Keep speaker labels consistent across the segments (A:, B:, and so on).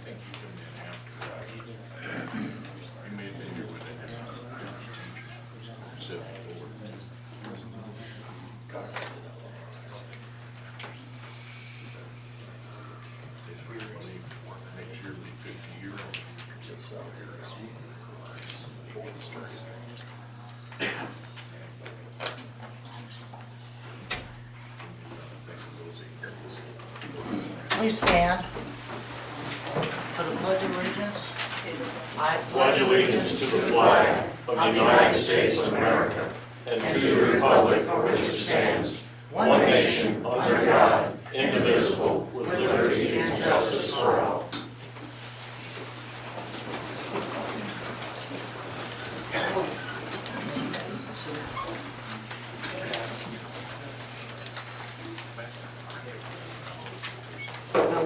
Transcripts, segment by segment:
A: think you come in after you may have been here with it. Next year, be 50 years old.
B: Please stand for the Pledge of Allegiance. I
C: pledge allegiance to the flag of the United States of America and to the republic for which it stands, one nation, under God, indivisible, with liberty and justice for all.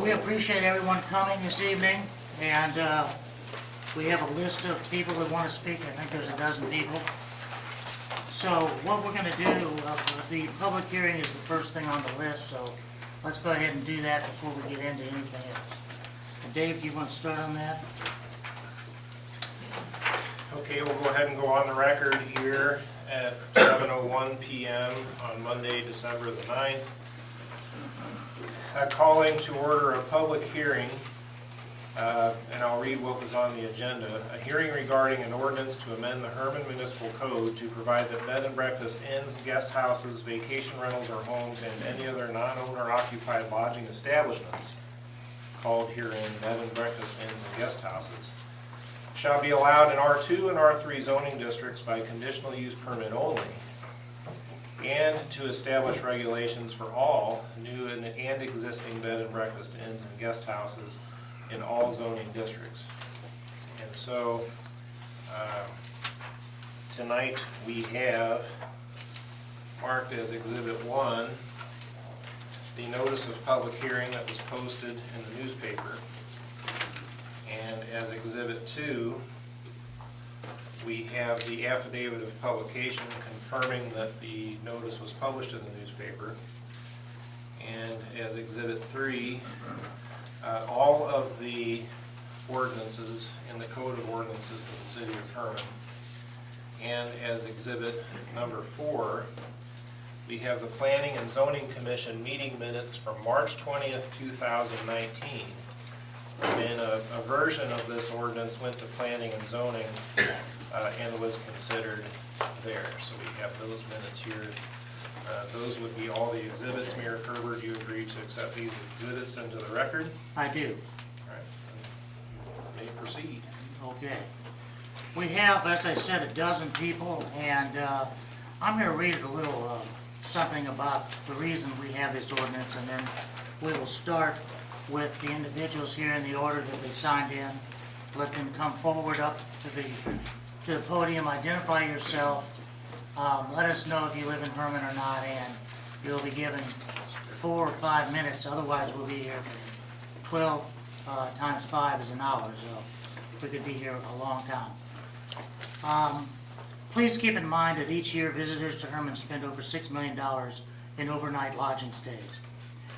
B: We appreciate everyone coming this evening, and we have a list of people that want to speak. I think there's a dozen people. So what we're going to do, the public hearing is the first thing on the list, so let's go ahead and do that before we get into anything else. And Dave, do you want to start on that?
D: Okay, we'll go ahead and go on the record here at 7:01 p.m. on Monday, December the 9th. Calling to order a public hearing, and I'll read what was on the agenda. A hearing regarding an ordinance to amend the Herman Municipal Code to provide that bed and breakfast inns, guest houses, vacation rentals or homes, and any other non-owner occupied lodging establishments, called herein bed and breakfast inns and guest houses, shall be allowed in R2 and R3 zoning districts by conditional use permit only, and to establish regulations for all new and existing bed and breakfast inns and guest houses in all zoning districts. And so tonight we have marked as Exhibit 1 the notice of public hearing that was posted in the newspaper, and as Exhibit 2 we have the affidavit of publication confirming that the notice was published in the newspaper. And as Exhibit 3, all of the ordinances in the Code of Ordinances of the City of Herman. And as Exhibit number 4, we have the Planning and Zoning Commission meeting minutes from March 20th, 2019. And then a version of this ordinance went to Planning and Zoning and was considered there. So we have those minutes here. Those would be all the exhibits. Mayor Kerber, do you agree to accept these exhibits into the record?
B: I do.
D: All right. You may proceed.
B: Okay. We have, as I said, a dozen people, and I'm going to read a little something about the reason we have this ordinance, and then we will start with the individuals here in the order that they signed in. Let them come forward up to the podium, identify yourself, let us know if you live in Herman or not, and you'll be given 4 or 5 minutes. Otherwise, we'll be here 12 times 5 is an hour, so we could be here a long time. Please keep in mind that each year visitors to Herman spend over $6 million in overnight lodging stays.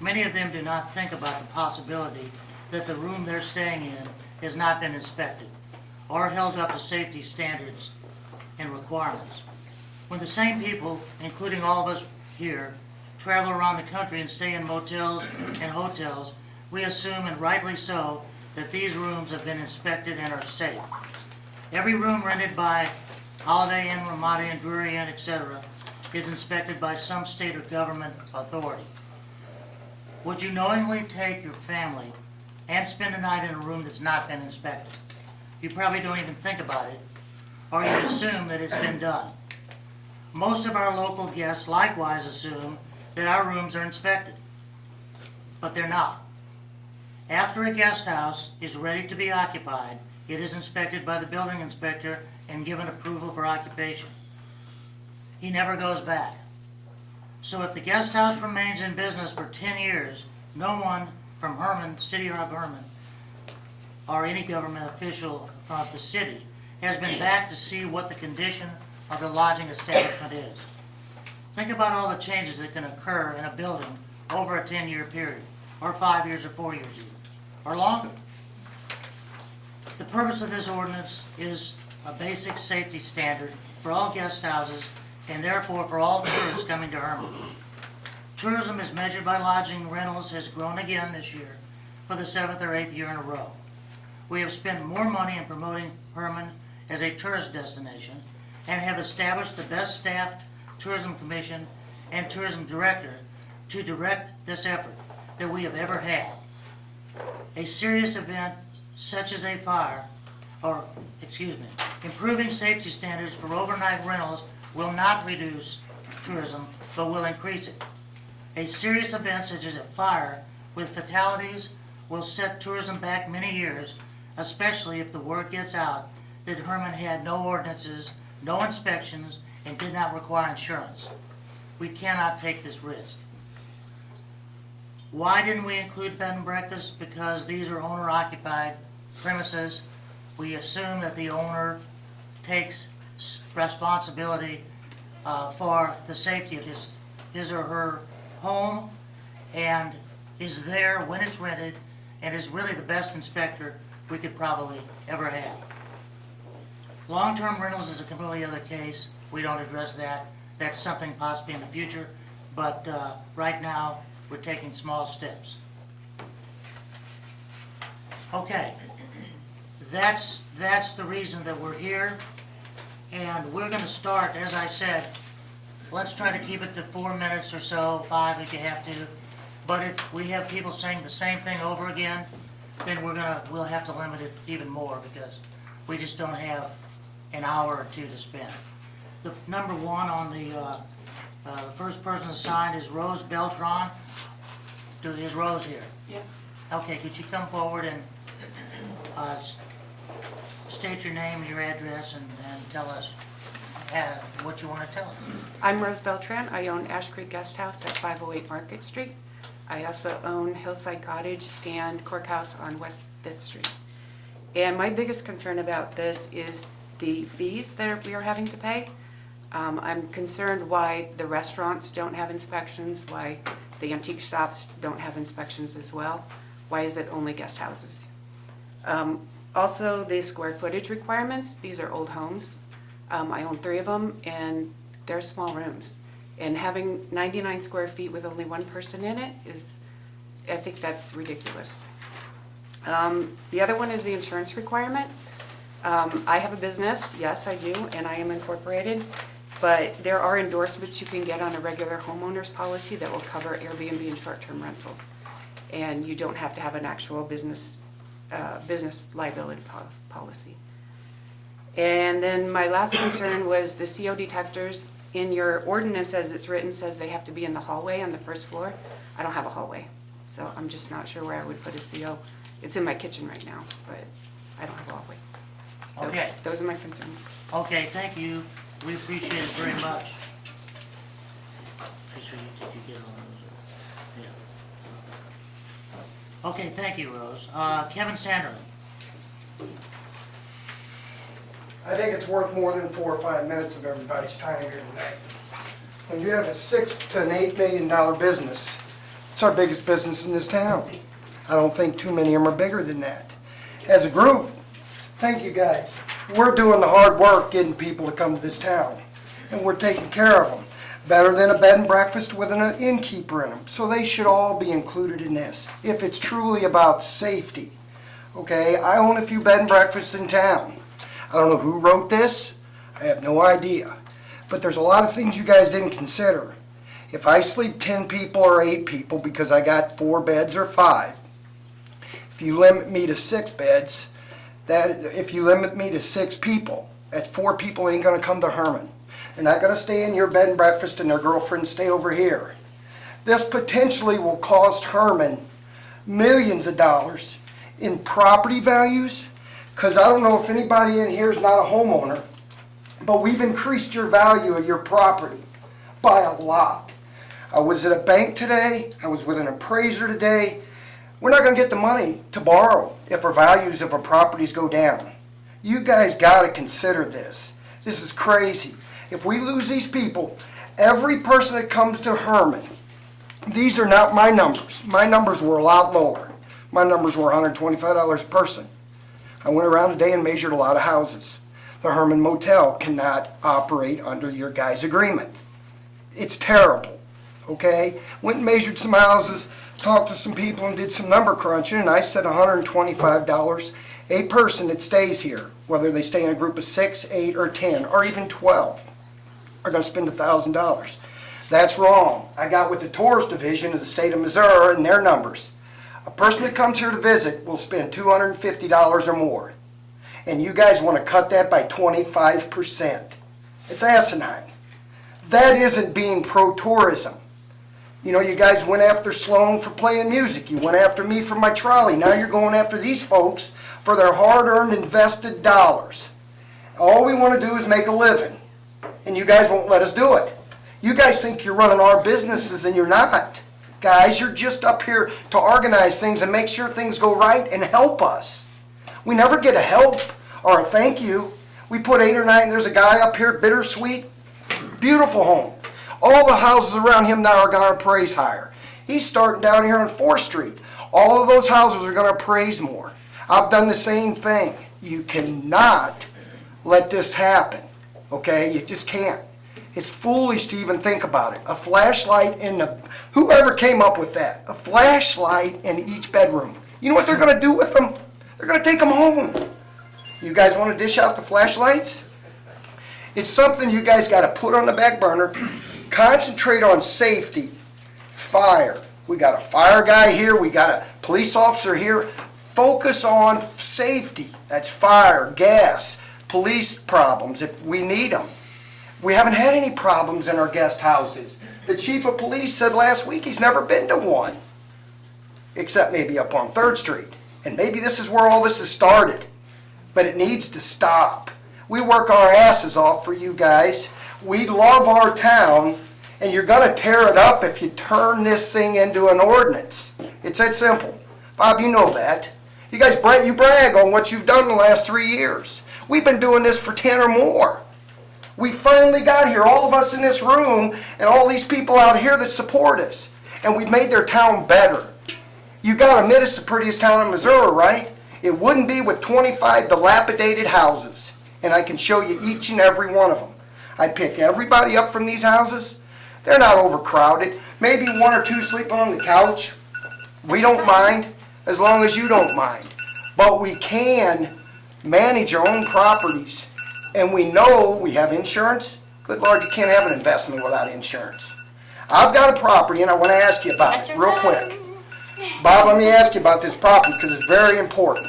B: Many of them do not think about the possibility that the room they're staying in has not been inspected or held up to safety standards and requirements. When the same people, including all of us here, travel around the country and stay in motels and hotels, we assume, and rightly so, that these rooms have been inspected and are safe. Every room rented by Holiday Inn, Ramada Inn, Brewery Inn, etc. is inspected by some state or government authority. Would you knowingly take your family and spend a night in a room that's not been inspected? You probably don't even think about it, or you assume that it's been done. Most of our local guests likewise assume that our rooms are inspected, but they're not. After a guest house is ready to be occupied, it is inspected by the building inspector and given approval for occupation. He never goes back. So if the guest house remains in business for 10 years, no one from Herman, City of Herman, or any government official of the city has been back to see what the condition of the lodging establishment is. Think about all the changes that can occur in a building over a 10-year period, or 5 years, or 4 years even, or longer. The purpose of this ordinance is a basic safety standard for all guest houses and therefore for all tourists coming to Herman. Tourism as measured by lodging rentals has grown again this year for the 7th or 8th year in a row. We have spent more money in promoting Herman as a tourist destination and have established the best staffed tourism commission and tourism director to direct this effort that we have ever had. A serious event such as a fire, improving safety standards for overnight rentals will not reduce tourism, but will increase it. A serious event such as a fire with fatalities will set tourism back many years, especially if the word gets out that Herman had no ordinances, no inspections, and did not require insurance. We cannot take this risk. Why didn't we include bed and breakfast? Because these are owner-occupied premises. We assume that the owner takes responsibility for the safety of his or her home and is there when it's rented and is really the best inspector we could probably ever have. Long-term rentals is a completely other case. We don't address that. That's something possibly in the future, but right now we're taking small steps. Okay, that's the reason that we're here, and we're going to start, as I said, let's try to keep it to 4 minutes or so, 5 if you have to. But if we have people saying the same thing over again, then we'll have to limit it even more because we just don't have an hour or two to spend. The number one on the first person assigned is Rose Beltran. Is Rose here?
E: Yep.
B: Okay, could you come forward and state your name and your address and tell us what you want to tell us?
E: I'm Rose Beltran. I own Ash Creek Guest House at 508 Market Street. I also own Hillside Cottage and Cork House on West 5th Street. And my biggest concern about this is the fees that we are having to pay. I'm concerned why the restaurants don't have inspections, why the antique shops don't have inspections as well. Why is it only guest houses? Also, the square footage requirements. These are old homes. I own 3 of them, and they're small rooms. And having 99 square feet with only 1 person in it I think that's ridiculous. The other one is the insurance requirement. I have a business, yes I do, and I am incorporated, but there are endorsements you can get on a regular homeowner's policy that will cover Airbnb and short-term rentals. And you don't have to have an actual business liability policy. And then my last concern was the CO detectors. In your ordinance as it's written says they have to be in the hallway on the first floor. I don't have a hallway, so I'm just not sure where I would put a CO. It's in my kitchen right now, but I don't have a hallway. So
B: Okay.
E: Those are my concerns.
B: Okay, thank you. We appreciate it very much. Did you get all those? Yeah. Okay, thank you, Rose. Kevin Sanderman.
F: I think it's worth more than 4 or 5 minutes of everybody's time here tonight. When you have a $6 to an $8 million business, it's our biggest business in this town. I don't think too many of them are bigger than that. As a group, thank you guys. We're doing the hard work getting people to come to this town, and we're taking care of them. Better than a bed and breakfast with an innkeeper in them. So they should all be included in this, if it's truly about safety. Okay, I own a few bed and breakfasts in town. I don't know who wrote this. I have no idea. But there's a lot of things you guys didn't consider. If I sleep 10 people or 8 people because I got 4 beds or 5, if you limit me to 6 beds, if you limit me to 6 people, that's 4 people ain't gonna come to Herman. They're not gonna stay in your bed and breakfast and their girlfriends stay over here. This potentially will cost Herman millions of dollars in property values, because I don't know if anybody in here is not a homeowner, but we've increased your value of your property by a lot. I was at a bank today, I was with an appraiser today. We're not gonna get the money to borrow if our values of our properties go down. You guys gotta consider this. This is crazy. If we lose these people, every person that comes to Herman These are not my numbers. My numbers were a lot lower. My numbers were $125 a person. I went around today and measured a lot of houses. The Herman Motel cannot operate under your guys' agreement. It's terrible, okay? Went and measured some houses, talked to some people and did some number crunching, and I said $125 a person that stays here, whether they stay in a group of 6, 8, or 10, or even 12, are gonna spend $1,000. That's wrong. I got with the tourist division of the state of Missouri and their numbers. A person that comes here to visit will spend $250 or more. And you guys want to cut that by 25%. It's asinine. That isn't being pro-tourism. You know, you guys went after Sloan for playing music. You went after me for my trolley. Now you're going after these folks for their hard-earned invested dollars. All we want to do is make a living. And you guys won't let us do it. You guys think you're running our businesses and you're not. Guys, you're just up here to organize things and make sure things go right and help us. We never get a help or a thank you. We put 8 or 9, there's a guy up here, Bittersweet, beautiful home. All the houses around him now are gonna appraise higher. He's starting down here on 4th Street. All of those houses are gonna appraise more. I've done the same thing. You cannot let this happen, okay? You just can't. It's foolish to even think about it. A flashlight in the, whoever came up with that, a flashlight in each bedroom. You know what they're gonna do with them? They're gonna take them home. You guys wanna dish out the flashlights? It's something you guys gotta put on the back burner. Concentrate on safety, fire. We got a fire guy here, we got a police officer here. Focus on safety. That's fire, gas, police problems if we need them. We haven't had any problems in our guest houses. The chief of police said last week he's never been to one, except maybe up on 3rd Street. And maybe this is where all this has started, but it needs to stop. We work our asses off for you guys. We love our town, and you're gonna tear it up if you turn this thing into an ordinance. It's that simple. Bob, you know that. You guys brag on what you've done in the last 3 years. We've been doing this for 10 or more. We finally got here, all of us in this room, and all these people out here that support us. And we've made their town better. You gotta admit it's the prettiest town in Missouri, right? It wouldn't be with 25 dilapidated houses. And I can show you each and every one of them. I pick everybody up from these houses. They're not overcrowded. Maybe 1 or 2 sleeping on the couch. We don't mind, as long as you don't mind. But we can manage our own properties. And we know we have insurance. Good Lord, you can't have an investment without insurance. I've got a property and I want to ask you about it real quick. Bob, let me ask you about this property because it's very important.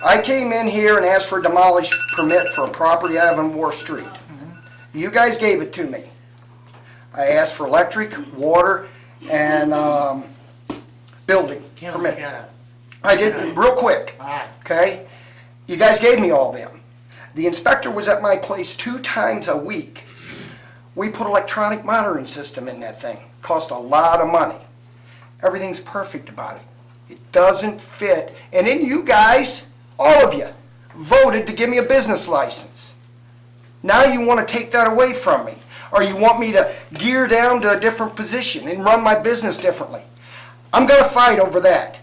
F: I came in here and asked for a demolish permit for a property I have on War Street. You guys gave it to me. I asked for electric, water, and building
B: Kim,
F: permit.
B: we gotta,
F: I did, real quick,
B: all right.
F: okay? You guys gave me all them. The inspector was at my place 2 times a week. We put electronic monitoring system in that thing. Cost a lot of money. Everything's perfect about it. It doesn't fit. And then you guys, all of you, voted to give me a business license. Now you want to take that away from me. Or you want me to gear down to a different position and run my business differently. I'm going to fight over that.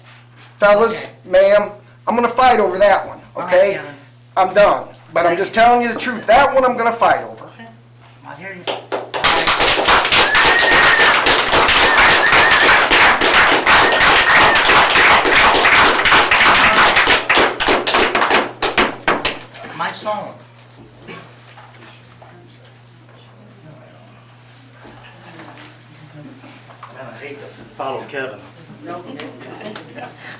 F: Fellas,
B: Okay.
F: ma'am, I'm going to fight over that one,
B: All right,
F: okay?
B: Kevin.
F: I'm done. But I'm just telling you the truth. That one I'm going to fight over.
B: Okay, I hear you. Mike Sloan.
G: Man, I hate to follow Kevin.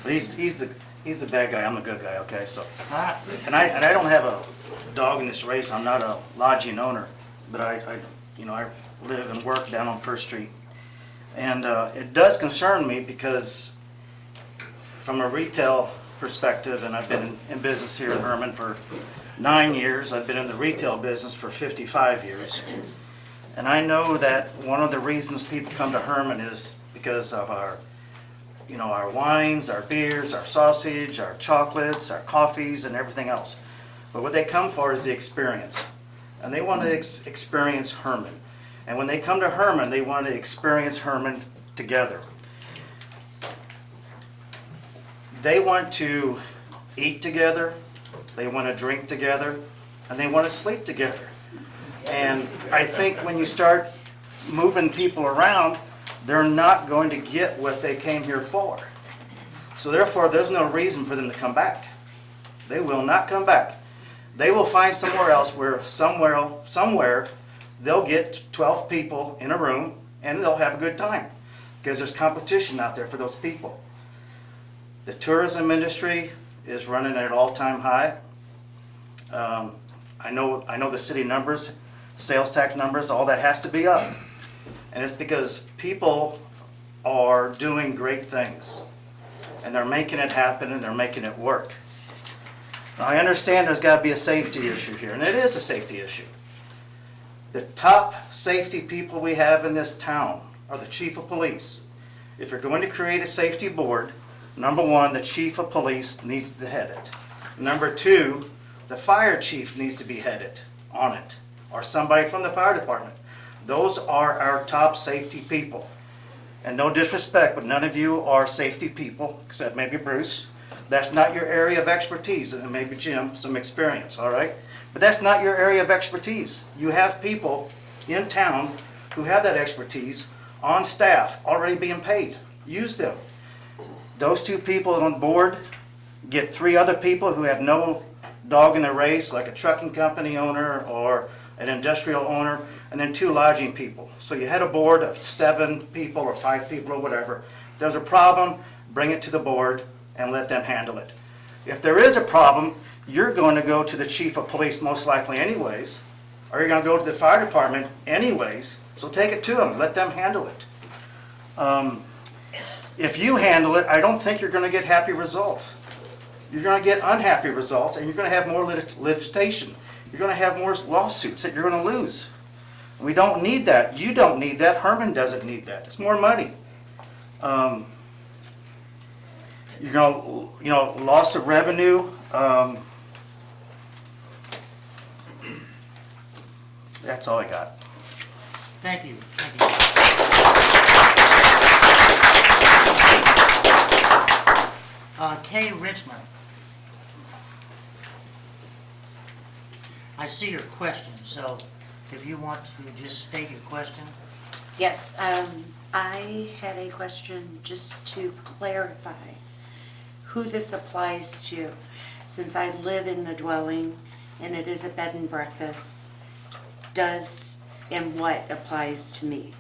G: But he's the bad guy, I'm the good guy, okay, so.
B: All right.
G: And I don't have a dog in this race, I'm not a lodging owner, but I live and work down on 1st Street. And it does concern me because from a retail perspective, and I've been in business here in Herman for 9 years, I've been in the retail business for 55 years. And I know that one of the reasons people come to Herman is because of our wines, our beers, our sausage, our chocolates, our coffees, and everything else. But what they come for is the experience. And they want to experience Herman. And when they come to Herman, they want to experience Herman together. They want to eat together, they want to drink together, and they want to sleep together. And I think when you start moving people around, they're not going to get what they came here for. So therefore, there's no reason for them to come back. They will not come back. They will find somewhere else where somewhere they'll get 12 people in a room and they'll have a good time because there's competition out there for those people. The tourism industry is running at an all-time high. I know the city numbers, sales tax numbers, all that has to be up. And it's because people are doing great things. And they're making it happen and they're making it work. Now, I understand there's got to be a safety issue here, and it is a safety issue. The top safety people we have in this town are the chief of police. If you're going to create a safety board, number one, the chief of police needs to head it. Number two, the fire chief needs to be headed on it, or somebody from the fire department. Those are our top safety people. And no disrespect, but none of you are safety people, except maybe Bruce. That's not your area of expertise, and maybe Jim, some experience, all right? But that's not your area of expertise. You have people in town who have that expertise on staff, already being paid. Use them. Those two people on board get 3 other people who have no dog in the race, like a trucking company owner or an industrial owner, and then 2 lodging people. So you had a board of 7 people or 5 people or whatever. If there's a problem, bring it to the board and let them handle it. If there is a problem, you're going to go to the chief of police most likely anyways, or you're going to go to the fire department anyways, so take it to them, let them handle it. If you handle it, I don't think you're going to get happy results. You're going to get unhappy results, and you're going to have more litigation. You're going to have more lawsuits that you're going to lose. We don't need that. You don't need that. Herman doesn't need that. It's more money. You're going to, loss of revenue. That's all I got.
B: Thank you. Thank you. Kay Richmond. I see your question, so if you want to just state your question.
H: Yes, I had a question just to clarify who this applies to. Since I live in the dwelling and it is a bed and breakfast, does and what applies to me?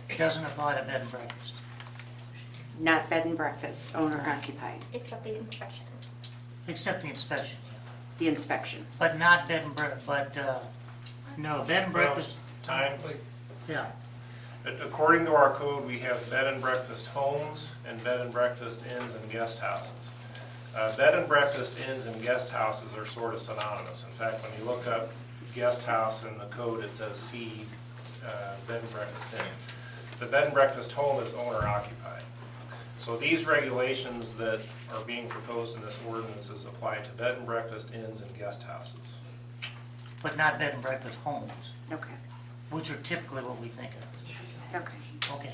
B: It doesn't apply to bed and breakfast.
H: Not bed and breakfast, owner occupied,
I: Except the inspection.
B: Except the inspection,
H: the inspection.
B: but not bed and no, bed and breakfast,
D: Time.
B: yeah.
D: According to our code, we have bed and breakfast homes and bed and breakfast inns and guest houses. Bed and breakfast inns and guest houses are sort of synonymous. In fact, when you look up guest house in the code, it says C, bed and breakfast inn. The bed and breakfast home is owner occupied. So these regulations that are being proposed in this ordinances apply to bed and breakfast inns and guest houses.
B: But not bed and breakfast homes,
H: Okay,
B: which are typically what we think of.
H: okay.
B: Okay.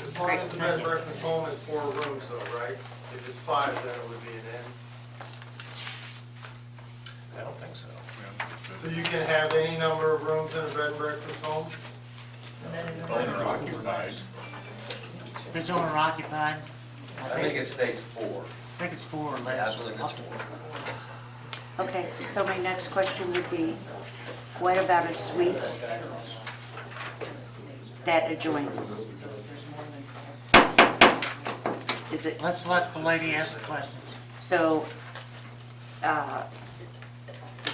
J: As long as the bed and breakfast home is 4 rooms though, right? If it's 5, then it would be an inn.
D: I don't think so.
J: So you can have any number of rooms in a bed and breakfast home?
A: Owner occupied.
B: If it's owner occupied,
K: I think it states 4.
B: I think it's 4 or less.
K: Yeah, I believe it's 4.
H: Okay, so my next question would be, what about a suite that adjoins? Is it,
B: Let's let the lady ask the question.
H: so,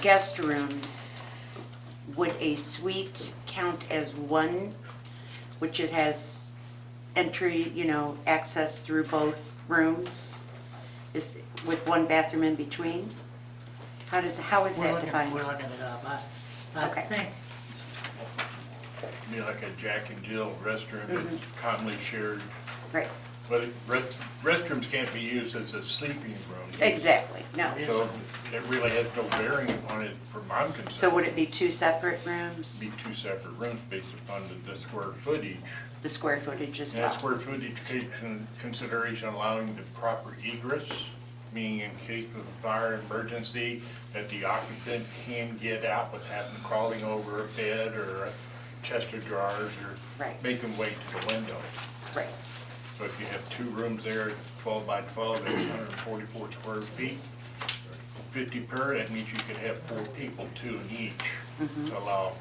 H: guest rooms, would a suite count as one, which it has entry, access through both rooms, is with one bathroom in between? How is that defined?
B: We're looking it up. I
H: Okay.
B: think,
A: Be like a Jack and Jill restaurant that's commonly shared.
H: Right,
A: But restrooms can't be used as a sleeping room.
H: Exactly, no.
A: So it really has no bearing on it from my concern.
H: So would it be 2 separate rooms?
A: Be 2 separate rooms based upon the square footage.
H: The square footage as
A: And
H: well?
A: square footage consideration allowing the proper egress, meaning in case of a fire emergency, that the occupant can get out without having crawling over a bed or a chest of drawers or
H: Right.
A: making way to the window.
H: Right,
A: So if you have 2 rooms there, 12 by 12, that's 144 square feet, 50 per, that means you could have 4 people, 2 in each, to allow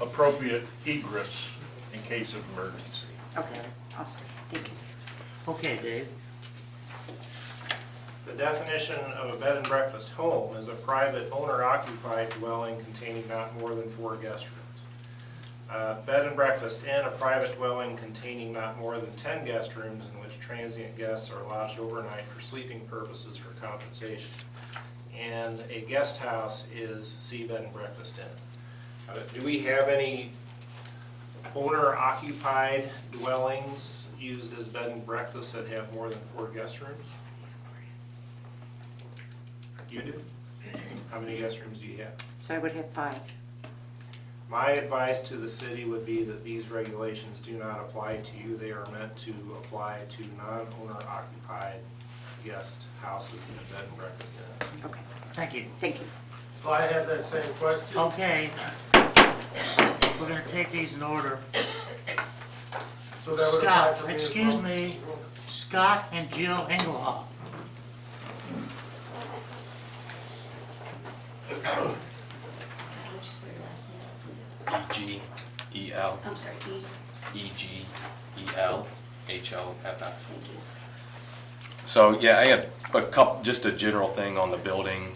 A: appropriate egress in case of emergency.
H: okay, awesome, thank you.
B: Okay, Dave.
D: The definition of a bed and breakfast home is a private owner-occupied dwelling containing not more than 4 guest rooms. Bed and breakfast and a private dwelling containing not more than 10 guest rooms in which transient guests are lodged overnight for sleeping purposes for compensation. And a guest house is C bed and breakfast inn. Do we have any owner-occupied dwellings used as bed and breakfasts that have more than 4 guest rooms? You do? How many guest rooms do you have?
H: So I would have 5.
D: My advice to the city would be that these regulations do not apply to you. They are meant to apply to non-owner occupied guest houses and bed and breakfast inns.
H: Okay,
B: Thank you.
H: thank you.
J: So I have that same question.
B: Okay. We're gonna take these in order.
J: So that would apply
B: Scott,
J: for me as
B: excuse
J: well?
B: me, Scott and Jill Engelhoff.
I: E-G-E-L.
E: I'm sorry,
I: E-G-E-L-H-O-F-F. So, yeah, I had a couple, just a general thing on the building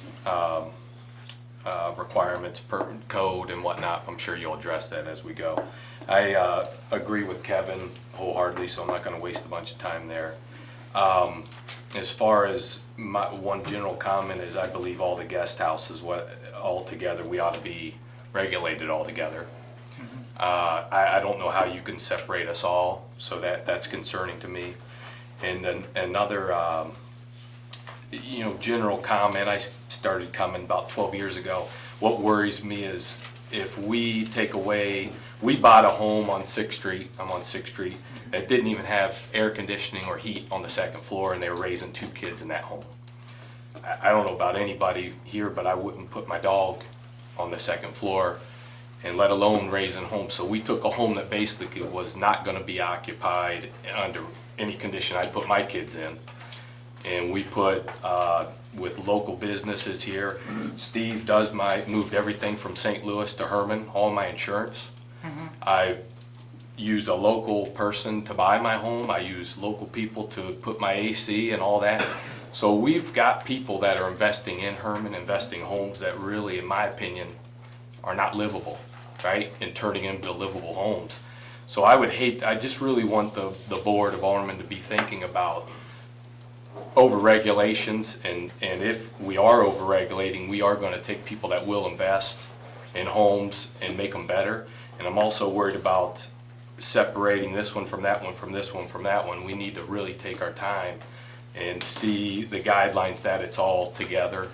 I: requirements per code and whatnot. I'm sure you'll address that as we go. I agree with Kevin wholeheartedly, so I'm not going to waste a bunch of time there. As far as my one general comment is, I believe all the guest houses, all together, we ought to be regulated all together. I don't know how you can separate us all, so that's concerning to me. And then another, general comment, I started coming about 12 years ago. What worries me is if we take away, we bought a home on 6th Street, I'm on 6th Street, that didn't even have air conditioning or heat on the 2nd floor, and they were raising 2 kids in that home. I don't know about anybody here, but I wouldn't put my dog on the 2nd floor, and let alone raising home. So we took a home that basically was not going to be occupied under any condition I'd put my kids in. And we put, with local businesses here, Steve moved everything from St. Louis to Herman, all my insurance. I use a local person to buy my home. I use local people to put my AC and all that. So we've got people that are investing in Herman, investing homes that really, in my opinion, are not livable, right? And turning into livable homes. So I just really want the Board of Aldermen to be thinking about over-regulations, and if we are over-regulating, we are going to take people that will invest in homes and make them better. And I'm also worried about separating this one from that one, from this one from that one. We need to really take our time and see the guidelines that it's all together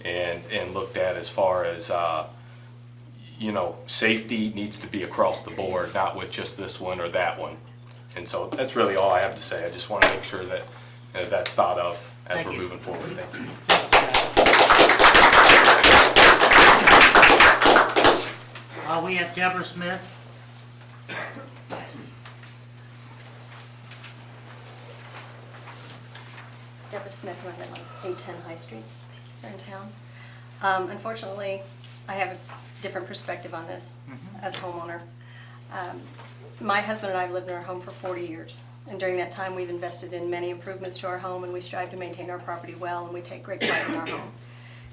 I: and looked at as far as safety needs to be across the board, not with just this one or that one. And so that's really all I have to say. I just want to make sure that that's thought of as
B: Thank
I: we're
B: you.
I: moving forward. Thank you.
B: We have Deborah Smith.
L: Deborah Smith, I live on 810 High Street here in town. Unfortunately, I have a different perspective on this as a homeowner. My husband and I have lived in our home for 40 years. And during that time, we've invested in many improvements to our home, and we strive to maintain our property well, and we take great pride in our home.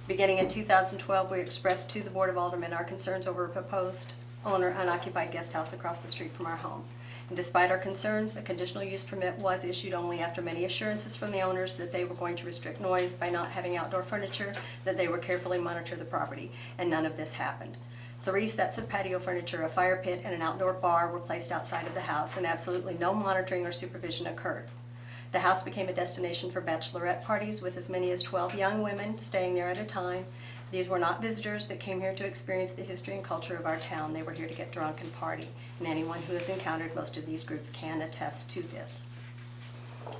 L: Beginning in 2012, we expressed to the Board of Aldermen our concerns over a proposed owner unoccupied guest house across the street from our home. And despite our concerns, a conditional use permit was issued only after many assurances from the owners that they were going to restrict noise by not having outdoor furniture, that they would carefully monitor the property, and none of this happened. 3 sets of patio furniture, a fire pit, and an outdoor bar were placed outside of the house, and absolutely no monitoring or supervision occurred. The house became a destination for bachelorette parties with as many as 12 young women staying there at a time. These were not visitors that came here to experience the history and culture of our town. They were here to get drunk and party, and anyone who has encountered most of these groups can attest to this.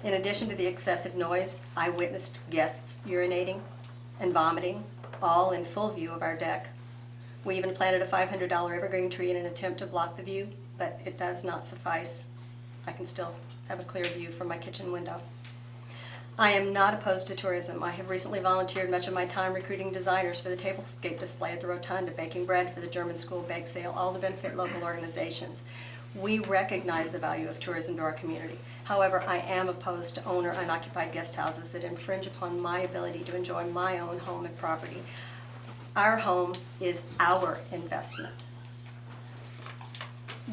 L: In addition to the excessive noise, I witnessed guests urinating and vomiting, all in full view of our deck. We even planted a $500 evergreen tree in an attempt to block the view, but it does not suffice. I can still have a clear view from my kitchen window. I am not opposed to tourism. I have recently volunteered much of my time recruiting designers for the tablescape display at the Rotunda, baking bread for the German school bake sale, all to benefit local organizations. We recognize the value of tourism to our community. However, I am opposed to owner unoccupied guest houses that infringe upon my ability to enjoy my own home and property. Our home is our investment.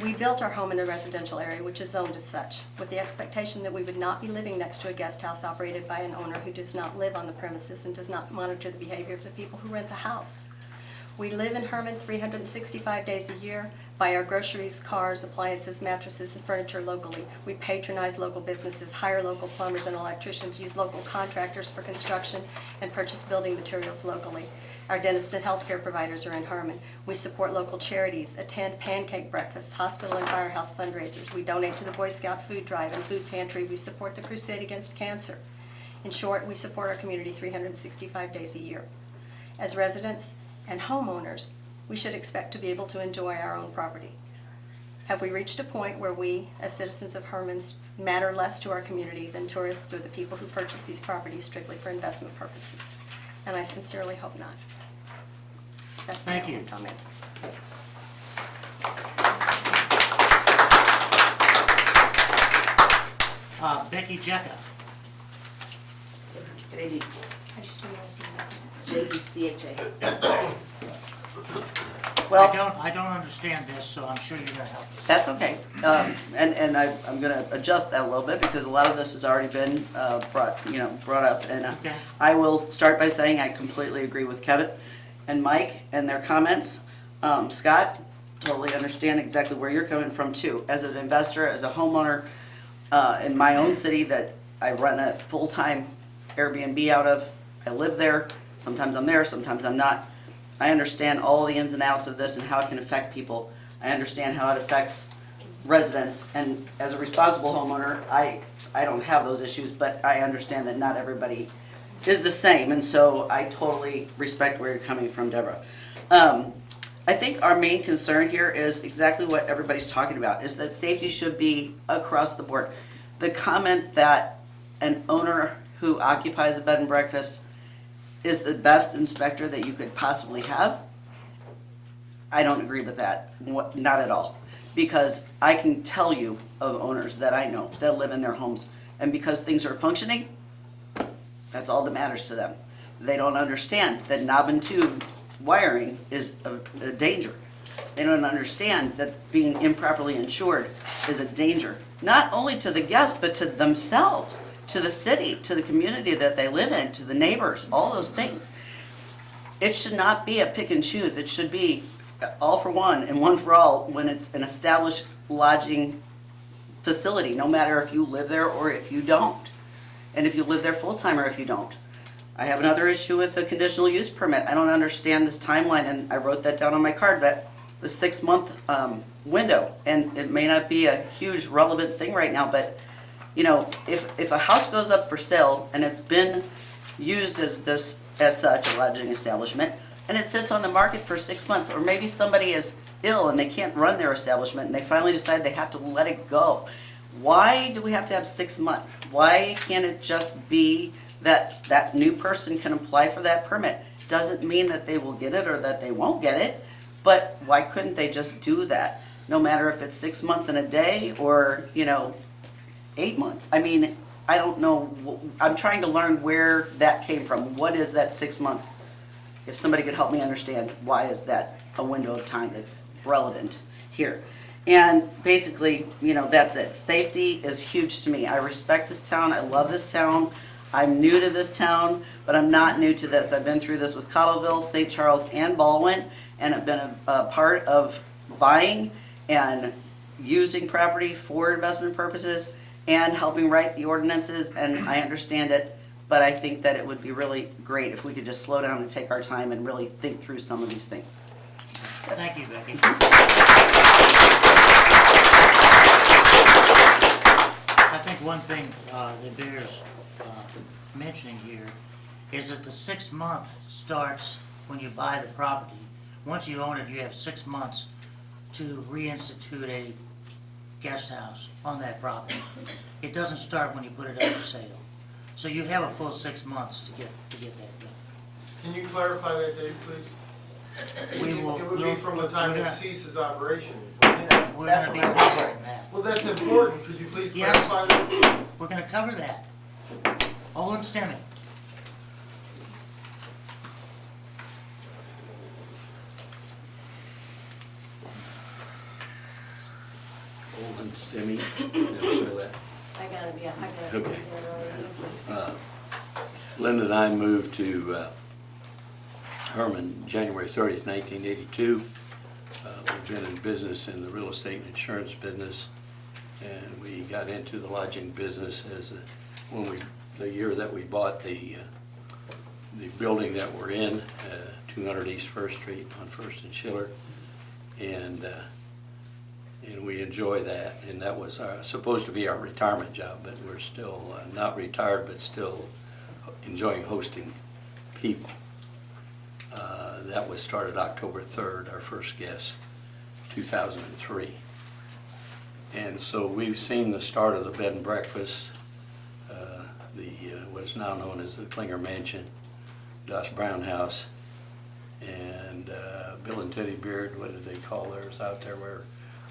L: We built our home in a residential area, which is zoned as such, with the expectation that we would not be living next to a guest house operated by an owner who does not live on the premises and does not monitor the behavior of the people who rent the house. We live in Herman 365 days a year, buy our groceries, cars, appliances, mattresses, and furniture locally. We patronize local businesses, hire local plumbers and electricians, use local contractors for construction, and purchase building materials locally. Our dentist and healthcare providers are in Herman. We support local charities, attend pancake breakfasts, hospital and firehouse fundraisers. We donate to the Boy Scout food drive and food pantry. We support the Crusade Against Cancer. In short, we support our community 365 days a year. As residents and homeowners, we should expect to be able to enjoy our own property. Have we reached a point where we, as citizens of Herman, matter less to our community than tourists or the people who purchase these properties strictly for investment purposes? And I sincerely hope not. That's my
B: Thank you.
L: only comment.
B: Becky Jecka.
H: Good evening.
L: I just want to see that.
H: JECHA.
B: I don't understand this, so I'm sure you're gonna help us.
M: That's okay. And I'm gonna adjust that a little bit because a lot of this has already been brought up. And
B: Okay.
M: I will start by saying I completely agree with Kevin and Mike and their comments. Scott, totally understand exactly where you're coming from too. As an investor, as a homeowner in my own city that I run a full-time Airbnb out of, I live there. Sometimes I'm there, sometimes I'm not. I understand all the ins and outs of this and how it can affect people. I understand how it affects residents, and as a responsible homeowner, I don't have those issues, but I understand that not everybody is the same, and so I totally respect where you're coming from, Deborah. I think our main concern here is exactly what everybody's talking about, is that safety should be across the board. The comment that an owner who occupies a bed and breakfast is the best inspector that you could possibly have, I don't agree with that, not at all. Because I can tell you of owners that I know that live in their homes, and because things are functioning, that's all that matters to them. They don't understand that knob and tube wiring is a danger. They don't understand that being improperly insured is a danger, not only to the guests, but to themselves, to the city, to the community that they live in, to the neighbors, all those things. It should not be a pick and choose. It should be all for one and one for all when it's an established lodging facility, no matter if you live there or if you don't. And if you live there full-time or if you don't. I have another issue with the conditional use permit. I don't understand this timeline, and I wrote that down on my card, that the 6-month window, and it may not be a huge relevant thing right now, but you know, if a house goes up for sale and it's been used as such a lodging establishment, and it sits on the market for 6 months, or maybe somebody is ill and they can't run their establishment and they finally decide they have to let it go. Why do we have to have 6 months? Why can't it just be that that new person can apply for that permit? Doesn't mean that they will get it or that they won't get it, but why couldn't they just do that? No matter if it's 6 months and a day or, 8 months. I mean, I don't know. I'm trying to learn where that came from. What is that 6 month? If somebody could help me understand, why is that a window of time that's relevant here? And basically, that's it. Safety is huge to me. I respect this town. I love this town. I'm new to this town, but I'm not new to this. I've been through this with Cottleville, St. Charles, and Baldwin, and have been a part of buying and using property for investment purposes and helping write the ordinances, and I understand it, but I think that it would be really great if we could just slow down and take our time and really think through some of these things.
B: Thank you, Becky. I think one thing that bears mentioning here is that the 6 month starts when you buy the property. Once you own it, you have 6 months to reinstitute a guest house on that property. It doesn't start when you put it up for sale. So you have a full 6 months to get that done.
J: Can you clarify that date, please?
B: We will-
J: It would be from the time
B: we're
J: it
B: gonna-
J: ceases operation. wouldn't it?
B: We're gonna be covering that.
J: Well, that's important. Could you please
B: Yes.
J: clarify that?
B: We're gonna cover that. Olin Stemming.
N: Olin Stimmy. Never saw that.
L: I gotta be, I gotta
N: Okay.
L: be there early.
N: Linda and I moved to Herman January 30th, 1982. We've been in business in the real estate and insurance business, and we got into the lodging business the year that we bought the building that we're in, 200 East First Street on First and Schiller, and we enjoy that. And that was supposed to be our retirement job, but we're still not retired, but still enjoying hosting people. That was started October 3rd, our first guest, 2003. And so we've seen the start of the bed and breakfast, what is now known as the Klinger Mansion, Das Brown House, and Bill and Teddy Beard, what did they call theirs out there where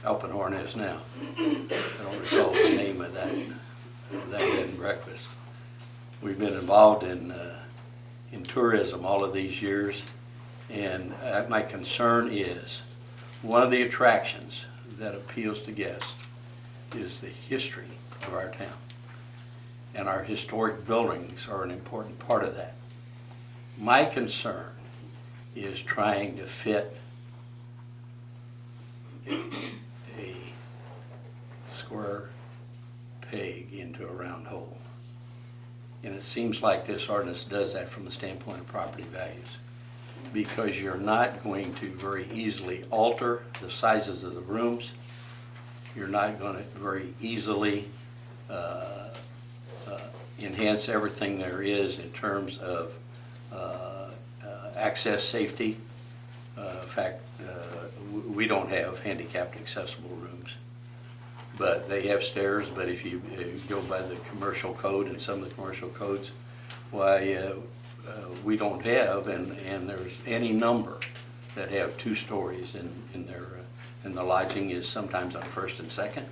N: Alpenhorn is now? I don't recall the name of that bed and breakfast. We've been involved in tourism all of these years, and my concern is one of the attractions that appeals to guests is the history of our town. And our historic buildings are an important part of that. My concern is trying to fit a square peg into a round hole. And it seems like this ordinance does that from the standpoint of property values, because you're not going to very easily alter the sizes of the rooms. You're not going to very easily enhance everything there is in terms of access safety. In fact, we don't have handicapped accessible rooms, but they have stairs. But if you go by the commercial code and some of the commercial codes, why we don't have, and there's any number that have 2 stories in their and the lodging is sometimes on first and second,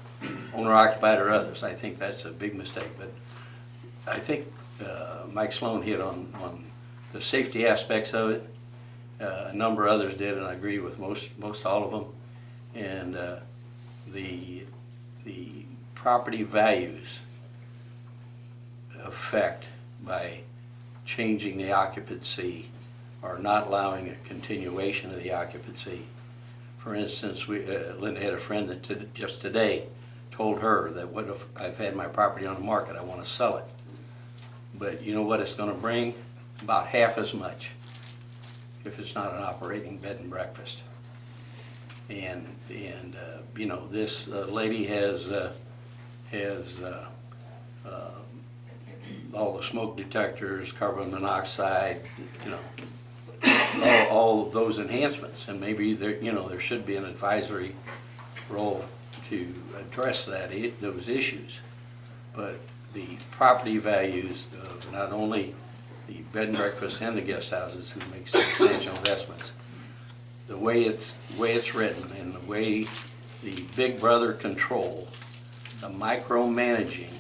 N: owner occupied or others. I think that's a big mistake. But I think Mike Sloan hit on the safety aspects of it. A number of others did, and I agree with most all of them. And the property values affect by changing the occupancy or not allowing a continuation of the occupancy. For instance, Linda had a friend that just today told her that what if I've had my property on the market, I want to sell it. But you know what it's going to bring? About half as much if it's not an operating bed and breakfast. And you know, this lady has all the smoke detectors, carbon monoxide, you know, all those enhancements, and maybe there should be an advisory role to address those issues. But the property values of not only the bed and breakfast and the guest houses who make substantial investments, the way it's written and the way the big brother control, the micromanaging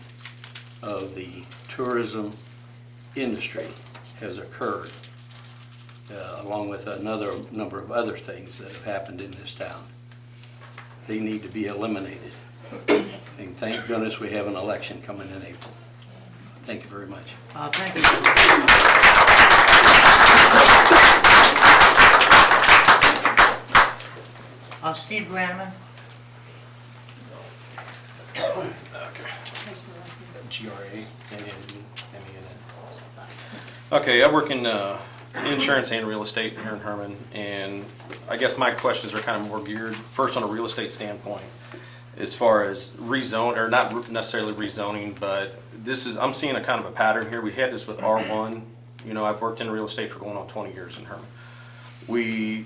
N: of the tourism industry has occurred, along with another number of other things that have happened in this town. They need to be eliminated. And thank goodness we have an election coming in April. Thank you very much.
B: Thank you. Steve Granman?
D: Okay, I work in insurance and real estate here in Herman, and I guess my questions are kind of more geared, first on a real estate standpoint, as far as rezone, or not necessarily rezoning, but I'm seeing a kind of a pattern here. We had this with R1. You know, I've worked in real estate for going on 20 years in Herman.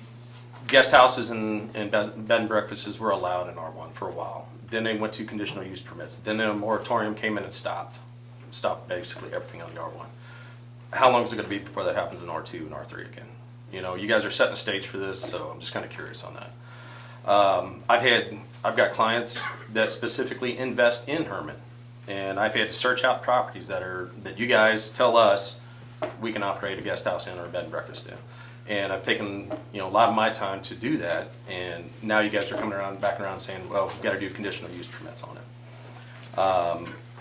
D: Guest houses and bed and breakfasts were allowed in R1 for a while. Then they went to conditional use permits. Then a moratorium came in and stopped basically everything on the R1. How long is it going to be before that happens in R2 and R3 again? You know, you guys are setting the stage for this, so I'm just kind of curious on that. I've got clients that specifically invest in Herman, and I've had to search out properties that you guys tell us we can operate a guest house in or a bed and breakfast in. And I've taken, a lot of my time to do that, and now you guys are coming back around saying, well, we've got to do conditional use permits on it.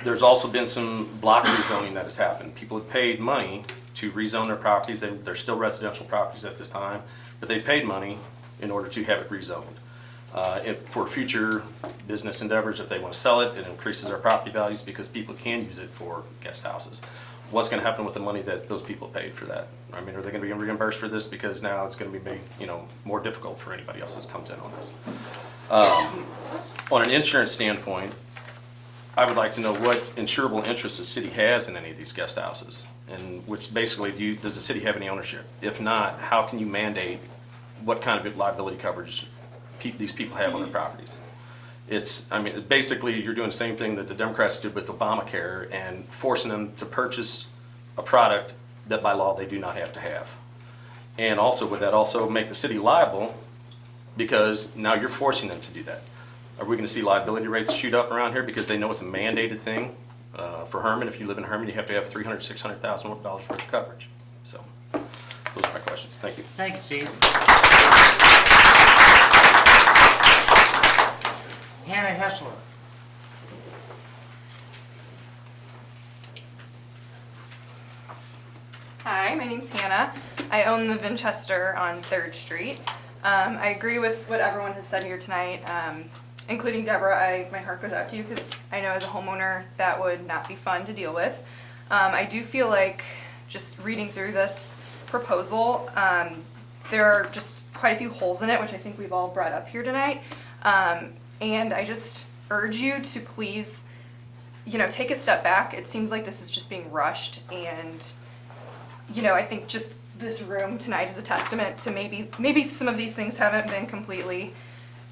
D: There's also been some block rezoning that has happened. People have paid money to rezone their properties. They're still residential properties at this time, but they paid money in order to have it rezoned. For future business endeavors, if they want to sell it, it increases our property values because people can use it for guest houses. What's going to happen with the money that those people paid for that? I mean, are they going to be reimbursed for this because now it's going to be made, more difficult for anybody else that comes in on this? On an insurance standpoint, I would like to know what insurable interest the city has in any of these guest houses, and which basically, does the city have any ownership? If not, how can you mandate what kind of liability coverage these people have on their properties? Basically, you're doing the same thing that the Democrats did with Obamacare and forcing them to purchase a product that by law they do not have to have. And also, would that also make the city liable because now you're forcing them to do that? Are we going to see liability rates shoot up around here because they know it's a mandated thing? For Herman, if you live in Herman, you have to have $300,000, $600,000 worth of coverage. So, those are my questions. Thank you.
B: Thank you, Steve. Hannah Hessler.
O: Hi, my name's Hannah. I own the Vinchester on 3rd Street. I agree with what everyone has said here tonight, including Deborah. My heart goes out to you because I know as a homeowner that would not be fun to deal with. I do feel like just reading through this proposal, there are just quite a few holes in it, which I think we've all brought up here tonight. And I just urge you to please, take a step back. It seems like this is just being rushed, and, I think just this room tonight is a testament to maybe some of these things haven't been completely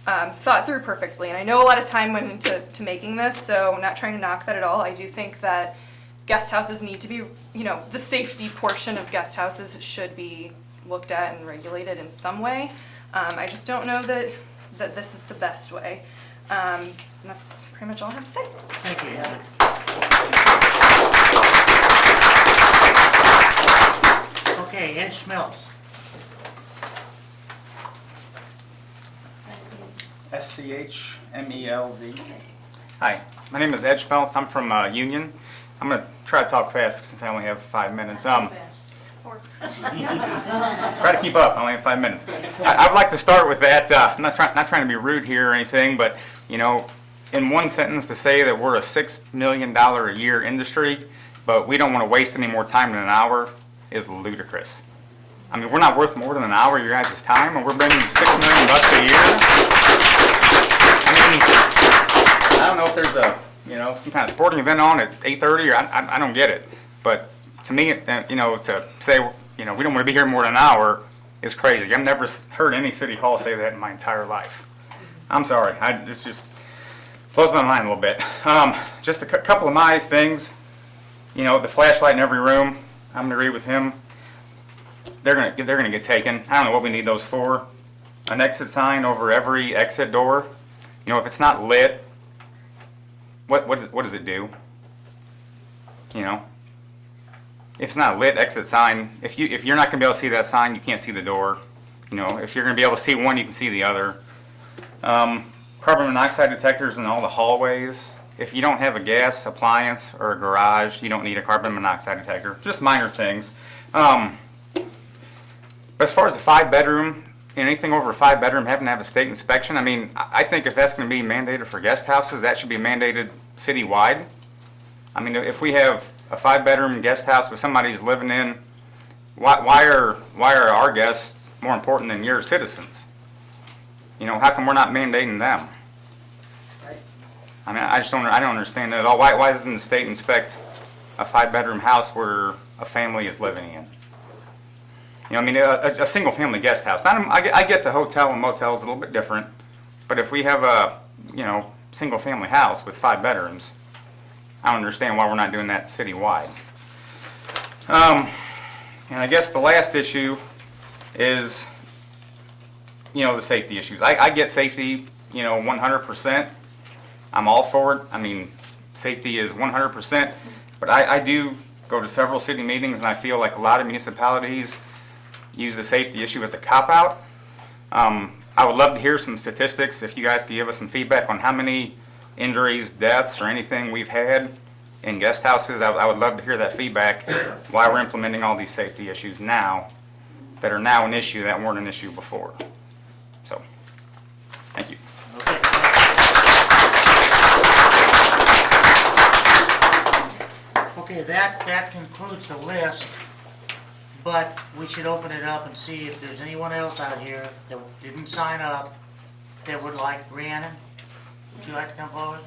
O: thought through perfectly. And I know a lot of time went into making this, so I'm not trying to knock that at all. I do think that guest houses need to be, the safety portion of guest houses should be looked at and regulated in some way. I just don't know that this is the best way. And that's pretty much all I have to say.
B: Thank you, Alex. Okay, Ed Schmelz.
P: SCHMELZ. Hi, my name is Ed Schmelz. I'm from Union. I'm going to try to talk fast since I only have 5 minutes. Try to keep up. I only have 5 minutes. I would like to start with that. I'm not trying to be rude here or anything, but in one sentence to say that we're a $6 million a year industry, but we don't want to waste any more time than an hour is ludicrous. I mean, we're not worth more than an hour of your guys' time, and we're bringing $6 million a year. I don't know if there's some kind of sporting event on at 8:30 or I don't get it, but to me, to say we don't want to be here more than an hour is crazy. I've never heard any city hall say that in my entire life. I'm sorry. This just blows my mind a little bit. Just a couple of my things. The flashlight in every room. I'm gonna agree with him. They're gonna get taken. I don't know what we need those for. An exit sign over every exit door. If it's not lit, what does it do? If it's not lit exit sign, if you're not gonna be able to see that sign, you can't see the door. If you're gonna be able to see one, you can see the other. Carbon monoxide detectors in all the hallways. If you don't have a gas appliance or a garage, you don't need a carbon monoxide detector. Just minor things. As far as the 5-bedroom, anything over a 5-bedroom having to have a state inspection? I mean, I think if that's going to be mandated for guest houses, that should be mandated citywide. I mean, if we have a 5-bedroom guest house with somebody who's living in, why are our guests more important than your citizens? You know, how come we're not mandating them? I mean, I don't understand that at all. Why doesn't the state inspect a 5-bedroom house where a family is living in? You know, I mean, a single-family guest house. I get the hotel and motel is a little bit different, but if we have a, you know, single-family house with 5 bedrooms, I don't understand why we're not doing that citywide. And I guess the last issue is, you know, the safety issues. I get safety, you know, 100%. I'm all for it. I mean, safety is 100%, but I do go to several city meetings, and I feel like a lot of municipalities use the safety issue as a cop-out. I would love to hear some statistics, if you guys could give us some feedback on how many injuries, deaths, or anything we've had in guest houses. I would love to hear that feedback, why we're implementing all these safety issues now, that are now an issue that weren't an issue before. So, thank you.
B: Okay, that concludes the list, but we should open it up and see if there's anyone else out here that didn't sign up that would like. Rhiannon, would you like to come forward?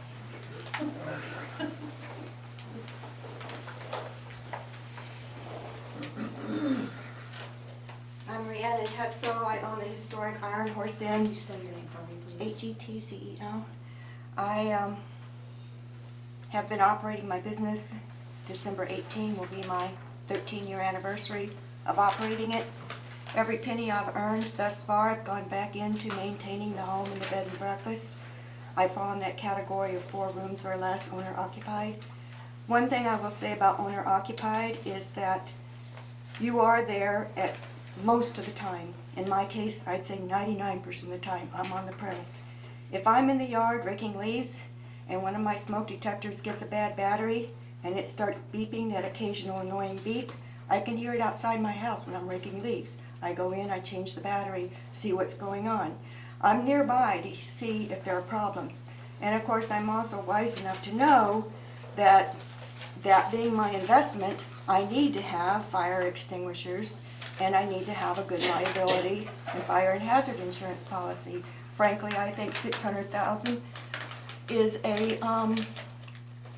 Q: I'm Rhiannon Hetzel. I own the historic Iron Horse Inn. You spell your name for me, please. Hetzell. I have been operating my business. December 18 will be my 13-year anniversary of operating it. Every penny I've earned thus far, I've gone back into maintaining the home and the bed and breakfast. I fall in that category of 4 rooms or less, owner occupied. One thing I will say about owner occupied is that you are there at most of the time. In my case, I'd say 99% of the time, I'm on the premise. If I'm in the yard raking leaves and one of my smoke detectors gets a bad battery and it starts beeping, that occasional annoying beep, I can hear it outside my house when I'm raking leaves. I go in, I change the battery, see what's going on. I'm nearby to see if there are problems. And of course, I'm also wise enough to know that that being my investment, I need to have fire extinguishers and I need to have a good liability and fire and hazard insurance policy. Frankly, I think $600,000 is a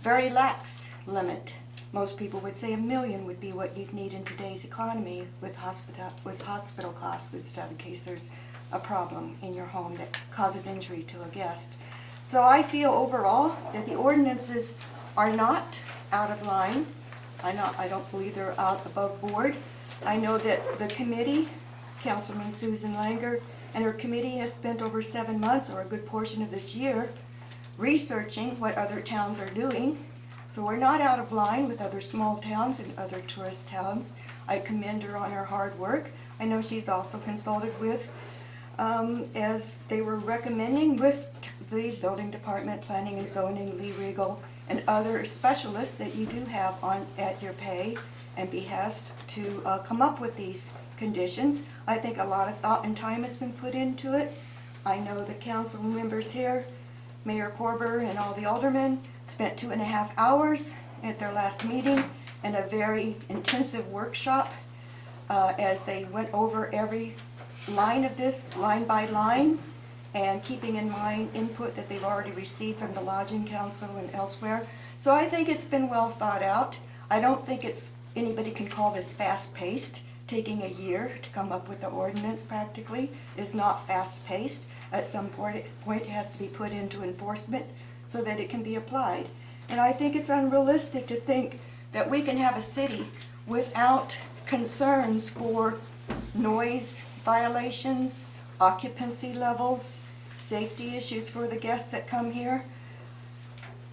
Q: very lax limit. Most people would say $1 million would be what you'd need in today's economy with hospital costs and stuff in case there's a problem in your home that causes injury to a guest. So I feel overall that the ordinances are not out of line. I don't believe they're out above board. I know that the committee, Councilman Susan Langer, and her committee has spent over 7 months or a good portion of this year researching what other towns are doing. So we're not out of line with other small towns and other tourist towns. I commend her on her hard work. I know she's also consulted with, as they were recommending, with the building department, planning and zoning, Lee Regal, and other specialists that you do have on at your pay and behest to come up with these conditions. I think a lot of thought and time has been put into it. I know the council members here, Mayor Korber and all the aldermen, spent 2.5 hours at their last meeting in a very intensive workshop as they went over every line of this, line by line, and keeping in mind input that they've already received from the Lodging Council and elsewhere. So I think it's been well thought out. I don't think anybody can call this fast-paced. Taking a year to come up with the ordinance practically is not fast-paced. At some point it has to be put into enforcement so that it can be applied. And I think it's unrealistic to think that we can have a city without concerns for noise violations, occupancy levels, safety issues for the guests that come here.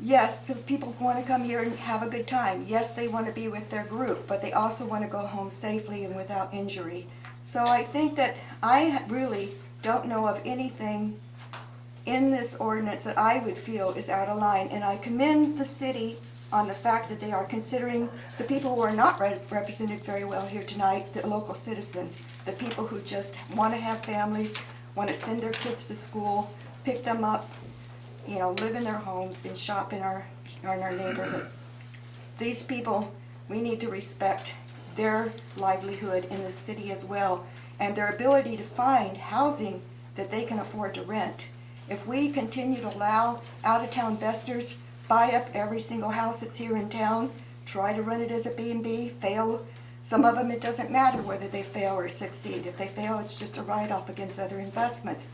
Q: Yes, the people want to come here and have a good time. Yes, they want to be with their group, but they also want to go home safely and without injury. So I think that I really don't know of anything in this ordinance that I would feel is out of line. And I commend the city on the fact that they are considering the people who are not represented very well here tonight, the local citizens, the people who just want to have families, want to send their kids to school, pick them up, live in their homes and shop in our neighborhood. These people, we need to respect their livelihood in the city as well, and their ability to find housing that they can afford to rent. If we continue to allow out-of-town investors buy up every single house that's here in town, try to run it as a B&B, fail, some of them it doesn't matter whether they fail or succeed. If they fail, it's just a write-off against other investments.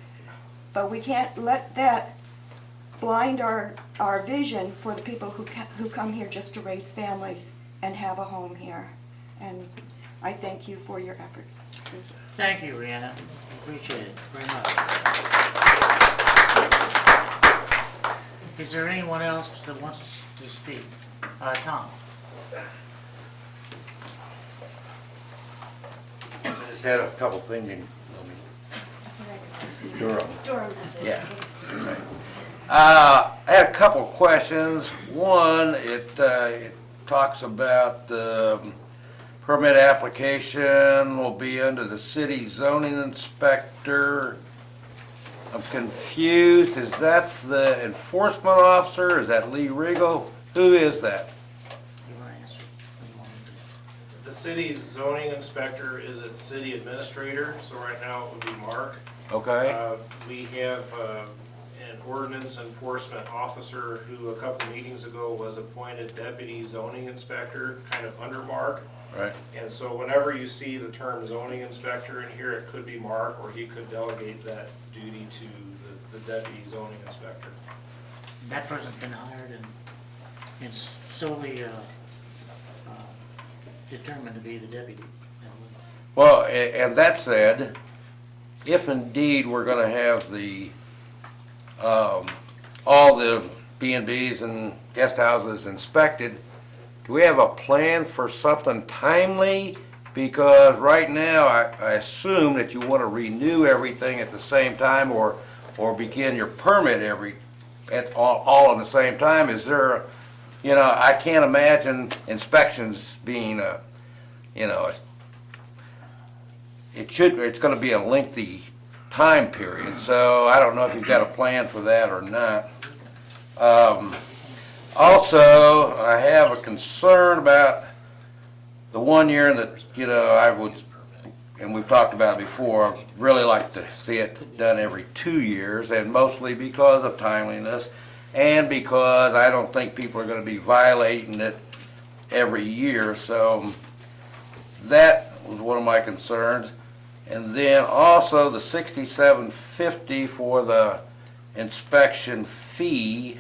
Q: But we can't let that blind our vision for the people who come here just to raise families and have a home here. And I thank you for your efforts.
B: Thank you, Rihanna. Appreciate it very much. Is there anyone else that wants to speak? Tom?
N: I just had a couple things. Durham. Yeah. Right. I had a couple of questions. One, it talks about the permit application will be under the city zoning inspector. I'm confused. Is that the enforcement officer? Is that Lee Riegel? Who is that?
B: You want to answer?
D: The city's zoning inspector is its city administrator, so right now it would be Mark.
N: Okay.
D: We have an ordinance enforcement officer who a couple meetings ago was appointed deputy zoning inspector, kind of under Mark.
N: Right.
D: And so whenever you see the term zoning inspector in here, it could be Mark, or he could delegate that duty to the deputy zoning inspector.
B: That person's been hired and solely determined to be the deputy.
N: Well, and that said, if indeed we're going to have the all the B&Bs and guest houses inspected, do we have a plan for something timely? Because right now, I assume that you want to renew everything at the same time, or begin your permit all at the same time. Is there, I can't imagine inspections being, it's going to be a lengthy time period. So I don't know if you've got a plan for that or not. Also, I have a concern about the 1 year that, I would, and we've talked about it before, I'd really like to see it done every 2 years, and mostly because of timeliness, and because I don't think people are going to be violating it every year. So that was one of my concerns. And then also the $67.50 for the inspection fee.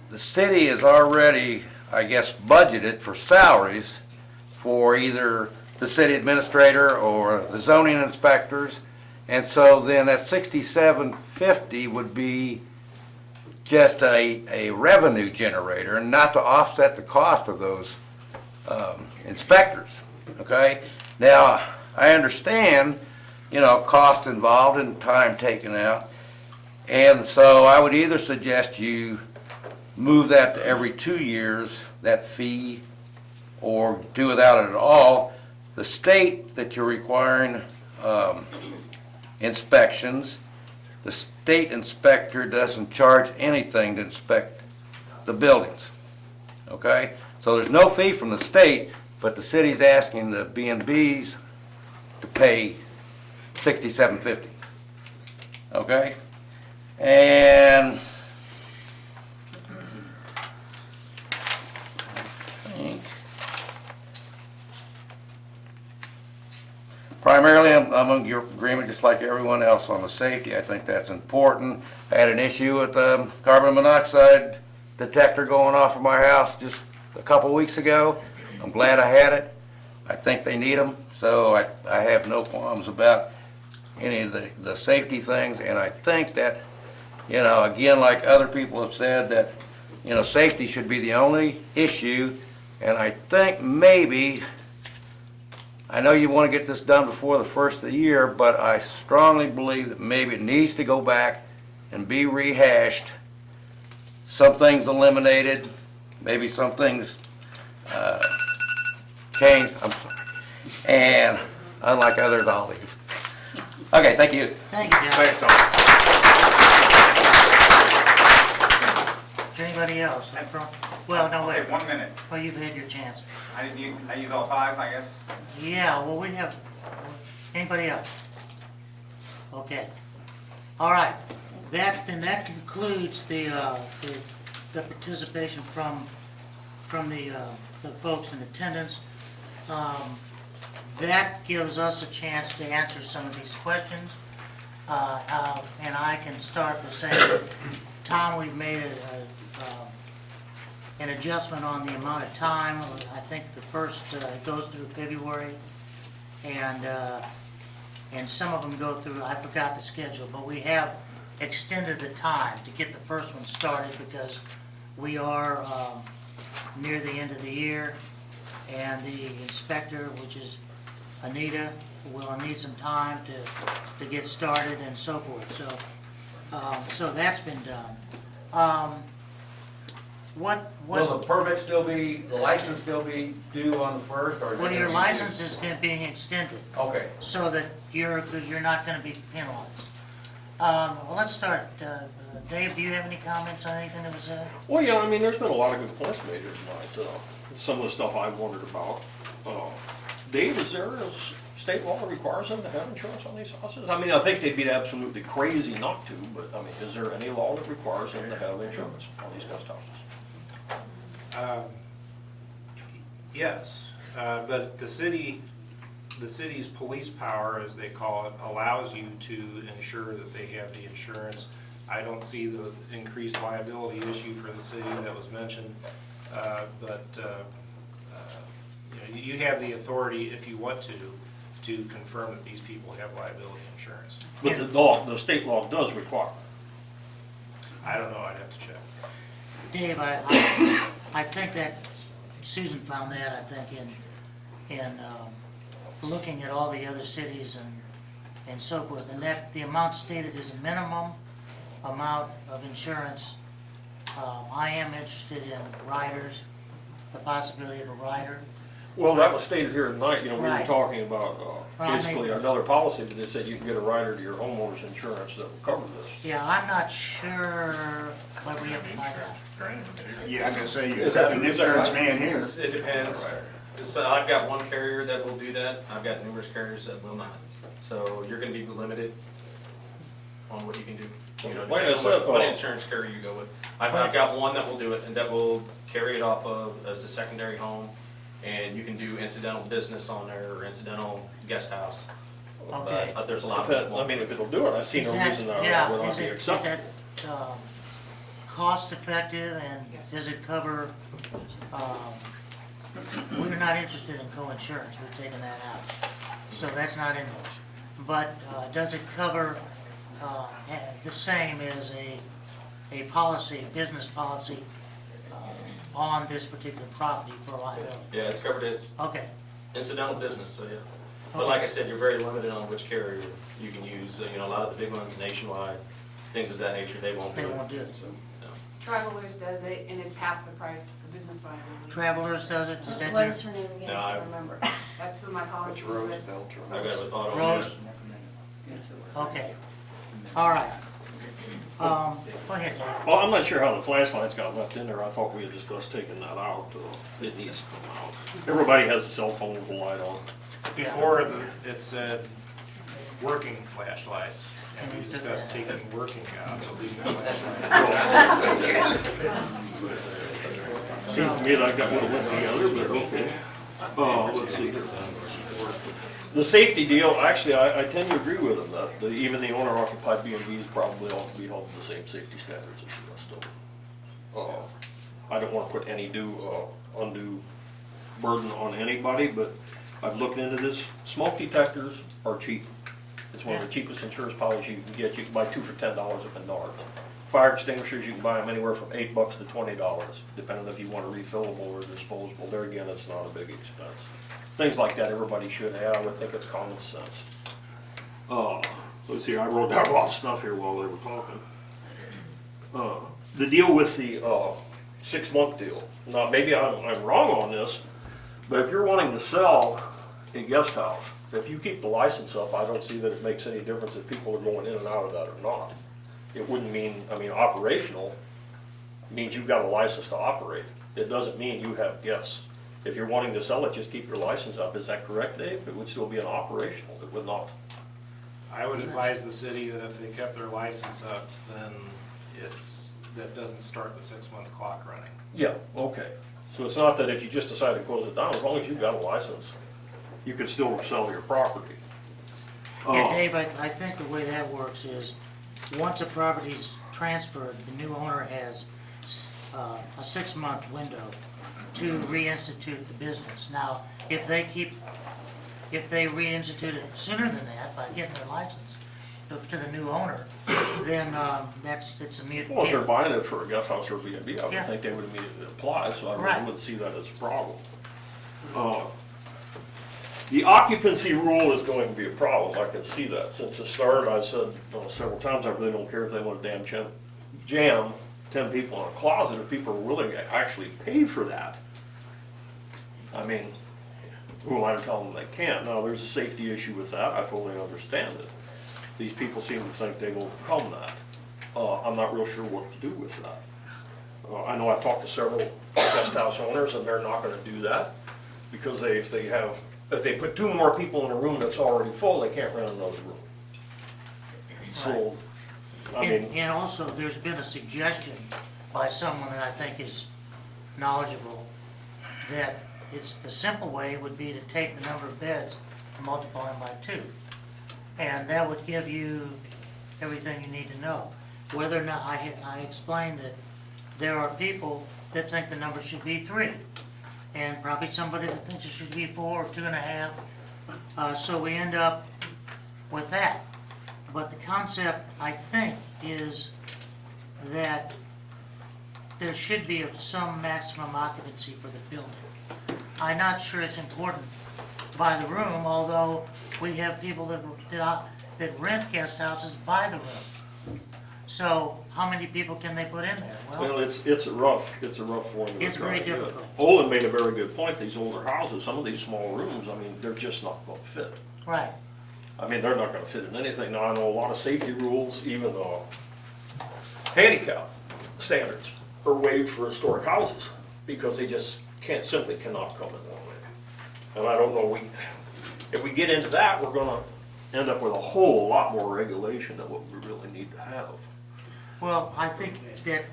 N: The city is already, I guess, budgeted for salaries for either the city administrator or the zoning inspectors. And so then that $67.50 would be just a revenue generator, and not to offset the cost of those inspectors, okay? Now, I understand, cost involved and time taken out, and so I would either suggest you move that to every 2 years, that fee, or do without it at all. The state that you're requiring inspections, the state inspector doesn't charge anything to inspect the buildings, okay? So there's no fee from the state, but the city's asking the B&Bs to pay $67.50, okay? And primarily, I'm in your agreement just like everyone else on the safety. I think that's important. I had an issue with the carbon monoxide detector going off of my house just a couple weeks ago. I'm glad I had it. I think they need them, so I have no qualms about any of the safety things. And I think that, again, like other people have said, that, safety should be the only issue. And I think maybe, I know you want to get this done before the first of the year, but I strongly believe that maybe it needs to go back and be rehashed some things eliminated, maybe some things changed, I'm sorry. And unlike others, I'll leave. Okay, thank you.
B: Thank you, John.
D: Thanks, Tom.
B: Is there anybody else? Well, no, wait.
P: Okay, 1 minute.
B: Well, you've had your chance.
P: I use all 5, I guess.
B: Yeah, well, we have, anybody else? Okay. All right. That concludes the participation from the folks in attendance. That gives us a chance to answer some of these questions. And I can start with saying, Tom, we've made an adjustment on the amount of time. I think the first goes through February, and some of them go through, I forgot the schedule, but we have extended the time to get the first one started because we are near the end of the year, and the inspector, which is Anita, will need some time to get started and so forth. So that's been done.
K: Will the permit still be, the license still be due on the 1st, or?
B: Well, your license is being extended,
K: Okay.
B: so that you're not gonna be penalized. Well, let's start. Dave, do you have any comments on anything that was said?
C: Well, yeah, I mean, there's been a lot of good points made here tonight. Some of the stuff I've wondered about. Dave, is there a state law that requires them to have insurance on these houses? I mean, I think they'd be absolutely crazy not to, but I mean, is there any law that requires them to have insurance on these guest houses?
D: Yes, but the city's police power, as they call it, allows you to ensure that they have the insurance. I don't see the increased liability issue for the city that was mentioned, but you know, you have the authority, if you want to confirm that these people have liability insurance.
C: But the state law does require it.
D: I don't know, I'd have to check.
B: Dave, I think that Susan found that, I think, in looking at all the other cities and so forth, and that the amount stated is a minimum amount of insurance. I am interested in riders, the possibility of a rider.
C: Well, that was stated here tonight, you know, we were
B: Right.
C: talking about
B: Right.
C: basically another policy that they said you can get a rider to your homeowner's insurance that will cover this.
B: Yeah, I'm not sure, but we have to find out.
P: Yeah, I'm gonna say, you
C: Is that
P: have an
C: right?
P: insurance man here.
I: It depends. So I've got one carrier that will do that. I've got numerous carriers that will not. So you're gonna be limited on what you can do. You know,
C: Like I
I: depends on
C: said,
I: what insurance carrier you go with. I've got one that will do it and that will carry it off of as a secondary home. And you can do incidental business on there or incidental guest house.
B: Okay.
I: But there's a lot of
C: If that-
I: people.
C: I mean, if it'll do it, I see no
B: Is that,
C: reason that
B: yeah,
C: would not
B: is
C: be
B: it
C: accepted.
B: cost effective, and does it cover, we're not interested in co-insurance, we're taking that out. So that's not in this. But does it cover the same as a policy, business policy on this particular property for liability?
I: Yeah, it's covered as
B: Okay,
I: incidental business, so yeah. But like I said, you're very limited on which carrier you can use. You know, a lot of the big ones nationwide, things of that nature, they won't do
B: they
I: it.
B: won't do it.
I: So, no.
E: Travelers does it, and it's half the price of business liability.
B: Travelers does it, is that
E: What
B: your?
E: is her name again?
I: No,
E: I
I: I-
E: can't remember. That's who my policy
D: It's
E: is
D: Rose
E: with.
D: Belcher.
I: I've got it with auto.
B: Rose? Okay, all right. Go ahead, Dave.
C: Well, I'm not sure how the flashlights got left in there. I thought we had discussed taking that out. It needs to come out. Everybody has a cell phone with a light on.
D: Before, it said working flashlights, and we discussed taking working out, but leaving
C: Seems to me like that would have went together, but okay. Let's see here. The safety deal, actually, I tend to agree with them, that even the owner-occupied B&Bs probably ought to be held to the same safety standards as the rest of them. I don't want to put any undue burden on anybody, but I've looked into this. Smoke detectors are cheap. It's one of the cheapest insurance policies you can get. You can buy 2 for $10 at Menards. Fire extinguishers, you can buy them anywhere from $8 to $20, depending if you want a refillable or disposable. There again, it's not a big expense. Things like that everybody should have. I would think it's common sense. Let's see, I wrote down a lot of stuff here while they were talking. the deal with the 6-month deal. Now, maybe I'm wrong on this, but if you're wanting to sell a guest house, if you keep the license up, I don't see that it makes any difference if people are going in and out of that or not. It wouldn't mean, I mean, operational means you've got a license to operate. It doesn't mean you have guests. If you're wanting to sell it, just keep your license up. Is that correct, Dave? It would still be an operational, it would not.
D: I would advise the city that if they kept their license up, then that doesn't start the 6-month clock running.
C: Yeah, okay. So it's not that if you just decide to close it down, as long as you've got a license, you can still sell your property.
B: Yeah, Dave, I think the way that works is, once a property's transferred, the new owner has a 6-month window to reinstitute the business. Now, if they reinstitute it sooner than that, by getting their license to the new owner, then it's a mute.
C: Well, if they're buying it for a guest house or B&B, I would
B: Yeah.
C: think they would immediately apply, so I
B: Right.
C: wouldn't see that as a problem. The occupancy rule is going to be a problem, I can see that. Since the start, I've said several times, I really don't care if they want to jam 10 people in a closet, if people are willing to actually pay for that. I mean, who am I to tell them they can't? Now, there's a safety issue with that, I fully understand it. These people seem to think they've overcome that. I'm not real sure what to do with that. I know I've talked to several guest house owners, and they're not gonna do that, because if they put 2 more people in a room that's already full, they can't rent another room. So, I mean.
B: And also, there's been a suggestion by someone that I think is knowledgeable, that the simple way would be to take the number of beds and multiply them by 2. And that would give you everything you need to know. Whether or not, I explained that there are people that think the number should be 3. And probably somebody that thinks it should be 4 or 2.5. So we end up with that. But the concept, I think, is that there should be some maximum occupancy for the building. I'm not sure it's important by the room, although we have people that rent guest houses by the room. So how many people can they put in there?
C: Well, it's a rough formula.
B: It's very difficult.
C: Olin made a very good point, these older houses, some of these small rooms, I mean, they're just not gonna fit.
B: Right.
C: I mean, they're not gonna fit in anything. Now, I know a lot of safety rules, even handicap standards are waived for historic houses, because they just simply cannot come in that way. And I don't know, if we get into that, we're gonna end up with a whole lot more regulation than what we really need to have.
B: Well, I think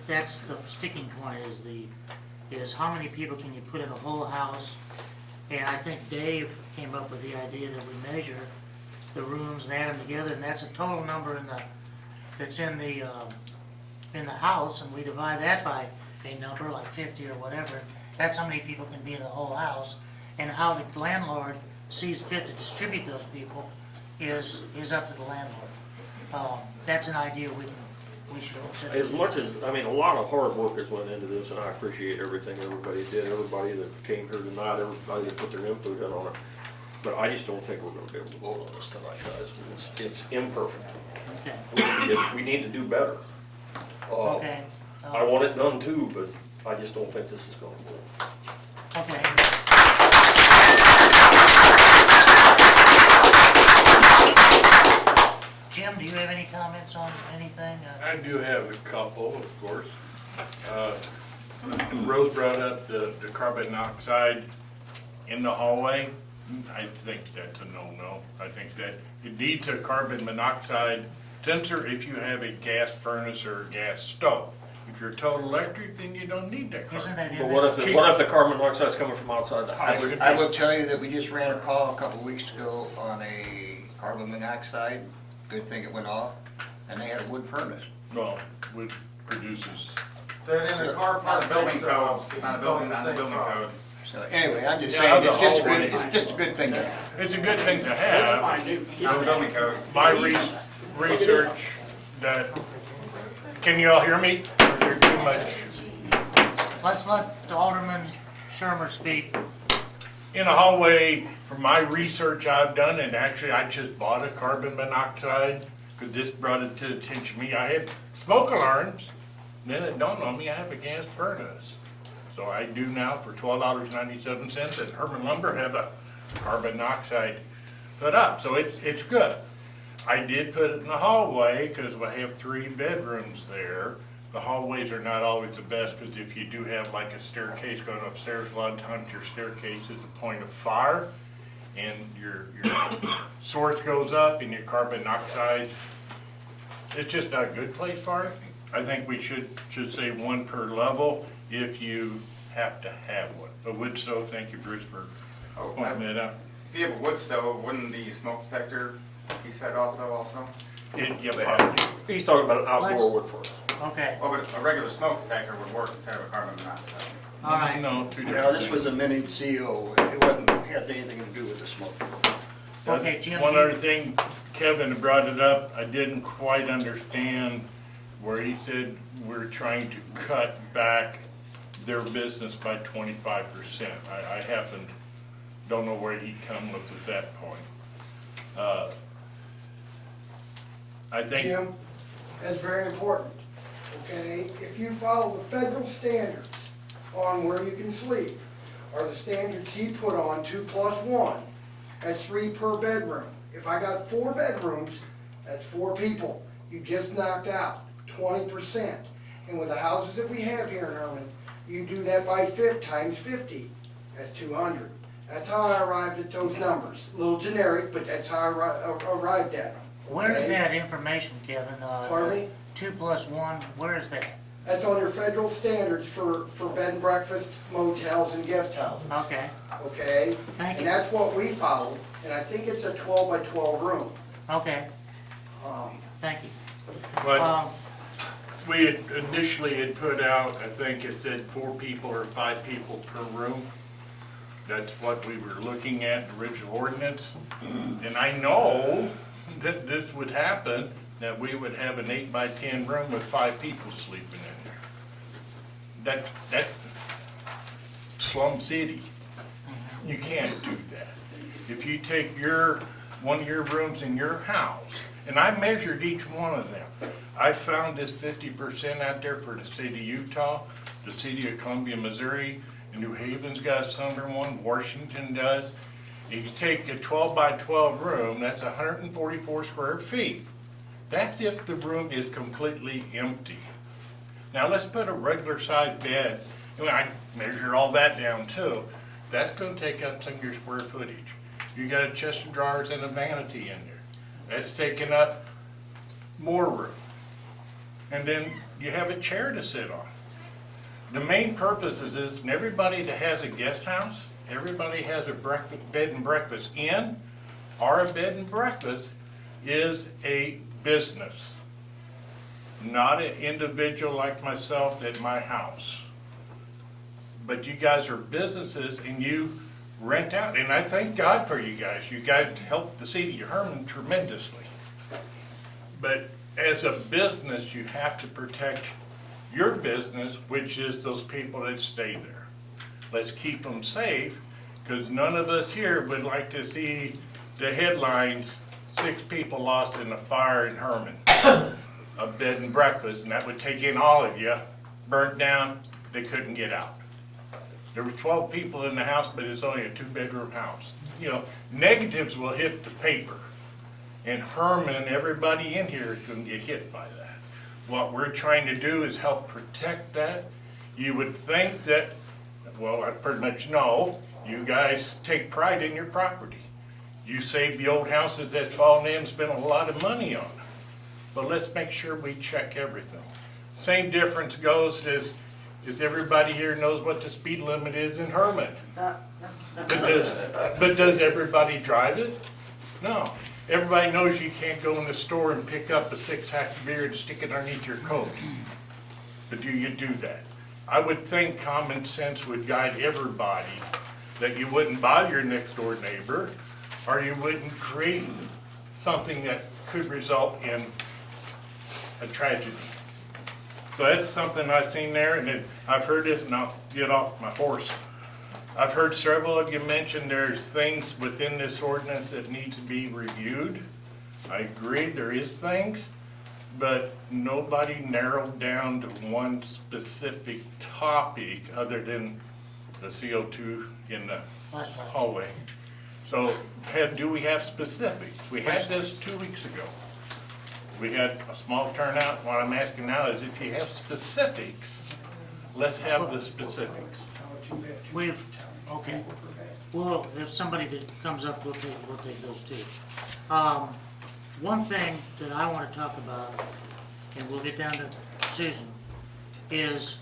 B: that's the sticking point, is how many people can you put in a whole house? And I think Dave came up with the idea that we measure the rooms and add them together, and that's a total number that's in the house, and we divide that by a number like 50 or whatever. That's how many people can be in the whole house, and how the landlord sees fit to distribute those people is up to the landlord. That's an idea we should consider.
C: As much as, I mean, a lot of hard work has went into this, and I appreciate everything everybody did, everybody that came here tonight, everybody that put their input in on it. But I just don't think we're gonna be able to vote on this tonight, guys. It's imperfect.
B: Okay.
C: We need to do better.
B: Okay.
C: I want it done too, but I just don't think this is gonna work.
B: Okay. Jim, do you have any comments on anything?
A: I do have a couple, of course. Rose brought up the carbon monoxide in the hallway. I think that's a no-no. I think that it needs a carbon monoxide sensor if you have a gas furnace or a gas stove. If you're total electric, then you don't need that carbon.
B: Isn't that in
C: But
B: there?
C: what if the carbon monoxide's coming from outside the house?
J: I will tell you that we just ran a call a couple weeks ago on a carbon monoxide. Good thing it went off, and they had a wood furnace.
A: Well, wood produces.
J: They're in the car park.
P: Building code, it's not a building code.
J: So anyway, I'm just
A: Yeah,
J: saying, it's just a good thing to have.
A: It's a good thing to have.
P: It's not a building code.
A: My research that, can you all hear me? Or is there too much?
B: Let's let Alderman Shermer speak.
A: In a hallway, from my research I've done, and actually I just bought a carbon monoxide, because this brought it to attention to me. I had smoke alarms, Then it dawned on me, I have a gas furnace. So I do now for $12.97 at Herman Lumber have a carbon monoxide put up, so it's good. I did put it in the hallway because we have 3 bedrooms there. The hallways are not always the best because if you do have like a staircase going upstairs, a lot of times your staircase is a point of fire and your source goes up and your carbon monoxide, it's just not a good place for it. I think we should say 1 per level if you have to have one. A wood stove, thank you Bruce for pointing that out.
P: If you have a wood stove, wouldn't the smoke detector be set off though also?
K: He's talking about an outdoor
B: Let's-
K: wood furnace.
B: Okay,
P: Oh, but a regular smoke detector would work instead of a carbon monoxide.
B: all right.
A: No, 2 different
J: Yeah, this
A: things.
J: was a mini CO. It wasn't, had anything to do with the smoke.
B: Okay, Jim.
A: One other thing, Kevin brought it up, I didn't quite understand where he said we're trying to cut back their business by 25%. I don't know where he come with at that point. I think,
F: Jim, that's very important, okay? If you follow the federal standards on where you can sleep, or the standards he put on 2+1, that's 3 per bedroom. If I got 4 bedrooms, that's 4 people. You just knocked out 20%. And with the houses that we have here in Herman, you do that by times 50, that's 200. That's how I arrived at those numbers. A little generic, but that's how I arrived at them.
B: Where is
F: okay?
B: that information, Kevin?
F: Pardon me?
B: 2+1, where is that?
F: That's on your federal standards for bed and breakfast, motels, and guest houses,
B: Okay,
F: okay?
B: Thank you.
F: And that's what we followed, and I think it's a 12 by 12 room.
B: okay, thank you.
A: but we had initially had put out, I think it said 4 people or 5 people per room. That's what we were looking at in the original ordinance. And I know that this would happen, that we would have an 8 by 10 room with 5 people sleeping in there. That's slum city. You can't do that. If you take one of your rooms in your house, and I measured each one of them. I found this 50% out there for the state of Utah, the city of Columbia, Missouri, and New Haven's got a similar one, Washington does. If you take a 12 by 12 room, that's 144 square feet. That's if the room is completely empty. Now let's put a regular sized bed, and I measured all that down too. That's gonna take up some of your square footage. You got a chest of drawers and a vanity in there. That's taking up more room. And then you have a chair to sit on. The main purpose is this, and everybody that has a guest house, everybody has a bed and breakfast inn, or a bed and breakfast is a business, not an individual like myself at my house. But you guys are businesses and you rent out, and I thank God for you guys. You guys helped the city of Herman tremendously. But as a business, you have to protect your business, which is those people that stay there. Let's keep them safe, because none of us here would like to see the headlines, 6 people lost in a fire in Herman, a bed and breakfast, and that would take in all of you, burnt down, they couldn't get out. There were 12 people in the house, but it's only a 2-bedroom house. You know, negatives will hit the paper. And Herman, everybody in here is gonna get hit by that. What we're trying to do is help protect that. You would think that, well, I pretty much know, you guys take pride in your property. You save the old houses that's fallen in, spend a lot of money on them. But let's make sure we check everything. Same difference goes as everybody here knows what the speed limit is in Herman. But does everybody drive it? No. Everybody knows you can't go in the store and pick up a 6-pack of beer and stick it underneath your coat. But do you do that? I would think common sense would guide everybody that you wouldn't bother your next door neighbor, or you wouldn't create something that could result in a tragedy. So that's something I've seen there, and then I've heard this, and I'll get off my horse. I've heard several of you mention there's things within this ordinance that need to be reviewed. I agree, there is things, but nobody narrowed down to one specific topic other than the CO2 in the hallway. So, do we have specifics? We had this 2 weeks ago. We had a small turnout. What I'm asking now is if you have specifics, let's have the specifics.
B: Okay. Well, if somebody that comes up, we'll take those two. One thing that I want to talk about, and we'll get down to Susan, is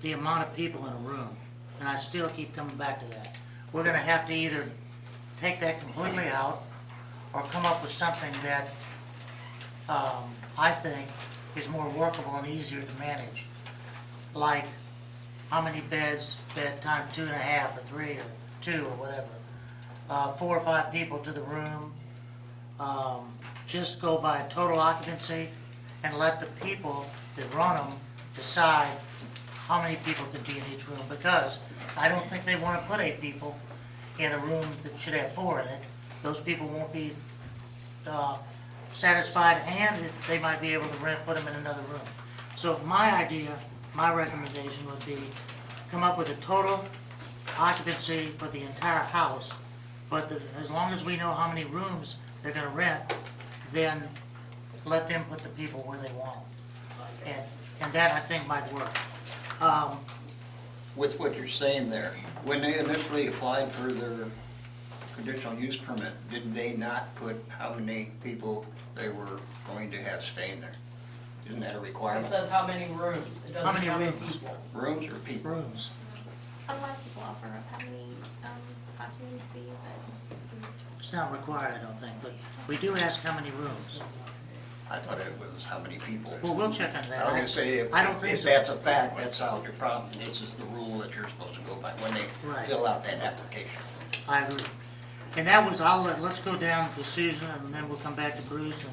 B: the amount of people in a room. And I still keep coming back to that. We're gonna have to either take that completely out or come up with something that I think is more workable and easier to manage. Like how many beds, bed time 2.5 or 3 or 2 or whatever. 4 or 5 people to the room. Just go by total occupancy and let the people that run them decide how many people can be in each room, because I don't think they want to put 8 people in a room that should have 4 in it. Those people won't be satisfied, and they might be able to put them in another room. So my idea, my recommendation would be come up with a total occupancy for the entire house, but as long as we know how many rooms they're gonna rent, then let them put the people where they want them. And that I think might work.
J: With what you're saying there, when they initially applied for their conditional use permit, did they not put how many people they were going to have staying there? Isn't that a
M: It
J: requirement?
M: says how many rooms, it doesn't
B: How many
M: how many
B: rooms?
M: people.
J: Rooms or people?
B: Rooms.
R: A lot of people offer up how many occupancy, but
B: It's not required, I don't think, but we do ask how many rooms.
J: I thought it was how many people.
B: Well, we'll check on that.
J: I was gonna say,
B: I don't think
J: if
B: so.
J: that's a fact, that solves your problem. This is the rule that you're supposed to go by when they
B: Right.
J: fill out that application.
B: I agree. And that was, let's go down to Susan, and then we'll come back to Bruce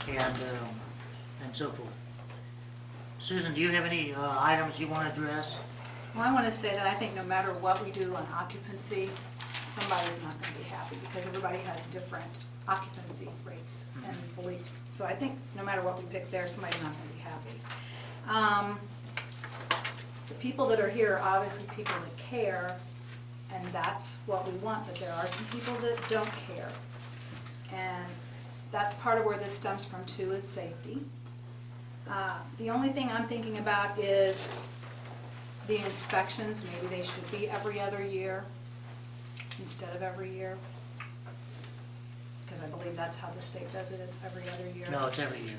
B: and so forth. Susan, do you have any items you want to address?
S: Well, I want to say that I think no matter what we do on occupancy, somebody's not going to be happy because everybody has different occupancy rates and beliefs. So I think no matter what we pick there, somebody's not going to be happy. The people that are here are obviously people that care, and that's what we want, but there are some people that don't care. And that's part of where this stems from too, is safety. The only thing I'm thinking about is the inspections. Maybe they should be every other year instead of every year. Because I believe that's how the state does it, it's every other year.
B: No, it's every year.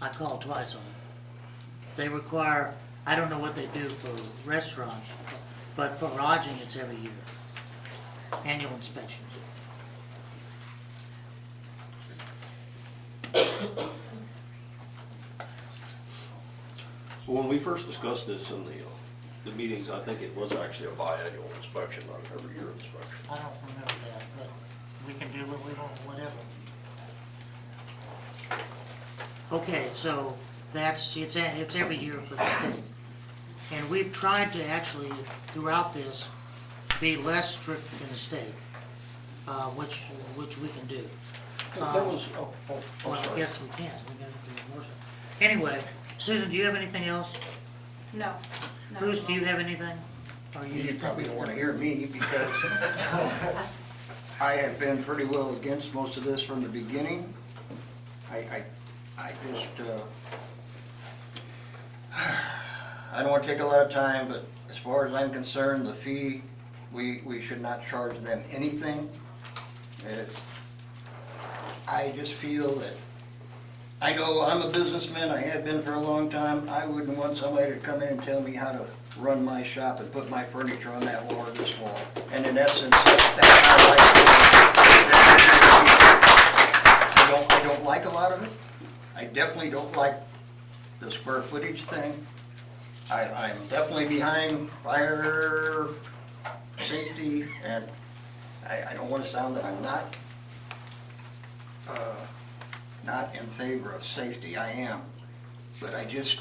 B: I called twice on it. They require, I don't know what they do for restaurants, but for lodging, it's every year. Annual inspections.
N: When we first discussed this in the meetings, I think it was actually a biannual inspection, not an every year inspection.
B: I don't remember that, but we can do what we want, whatever. Okay, so it's every year for the state. And we've tried to actually, throughout this, be less strict than the state, which we can do. Well, I guess we can, we gotta do more. Anyway, Susan, do you have anything else?
S: No.
B: Bruce, do you have anything? Or
J: You probably don't want to hear me because I have been pretty well against most of this from the beginning. I just, I don't want to take a lot of time, but as far as I'm concerned, the fee, we should not charge them anything. I just feel that, I know I'm a businessman, I have been for a long time, I wouldn't want somebody to come in and tell me how to run my shop and put my furniture on that wall or this wall. And in essence, that's I don't like a lot of it. I definitely don't like the square footage thing. I'm definitely behind fire safety, and I don't want to sound that I'm not in favor of safety. I am, but I just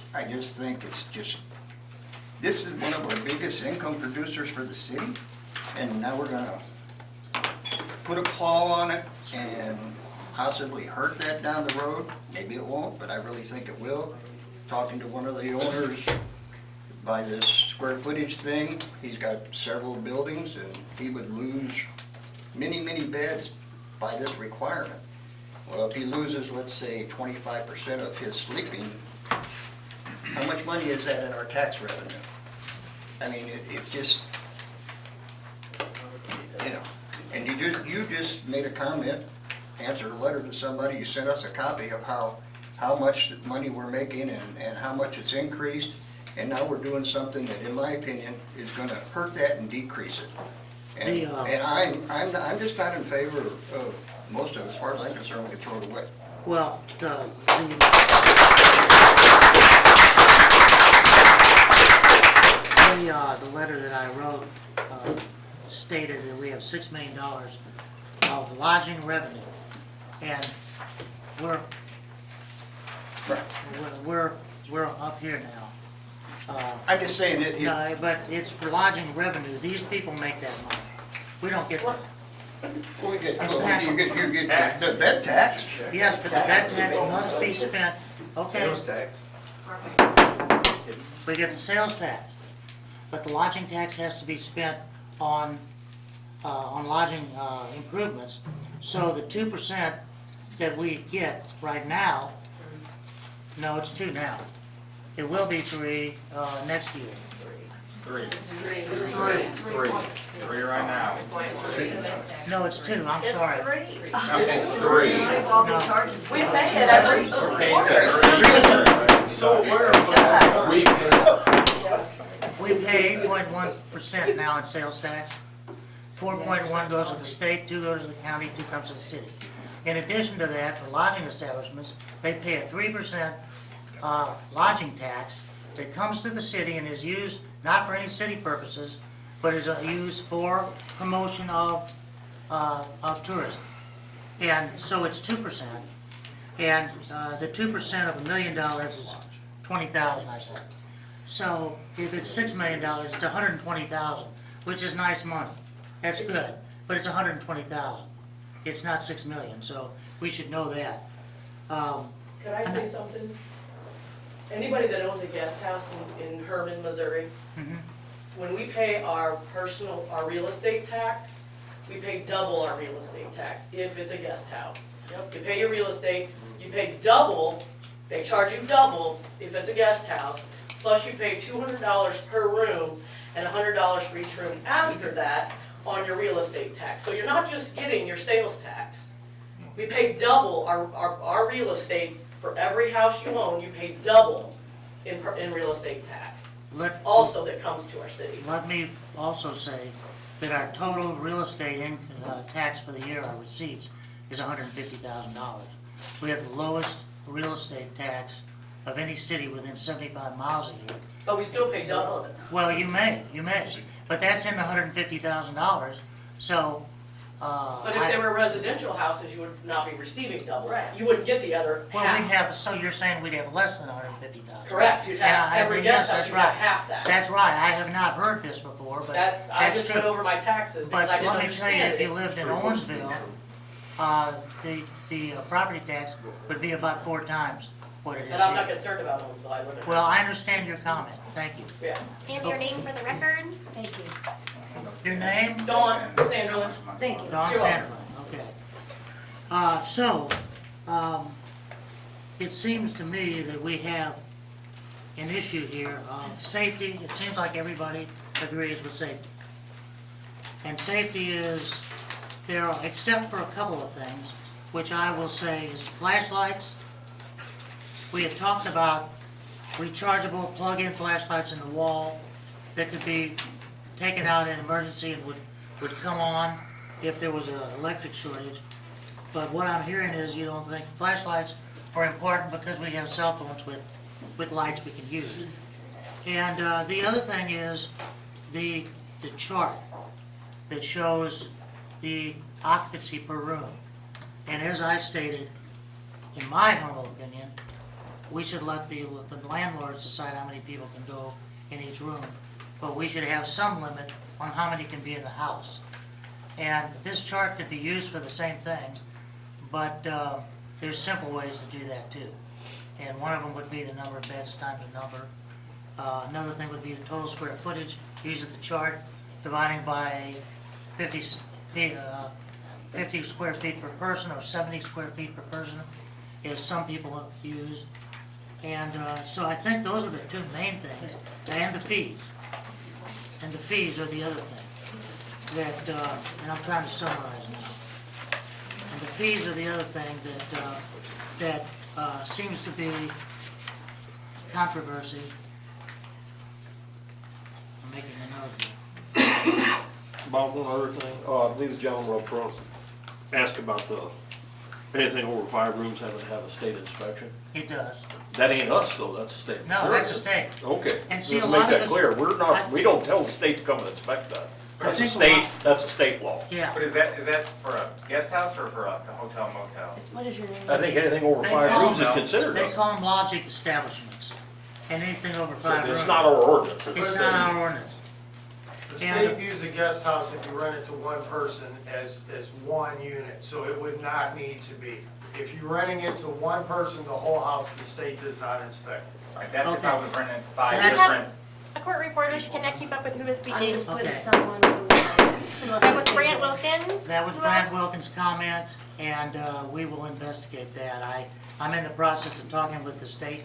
J: think it's just, this is one of our biggest income producers for the city, and now we're gonna put a claw on it and possibly hurt that down the road. Maybe it won't, but I really think it will. Talking to one of the owners by this square footage thing, he's got several buildings and he would lose many, many beds by this requirement. Well, if he loses, let's say, 25% of his sleeping, how much money is that in our tax revenue? I mean, it's just, you know, and you just made a comment, answered a letter to somebody, you sent us a copy of how much money we're making and how much it's increased, and now we're doing something that, in my opinion, is gonna hurt that and decrease it. And I'm just not in favor of most of it. As far as I'm concerned, we can throw it away.
B: Well, the letter that I wrote stated that we have $6 million of lodging revenue, and we're up here now.
J: I'm just saying it.
B: No, but it's for lodging revenue. These people make that money. We don't get that.
J: Well, you get the bed tax.
B: Yes, but the bed tax must be spent, okay.
K: Sales tax.
B: We get the sales tax, but the lodging tax has to be spent on lodging improvements. So the 2% that we get right now, no, it's 2 now. It will be 3 next year.
P: Three right now.
B: No, it's 2, I'm sorry.
P: It's 3.
B: No.
M: We pay it every
B: We pay 8.1% now in sales tax. 4.1 goes to the state, 2 goes to the county, 2 comes to the city. In addition to that, for lodging establishments, they pay a 3% lodging tax that comes to the city and is used not for any city purposes, but is used for promotion of tourism. And so it's 2%. And the 2% of $1 million is 20,000, I said. So if it's $6 million, it's 120,000, which is nice money. That's good, but it's 120,000. It's not 6 million, so we should know that.
T: Could I say something? Anybody that owns a guest house in Herman, Missouri, when we pay our real estate tax, we pay double our real estate tax if it's a guest house. You pay your real estate, you pay double, they charge you double if it's a guest house, plus you pay $200 per room and $100 for each room after that on your real estate tax. So you're not just getting your sales tax. We pay double our real estate. For every house you own, you pay double in real estate tax. Also that comes to our city.
B: Let me also say that our total real estate tax for the year, our receipts, is $150,000. We have the lowest real estate tax of any city within 75 miles of here.
T: But we still pay double.
B: Well, you may, but that's in the $150,000, so.
T: But if they were residential houses, you would not be receiving double. You wouldn't get the other
B: Well,
T: half.
B: we'd have, so you're saying we'd have less than 150,000?
T: Correct, you'd have, every guest house, you'd have half that.
B: That's right, I have not heard this before, but
T: That, I
B: that's
T: just
B: true.
T: went over my taxes because
B: But
T: I didn't
B: let me tell you,
T: understand
B: if you
T: it.
B: lived in Owensville, the property tax would be about 4 times what it is
T: And I'm not
B: here.
T: concerned about Owensville, I live in.
B: Well, I understand your comment, thank you.
T: Yeah.
R: And your name for the record? Thank you.
B: Your name?
T: Dawn Sanderlin.
R: Thank you.
B: Dawn
T: You're welcome.
B: Sanderlin, okay. It seems to me that we have an issue here of safety. It seems like everybody agrees with safety. And safety is, there are, except for a couple of things, which I will say is flashlights. We had talked about rechargeable plug-in flashlights in the wall that could be taken out in emergency and would come on if there was an electric shortage. But what I'm hearing is you don't think flashlights are important because we have cell phones with lights we can use. And the other thing is the chart that shows the occupancy per room. And as I stated, in my humble opinion, we should let the landlords decide how many people can go in each room. But we should have some limit on how many can be in the house. And this chart could be used for the same thing, but there's simple ways to do that too. And one of them would be the number of beds times the number. Another thing would be the total square footage, using the chart, dividing by 50 square feet per person or 70 square feet per person, as some people use. And so I think those are the two main things, and the fees. And the fees are the other thing that, and I'm trying to summarize now. And the fees are the other thing that seems to be controversy. I'm making a note here.
C: Bob, one other thing, I believe the gentleman up front asked about anything over 5 rooms having to have a state inspection.
B: It does.
C: That ain't us though, that's the state.
B: No, that's the state.
C: Okay,
B: And
C: just
B: see, a
C: to
B: lot
C: make
B: of
C: that
B: this-
C: clear, we don't tell the state to come and inspect that. That's a state law.
B: Yeah.
P: But is that for a guest house or for a hotel motel?
Q: What is your name?
C: I think anything over
B: They
C: 5
B: call
C: rooms is
B: them-
C: considered.
B: They call them lodging establishments, and anything over 5 rooms.
C: It's not our ordinance.
B: It's not our ordinance.
F: The
B: And-
F: state views a guest house if you rent it to one person as one unit, so it would not need to be. If you're renting it to one person, the whole house, the state does not inspect it.
P: Like that's if I was renting 5
B: That's-
P: different.
R: A court reporter, she cannot keep up with who is
L: I'm
R: speaking.
L: just putting
B: Okay.
L: someone who is.
R: That was Brant Wilkins.
B: That was
R: who
B: Brad
R: asked-
B: Wilkins' comment, and we will investigate that. I'm in the process of talking with the state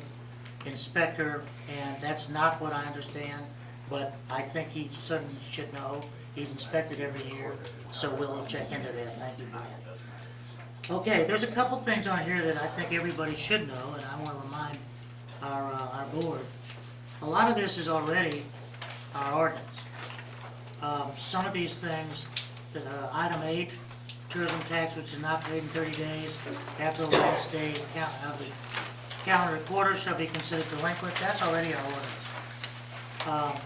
B: inspector, and that's not what I understand, but I think he certainly should know. He's inspected every year, so we'll check into that. Thank you, Brad. Okay, there's a couple things on here that I think everybody should know, and I want to remind our board. A lot of this is already our ordinance. Some of these things, item 8, tourism tax which is not paid in 30 days after the last day of the calendar quarter shall be considered delinquent, that's already our ordinance.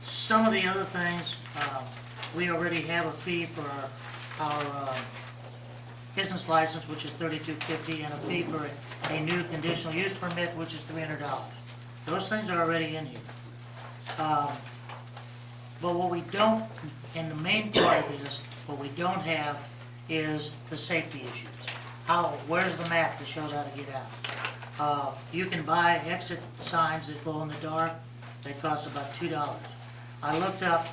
B: Some of the other things, we already have a fee for our business license, which is $32.50, and a fee for a new conditional use permit, which is $300. Those things are already in here. But what we don't, in the main part of this, what we don't have is the safety issues. Where's the map that shows how to get out? You can buy exit signs that glow in the dark, they cost about $2. I looked up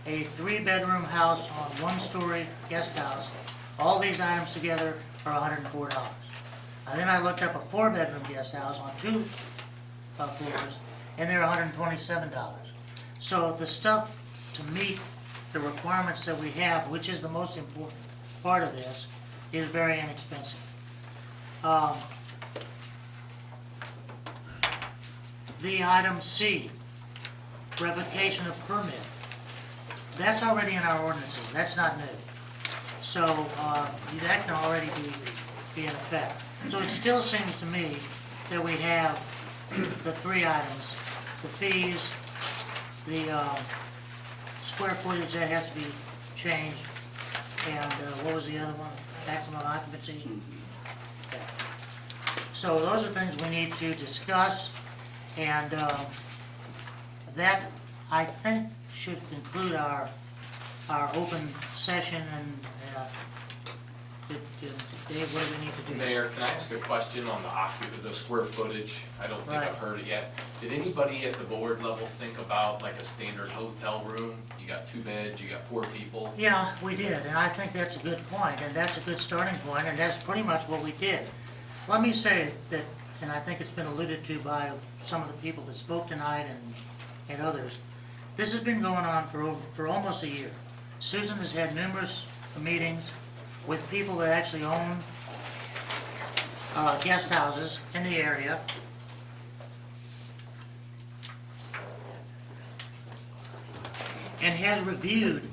B: a 3-bedroom house on 1-story guest house. All these items together are $104. And then I looked up a 4-bedroom guest house on 2 floors, and they're $127. So the stuff to meet the requirements that we have, which is the most important part of this, is very inexpensive. The item C, revocation of permit. That's already in our ordinances, that's not new. So that can already be in effect. So it still seems to me that we have the 3 items, the fees, the square footage that has to be changed, and what was the other one? Maximum occupancy? Okay. So those are things we need to discuss, and that, I think, should conclude our open session, and Dave, what do we need to do?
I: Mayor, can I ask a question on the square footage? I don't think
B: Right.
I: I've heard it yet. Did anybody at the board level think about like a standard hotel room? You got 2 beds, you got 4 people.
B: Yeah, we did, and I think that's a good point, and that's a good starting point, and that's pretty much what we did. Let me say that, and I think it's been alluded to by some of the people that spoke tonight and others, this has been going on for almost a year. Susan has had numerous meetings with people that actually own guest houses in the area. And has reviewed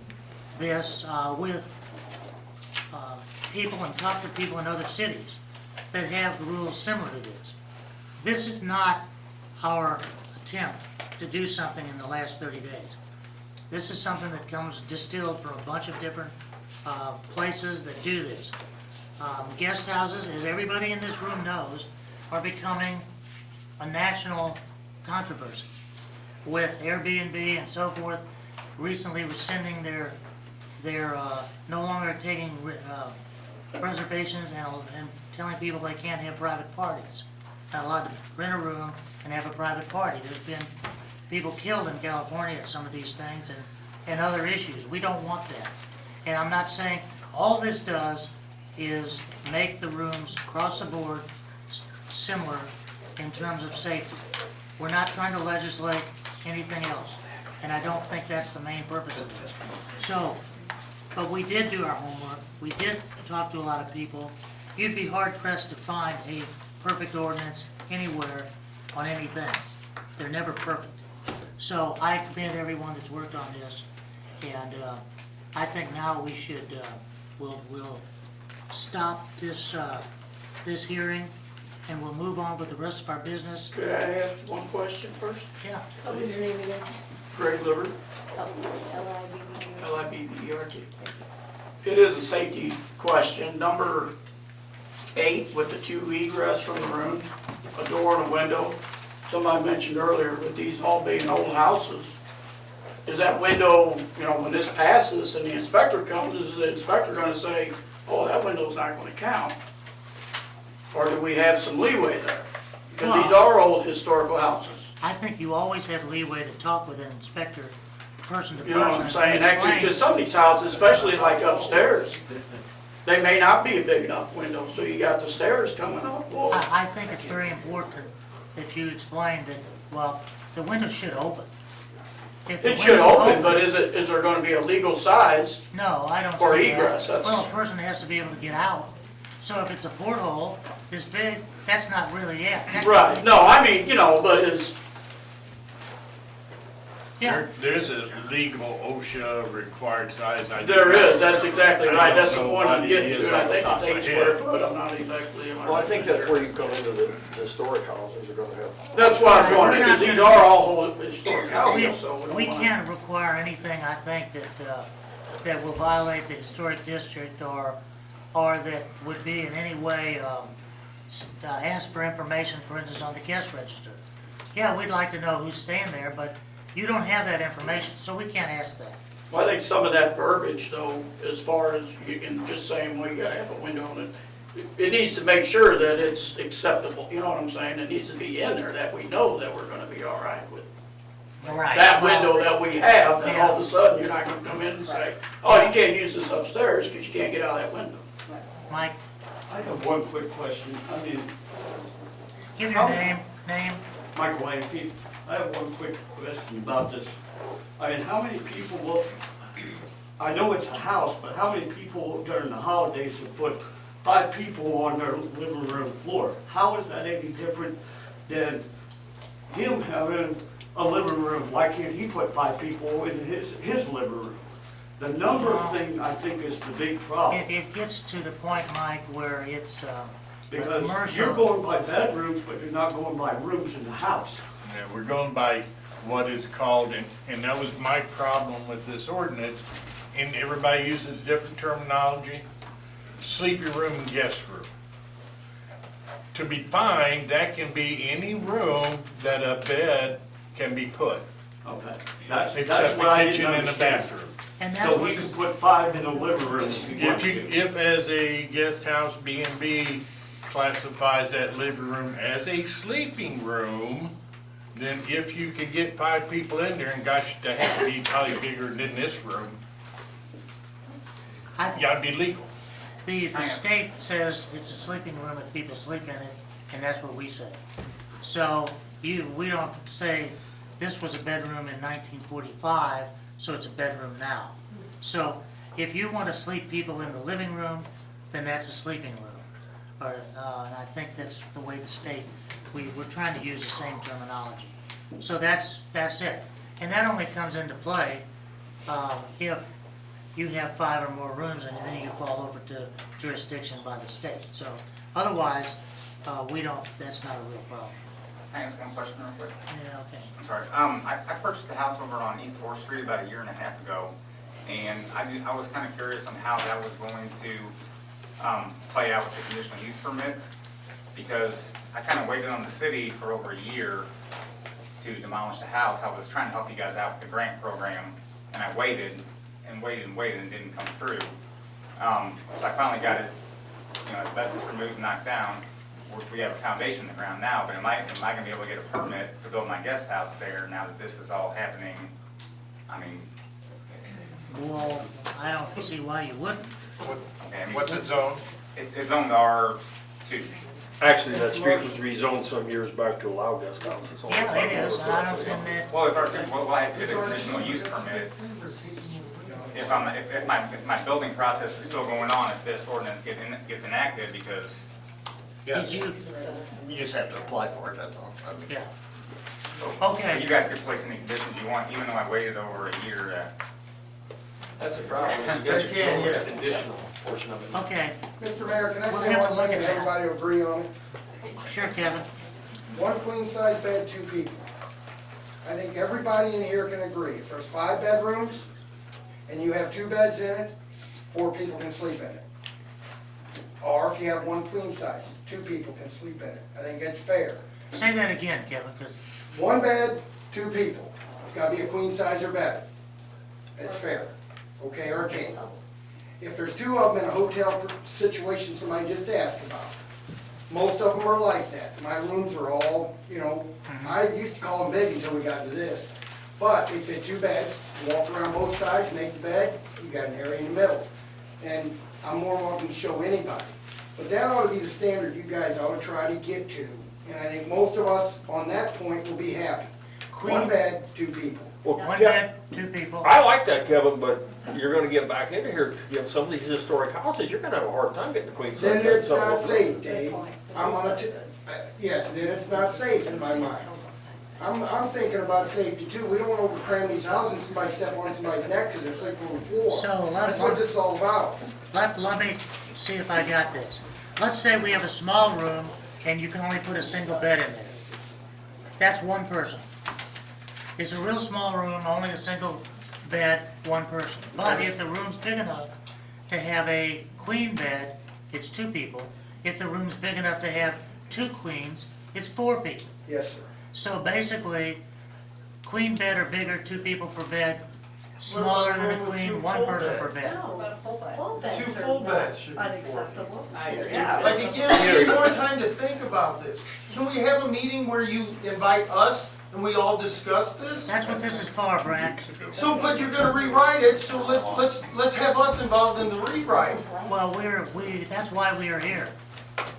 B: this with people and talked to people in other cities that have rules similar to this. This is not our attempt to do something in the last 30 days. This is something that comes distilled from a bunch of different places that do this. Guest houses, as everybody in this room knows, are becoming a national controversy, with Airbnb and so forth recently rescinding they're no longer taking reservations and telling people they can't have private parties. Not allowed to rent a room and have a private party. There's been people killed in California at some of these things and other issues. We don't want that. And I'm not saying, all this does is make the rooms across the board similar in terms of safety. We're not trying to legislate anything else, and I don't think that's the main purpose of this. So, but we did do our homework, we did talk to a lot of people. You'd be hard pressed to find a perfect ordinance anywhere on anything. They're never perfect. So I commend everyone that's worked on this, and I think now we should, we'll stop this hearing, and we'll move on with the rest of our business.
J: Could I ask one question first?
B: Yeah.
Q: What was your name again?
J: Greg Liver, Libert. It is a safety question. Number 8 with the 2 egress from the rooms, a door and a window. Somebody mentioned earlier with these all being old houses, is that window, you know, when this passes and the inspector comes, is the inspector gonna say, oh, that window's not gonna count? Or do we have some leeway there? Because these are old historical houses.
B: I think you always have leeway to talk with an inspector, person to person.
J: You know what I'm saying?
B: and explain.
J: Because some of these houses, especially like upstairs, they may not be a big enough window, so you got the stairs coming up. Whoa.
B: I think it's very important that you explain that, well, the window should open. If the
J: It should
B: window's
J: open, but is there gonna be a legal size?
B: No, I don't
J: for
B: see
J: egress?
B: that.
J: That's-
B: Well, a person has to be able to get out. So if it's a porthole this big, that's not really it.
J: Right, no, I mean, you know, but
B: Yeah.
A: There's a legal OSHA required size.
J: there is, that's exactly right,
A: I
J: that's
A: don't
J: the
A: know
J: point I'm
A: what it
J: getting
A: is
J: to, I
A: off the
J: think
A: top of
J: it's
A: my
J: 8 square
A: head.
J: foot, I'm not exactly.
C: Well, I think that's where you come into the historic houses are gonna have.
J: That's why I'm wondering, because these are all old historic houses, so we
B: We
J: don't wanna.
B: can't require anything, I think, that will violate the historic district or that would be in any way, ask for information, for instance, on the guest register. Yeah, we'd like to know who's staying there, but you don't have that information, so we can't ask that.
J: Well, I think some of that verbiage though, as far as you can just saying, well, you gotta have a window on it. It needs to make sure that it's acceptable, you know what I'm saying? It needs to be in there that we know that we're gonna be all right with.
B: Right.
J: That
B: well,
J: window that we have, then all of a sudden you're not gonna come in and say, oh, you can't use this upstairs because you can't get out of that window.
B: Mike,
U: I have one quick question. I mean,
B: give your name.
U: Michael Wayne, I have one quick question about this. I mean, how many people will, I know it's a house, but how many people during the holidays have put 5 people on their living room floor? How is that any different than him having a living room? Why can't he put 5 people in his living room? The number thing, I think, is the big problem.
B: It gets to the point, Mike, where it's
U: Because
B: commercial.
U: you're going by bedrooms, but you're not going by rooms in the house.
A: Yeah, we're going by what is called, and that was my problem with this ordinance, and everybody uses different terminology, sleeping room and guest room. To be fined, that can be any room that a bed can be put.
U: Okay, that's
A: Except
U: what
A: the
U: I didn't
A: kitchen and the
U: understand.
A: bathroom.
B: And that's
U: So
B: what
U: he can put 5 in the living room if he wants to.
A: If as a guest house, B&B classifies that living room as a sleeping room, then if you could get 5 people in there, and gosh, that has to be probably bigger than this room, gotta be legal.
B: The state says it's a sleeping room if people sleep in it, and that's what we say. So we don't say this was a bedroom in 1945, so it's a bedroom now. So if you want to sleep people in the living room, then that's a sleeping room. And I think that's the way the state, we're trying to use the same terminology. So that's it. And that only comes into play if you have 5 or more rooms and then you fall over to jurisdiction by the state. So otherwise, that's not a real problem.
P: Can I ask one question real quick?
B: Yeah, okay.
P: I'm sorry. I purchased the house over on East 4th Street about 1.5 years ago, and I was kind of curious on how that was going to play out with the conditional use permit, because I kind of waited on the city for over a year to demolish the house. I was trying to help you guys out with the grant program, and I waited, and waited and waited and it didn't come through. So I finally got it, asbestos removed and knocked down. We have a foundation in the ground now, but am I gonna be able to get a permit to build my guest house there now that this is all happening? I mean,
B: Well, I don't see why you wouldn't.
D: What's it zoned?
P: it's zoned R2.
C: Actually, that street was rezoned some years back to allow guest houses.
B: Yeah, it is, and I don't think that,
P: Well, it's R2, well, I have to get a conditional use permit. If my building process is still going on, if this ordinance gets enacted, because
B: did you,
J: You just have to apply for it, that's all.
B: yeah. Okay.
P: you guys could place any conditions you want, even though I waited over a year.
C: That's the problem, is you guys are doing the conditional portion of it.
B: Okay,
F: Mr. Mayor, can I
B: We'll
F: say
B: have to
F: one
B: look
F: thing
B: at
F: and
B: that.
F: everybody agree on it?
B: sure, Kevin.
F: One queen size bed, 2 people. I think everybody in here can agree. If there's 5 bedrooms and you have 2 beds in it, 4 people can sleep in it. Or if you have 1 queen size, 2 people can sleep in it. I think it's fair.
B: Say that again, Kevin, because
F: 1 bed, 2 people. It's gotta be a queen size or better. It's fair. Okay, or a king. If there's 2 of them in a hotel situation somebody just asked about, most of them are like that. My rooms are all, I used to call them big until we got to this. But they fit 2 beds, walk around both sides, make the bed, you got an area in the middle. And I'm more welcome to show anybody. But that ought to be the standard you guys ought to try to get to. And I think most of us on that point will be happy. 1 bed, 2 people.
C: Well,
B: 1 bed, 2 people.
C: I like that, Kevin, but you're gonna get back into here, some of these historic houses, you're gonna have a hard time getting the queen size.
F: Then
C: bed,
F: it's
C: so-
F: not safe, Dave. Yes, then it's not safe in my mind. I'm thinking about safety too. We don't want to overcram these houses, somebody step on somebody's neck because they're sleeping on the floor.
B: So,
F: That's what this is all about.
B: Let me see if I got this. Let's say we have a small room and you can only put a single bed in there. That's 1 person. It's a real small room, only a single bed, 1 person. But if the room's big enough to have a queen bed, it's 2 people. If the room's big enough to have 2 queens, it's 4 people.
F: Yes, sir.
B: So basically, queen bed or bigger, 2 people per bed, smaller than a queen, 1 person per bed.
G: Full beds.
U: 2 full beds should be 4.
G: Unacceptable.
U: Like, again, more time to think about this. Can we have a meeting where you invite us and we all discuss this?
B: That's what this is for, Brad.
U: So, but you're gonna rewrite it, so let's have us involved in the rewrite.
B: Well, that's why we are here.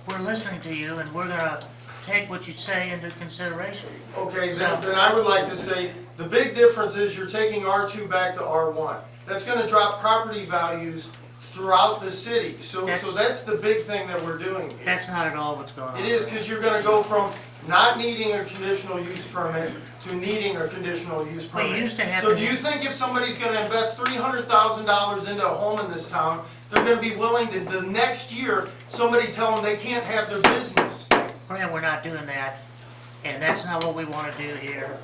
B: We're listening to you and we're gonna take what you say into consideration.
U: Okay, then I would like to say, the big difference is you're taking R2 back to R1. That's gonna drop property values throughout the city. So that's the big thing that we're doing here.
B: That's not at all what's going on.
U: It is, because you're gonna go from not needing a conditional use permit to needing a conditional use permit.
B: We used to have
U: So
B: to-
U: do you think if somebody's gonna invest $300,000 into a home in this town, they're gonna be willing to, the next year, somebody tell them they can't have their business?
B: Brad, we're not doing that, and that's not what we wanna do here.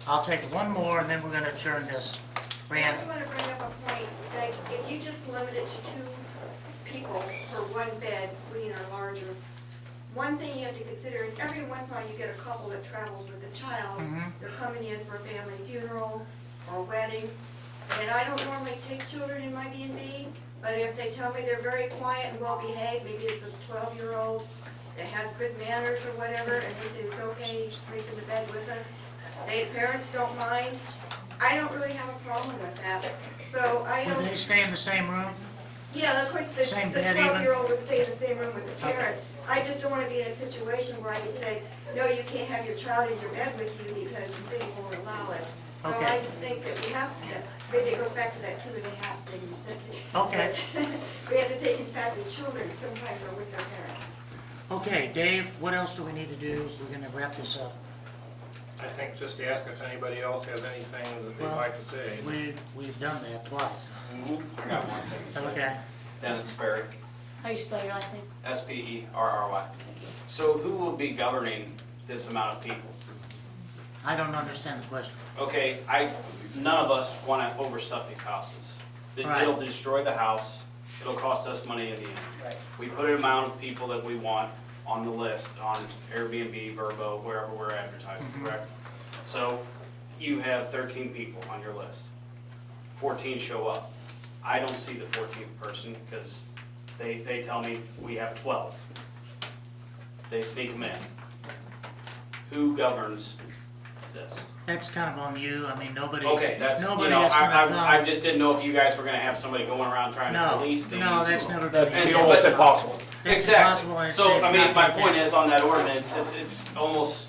B: I'll take 1 more and then we're gonna adjourn this.
Q: I
B: Rand?
Q: just want to bring up a point, like, if you just limit it to 2 people per 1 bed, queen or larger, one thing you have to consider is every once in a while you get a couple that travels with a child. They're coming in for a family funeral or a wedding, and I don't normally take children in my B&B, but if they tell me they're very quiet and well behaved, maybe it's a 12-year-old that has good manners or whatever, and they say it's okay to sleep in the bed with us, parents don't mind, I don't really have a problem with that. So I
B: Would
Q: don't.
B: they stay in the same room?
Q: Yeah, of course, the
B: Same bed even?
Q: 12-year-old would stay in the same room with the parents. I just don't want to be in a situation where I could say, no, you can't have your child in your bed with you because the city won't allow it. So
B: Okay.
Q: I just think that we have to, maybe it goes back to that 2.5 thing you said.
B: Okay.
Q: We have to take in fact the children sometimes are with their parents.
B: Okay, Dave, what else do we need to do? We're gonna wrap this up.
D: I think just to ask if anybody else has anything that they'd
B: Well,
D: like to say.
B: We've done that twice.
I: I got one thing to say.
B: Okay.
V: Dennis Sperry,
R: How do you spell your last name?
V: Sperry. So who will be governing this amount of people?
B: I don't understand the question.
V: Okay, none of us want to overstuff these houses.
B: Right.
V: It'll destroy the house, it'll cost us money in the end.
B: Right.
V: We put an amount of people that we want on the list, on Airbnb, Verbo, wherever we're advertising, correct? So you have 13 people on your list. 14 show up. I don't see the 14th person because they tell me we have 12. They sneak them in. Who governs this?
B: That's kind of on you, I mean, nobody,
V: Okay, that's, you
B: nobody
V: know,
B: is gonna come.
V: I just didn't know if you guys were gonna have somebody going around trying to
B: No,
V: police these.
B: no, that's never been.
V: And-
B: It's
V: but-
B: almost impossible. It's
V: Exactly.
B: impossible, and it's
V: So, I mean,
B: not
V: my
B: the
V: point
B: intent.
V: is on that ordinance, it's almost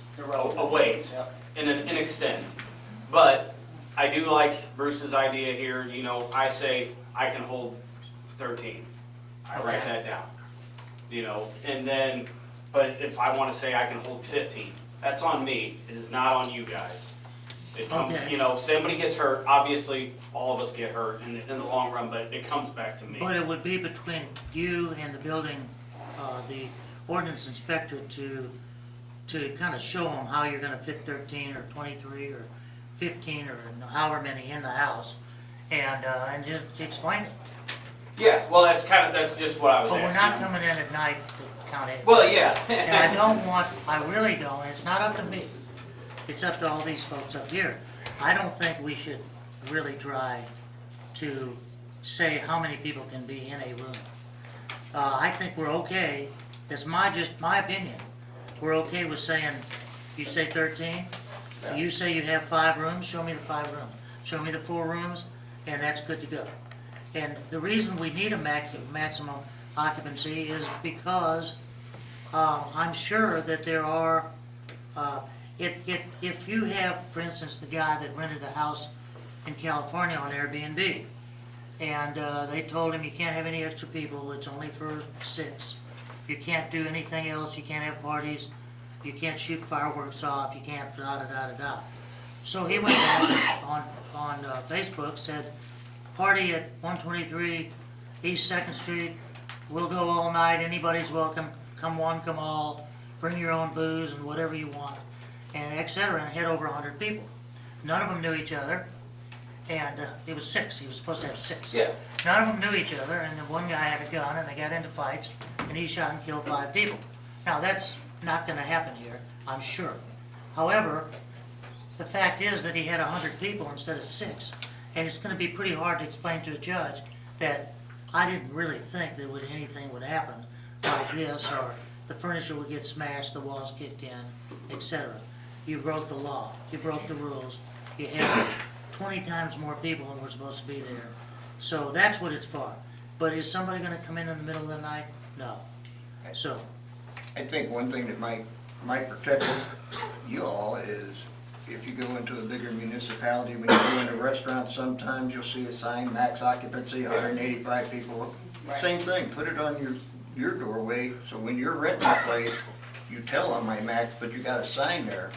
V: a waste in an extent. But I do like Bruce's idea here, you know, I say I can hold 13. I write
B: Okay.
V: that down. You know, and then, but if I wanna say I can hold 15, that's on me, it is not on you guys. It comes,
B: Okay.
V: you know, somebody gets hurt, obviously, all of us get hurt in the long run, but it comes back to me.
B: But it would be between you and the building, the ordinance inspector to kind of show them how you're gonna fit 13 or 23 or 15 or however many in the house, and just explain it.
V: Yeah, well, that's just what I was
B: But
V: asking.
B: we're not coming in at night to count it.
V: Well, yeah.
B: And I really don't, and it's not up to me. It's up to all these folks up here. I don't think we should really try to say how many people can be in a room. I think we're okay, that's just my opinion. We're okay with saying, you say 13, you say you have 5 rooms, show me the 5 rooms. Show me the 4 rooms, and that's good to go. And the reason we need a maximum occupancy is because I'm sure that there are, if you have, for instance, the guy that rented the house in California on Airbnb, and they told him you can't have any extra people, it's only for 6. You can't do anything else, you can't have parties, you can't shoot fireworks off, you can't da-da-da-da-da. So he went back on Facebook, said, party at 123 East 2nd Street, we'll go all night, anybody's welcome, come one, come all, bring your own booze and whatever you want, and et cetera, and had over 100 people. None of them knew each other, and it was 6, he was supposed to have 6.
V: Yeah.
B: None of them knew each other, and the one guy had a gun, and they got into fights, and he shot and killed 5 people. Now, that's not gonna happen here, I'm sure. However, the fact is that he had 100 people instead of 6, and it's gonna be pretty hard to explain to a judge that I didn't really think that anything would happen like this, or the furniture would get smashed, the walls kicked in, etc. You broke the law, you broke the rules, you had 20 times more people than were supposed to be there. So that's what it's for. But is somebody gonna come in the middle of the night? No. So,
J: I think one thing that might protect you all is if you go into a bigger municipality, when you go into restaurants, sometimes you'll see a sign, max occupancy, 185 people. Same thing, put it on your doorway, so when you're renting a place, you tell them my max, but you got a sign there.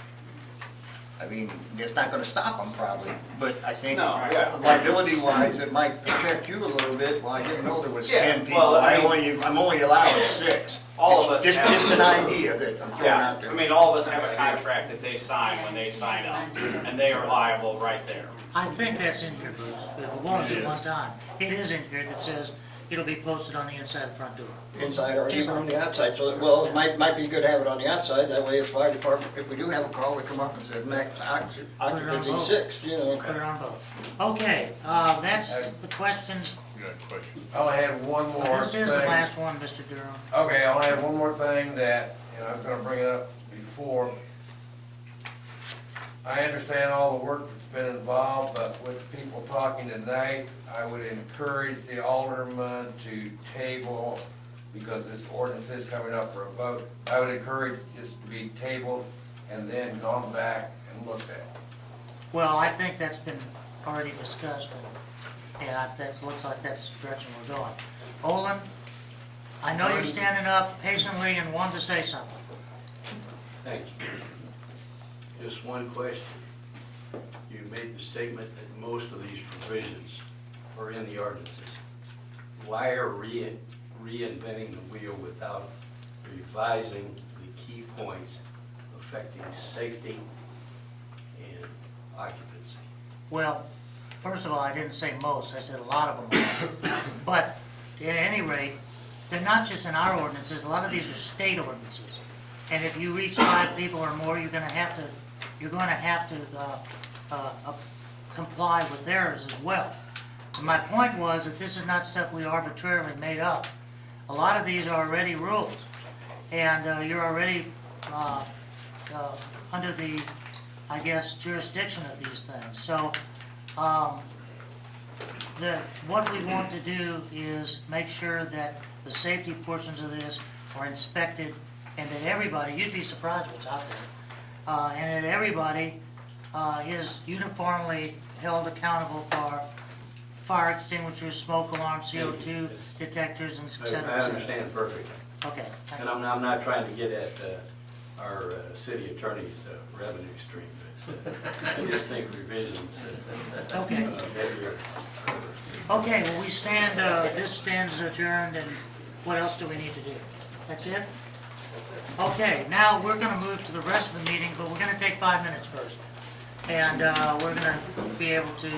J: I mean, it's not gonna stop them probably, but I think liability wise, it might protect you a little bit. Well, I didn't know there was 10 people,
V: well,
J: I'm only allowed 6.
V: All of us
J: Just
V: have.
J: Just an idea that I'm throwing out there.
V: I mean, all of us have a contract that they sign when they sign up, and they are liable right there.
B: I think that's in here, Bruce, if it was at one time. It is in here that says it'll be posted on the inside of the front door.
J: Inside or even on the outside, so, well, it might be good to have it on the outside, that way if fire department, if we do have a call, we come up and say max occupancy 6, you know.
B: Put it on both. Okay, that's the questions.
K: I only had one more thing.
B: This is the last one, Mr. Durham.
K: Okay, I only had one more thing that, I was gonna bring it up before. I understand all the work that's been involved, but with people talking tonight, I would encourage the alderman to table, because this ordinance is coming up for a vote. I would encourage this to be tabled and then gone back and looked at.
B: Well, I think that's been already discussed, and that looks like that's the direction we're going. Olin, I know you're standing up patiently and want to say something.
N: Thank you. Just one question. You made the statement that most of these provisions are in the ordinances. Why are reinventing the wheel without revising the key points affecting safety and occupancy?
B: Well, first of all, I didn't say most, I said a lot of them. But at any rate, they're not just in our ordinances, a lot of these are state ordinances. And if you reach 5 people or more, you're gonna have to comply with theirs as well. My point was that this is not stuff we arbitrarily made up. A lot of these are already rules, and you're already under the, I guess, jurisdiction of these things. So, what we want to do is make sure that the safety portions of this are inspected, and that everybody, you'd be surprised what's out there, and that everybody is uniformly held accountable for fire extinguishers, smoke alarms, CO2 detectors, and et cetera, et
N: I
B: cetera.
N: understand perfectly.
B: Okay, thank
N: And
B: you.
N: I'm not trying to get at our city attorney's revenue stream, but I just think revisions.
B: Okay.
N: Maybe
B: Okay, well, we stand, this stands adjourned, and what else do we need to do? That's it?
D: That's it.
B: Okay, now we're gonna move to the rest of the meeting, but we're gonna take 5 minutes first. And, we're gonna be able to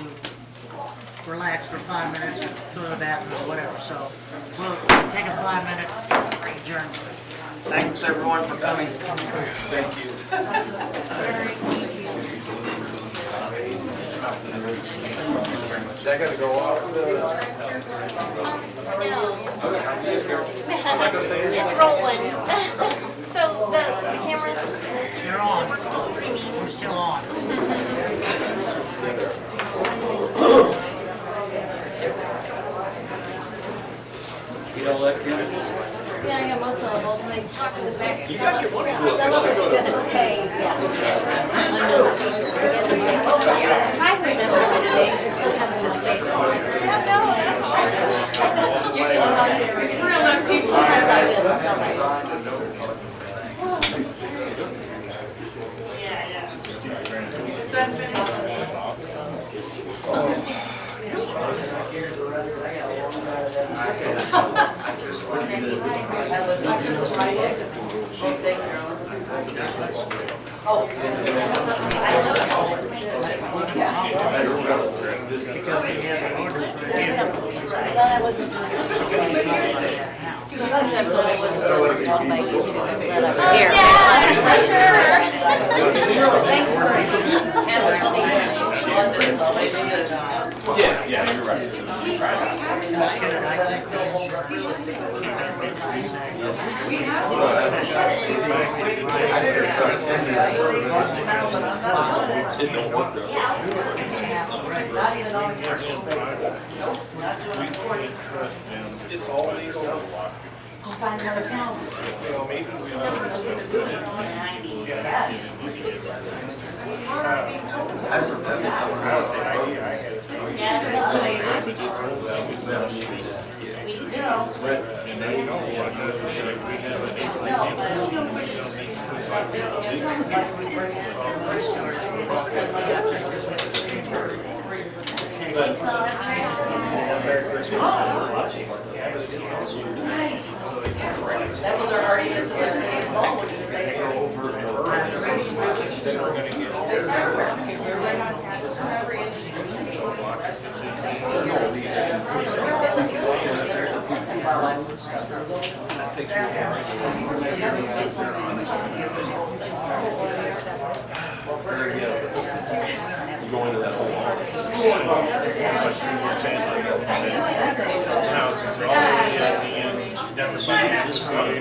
B: relax for 5 minutes, go to the bathroom, or whatever, so we'll take a 5-minute adjournment.
J: Thanks everyone for coming.
N: Thank you.
K: Is that gonna go off?
R: It's rolling. So the cameras,
B: You're on.
R: we're still streaming.
B: We're still on.
N: You don't let kids?
R: Yeah, I got most of them. I'll like the back. Some of it's gonna stay. I remember those days. I still have to say something. Sometimes I will. Sometimes.
B: Because we have the orders right here.
R: I wasn't doing this. I wasn't doing this one by YouTube, but I was here. Yeah, for sure. Thanks for handling
I: Yeah, you're right. It don't work though.
D: It's all legal.
Q: Go find another town.
D: You know, maybe we
M: That was our argument, so let's make it all.
I: You go into that whole
A: Houses, all the way at the end, down the side of this way.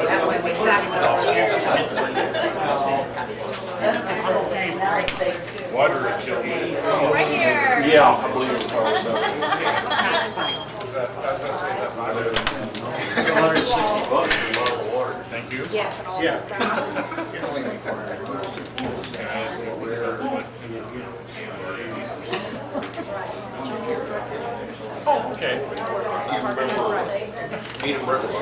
E: That way we exactly
A: Water is chilly.
R: right here.
I: Yeah, I believe it.
D: Is that, I was gonna say, is that $500?
A: $160 for a bottle of water. Thank you.
R: Yes.
A: Oh, okay.
I: Eden Brothers.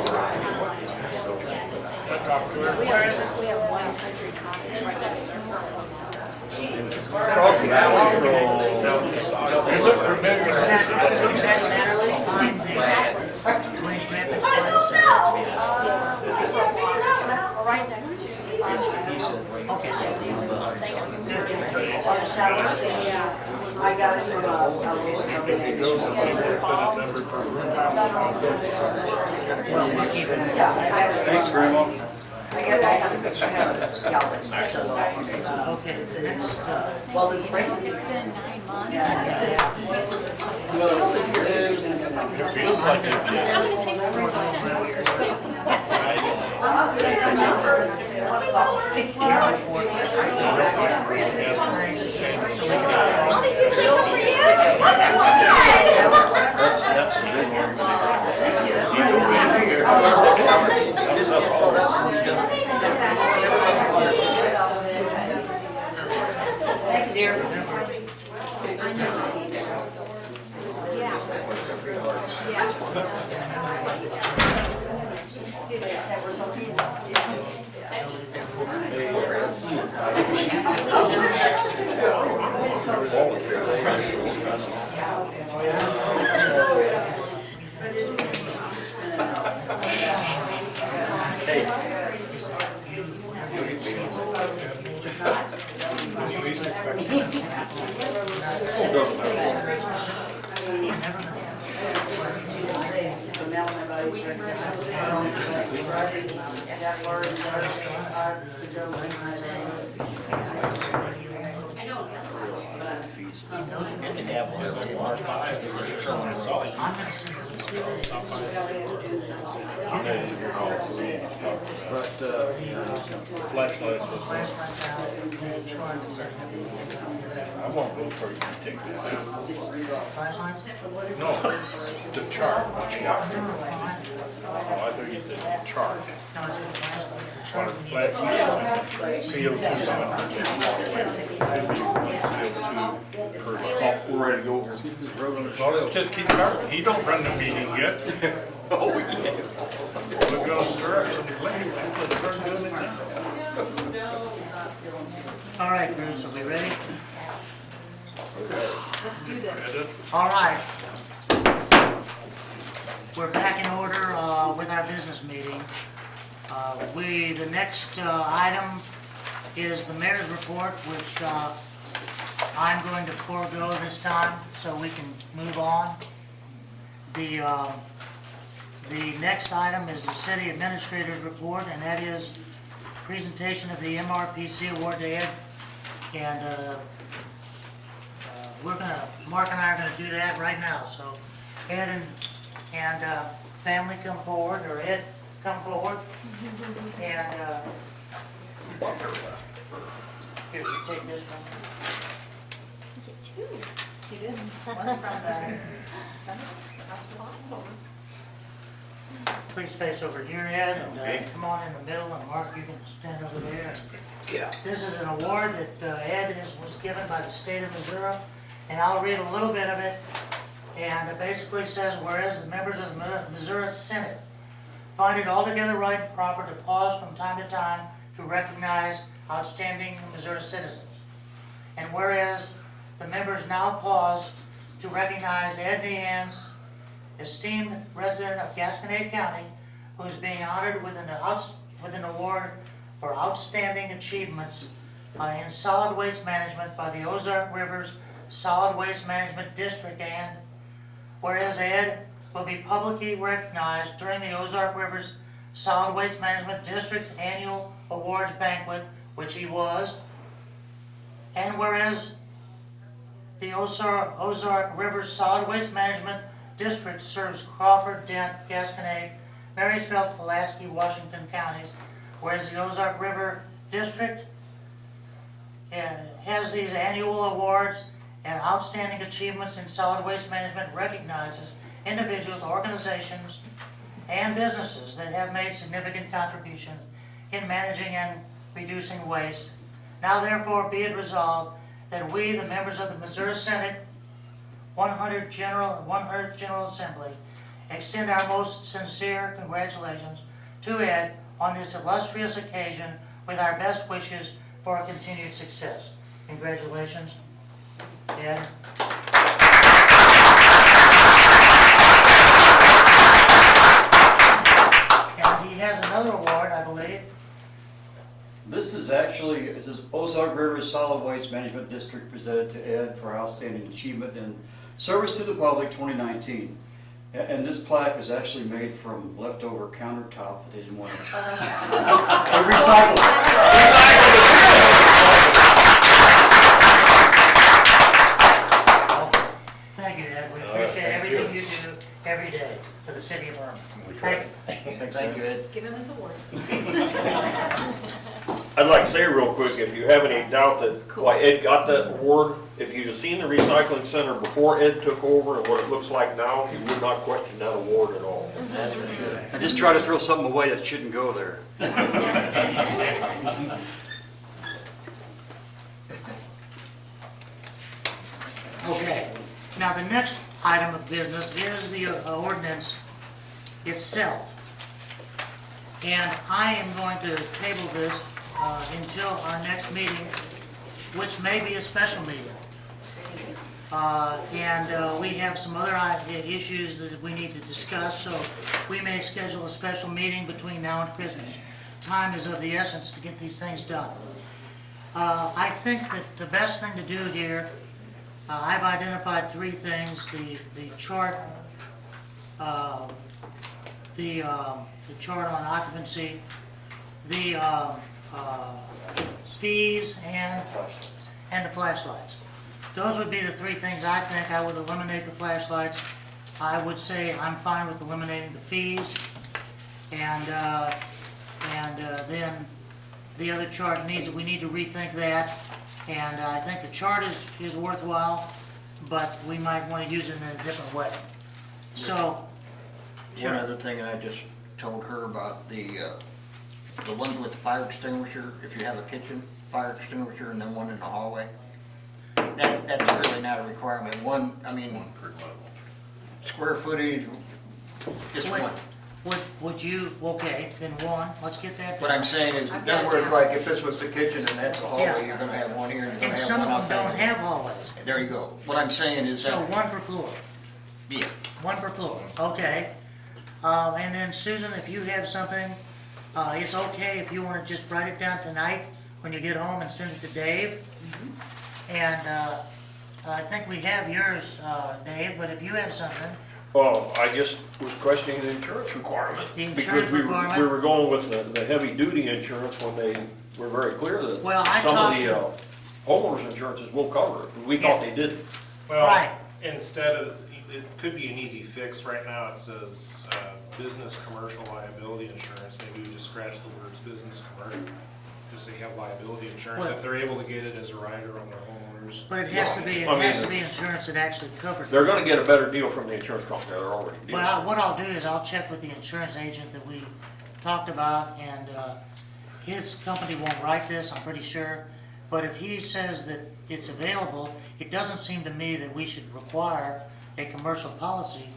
R: Where is it? We have one country cottage right next to
I: Across the valley
A: They look familiar.
B: Is that Natalie behind the Dwayne Griffin's place?
R: right next to
B: Okay.
M: I got it from a local company.
B: Well, we'll keep it.
M: Thanks, Grandma. I have
B: Okay, the next,
M: well, in spring.
R: It's been 9 months.
A: It feels like it.
R: I'm gonna taste the all these people came for you.
A: That's the big
M: Thank you, dear.
A: flashlights. I won't go for you to take that out.
B: flashlights?
A: No, to charge. Oh, I thought you said charge.
B: No, it's a flashlight. It's a
A: On a flash, CO2
I: We're ready to go. Let's get this road on the
A: Well, let's just keep going. He don't run the meeting yet.
I: Oh, yeah.
A: We're gonna stir up some flames after the first doing it now.
B: All right, Bruce, are we ready?
S: Let's do this.
B: All right. We're back in order with our business meeting. The next item is the mayor's report, which I'm going to forego this time so we can move on. The next item is the city administrator's report, and that is presentation of the MRPC award to Ed. And Mark and I are gonna do that right now. So Ed and family come forward, or Ed, come forward. And here, you take this one.
S: You did. One's from the Senate, House of Lakhs.
B: Please face over here, Ed, and come on in the middle, and Mark, you can stand over there.
N: Yeah.
B: This is an award that Ed was given by the state of Missouri, and I'll read a little bit of it. And it basically says, whereas the members of the Missouri Senate find it altogether right and proper to pause from time to time to recognize outstanding Missouri citizens. And whereas the members now pause to recognize Ed Nehan's esteemed resident of Gasconade County, who is being honored with an award for outstanding achievements in solid waste management by the Ozark Rivers Solid Waste Management District. And whereas Ed will be publicly recognized during the Ozark Rivers Solid Waste Management District's annual awards banquet, which he was. And whereas the Ozark Rivers Solid Waste Management District serves Crawford, Dent, Gasconade, Marysville, Pulaski, Washington counties, whereas the Ozark River District has these annual awards and outstanding achievements in solid waste management, recognizes individuals, organizations, and businesses that have made significant contributions in managing and reducing waste. Now therefore be it resolved that we, the members of the Missouri Senate 100th General Assembly, extend our most sincere congratulations to Ed on this illustrious occasion with our best wishes for a continued success. Congratulations, Ed. And he has another award, I believe.
G: This is actually, it says Ozark River Solid Waste Management District presented to Ed for outstanding achievement in service to the public 2019. And this plaque is actually made from leftover countertop that they didn't want to recycle.
B: Thank you, Ed. We appreciate everything you do every day for the city of Herman. Thank you.
J: Thank you, Ed.
S: Give him his award.
C: I'd like to say real quick, if you have any doubt that why Ed got that award, if you'd have seen the recycling center before Ed took over and what it looks like now, you would not question that award at all.
J: That's for sure.
K: I just try to throw something away that shouldn't go there.
B: Okay, now the next item of business is the ordinance itself. And I am going to table this until our next meeting, which may be a special meeting. And we have some other issues that we need to discuss, so we may schedule a special meeting between now and Christmas. Time is of the essence to get these things done. I think that the best thing to do here, I've identified three things: the chart, the chart on occupancy, the fees, and the flashlights. Those would be the three things I think. I would eliminate the flashlights. I would say I'm fine with eliminating the fees, and then the other chart we need to rethink that. And I think the chart is worthwhile, but we might want to use it in a different way. So,
J: One other thing, I just told her about the ones with the fire extinguisher, if you have a kitchen fire extinguisher and then one in the hallway. That's really not a requirement. One per level. Square footage, just one.
B: Would you, okay, then one, let's get that.
J: What I'm saying is, in other words, like if this was the kitchen and that's the hallway, you're gonna have one here and you're gonna
B: And
J: have
B: some
J: one
B: of them
J: outside.
B: don't have hallways.
J: There you go. What I'm saying is
B: So
J: that.
B: one per floor.
J: Yeah.
B: One per floor, okay. And then Susan, if you have something, it's okay if you want to just write it down tonight when you get home and send it to Dave. And I think we have yours, Dave, but if you have something.
C: Well, I just was questioning the insurance requirement.
B: The insurance
C: Because we
B: requirement?
C: were going with the heavy duty insurance when they were very clear that
B: Well, I
C: some of
B: talked
C: the homeowners insurances will cover it. We thought they didn't.
D: Well,
B: Right.
D: instead of, it could be an easy fix. Right now it says business commercial liability insurance. Maybe we just scratch the words business commercial. Just say you have liability insurance.
B: Well-
D: If they're able to get it as a rider on their homeowners.
B: But it has to be,
C: I mean,
B: insurance that actually covers it.
C: They're gonna get a better deal from the insurance company. They're already dealing.
B: Well, what I'll do is I'll check with the insurance agent that we talked about, and his company won't write this, I'm pretty sure. But if he says that it's available, it doesn't seem to me that we should require a commercial policy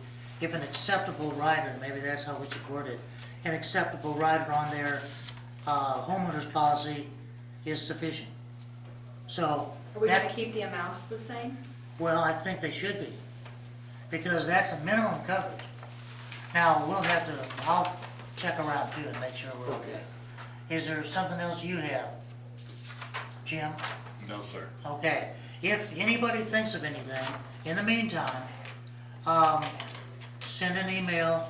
B: if an acceptable rider, maybe that's how we should word it, an acceptable rider on their homeowner's policy is sufficient. So,
S: Are we gonna
B: that,
S: keep the amounts the same?
B: well, I think they should be, because that's a minimum coverage. Now, we'll have to, I'll check around too and make sure we're okay. Is there something else you have? Jim?
A: No, sir.
B: Okay, if anybody thinks of anything, in the meantime, send an email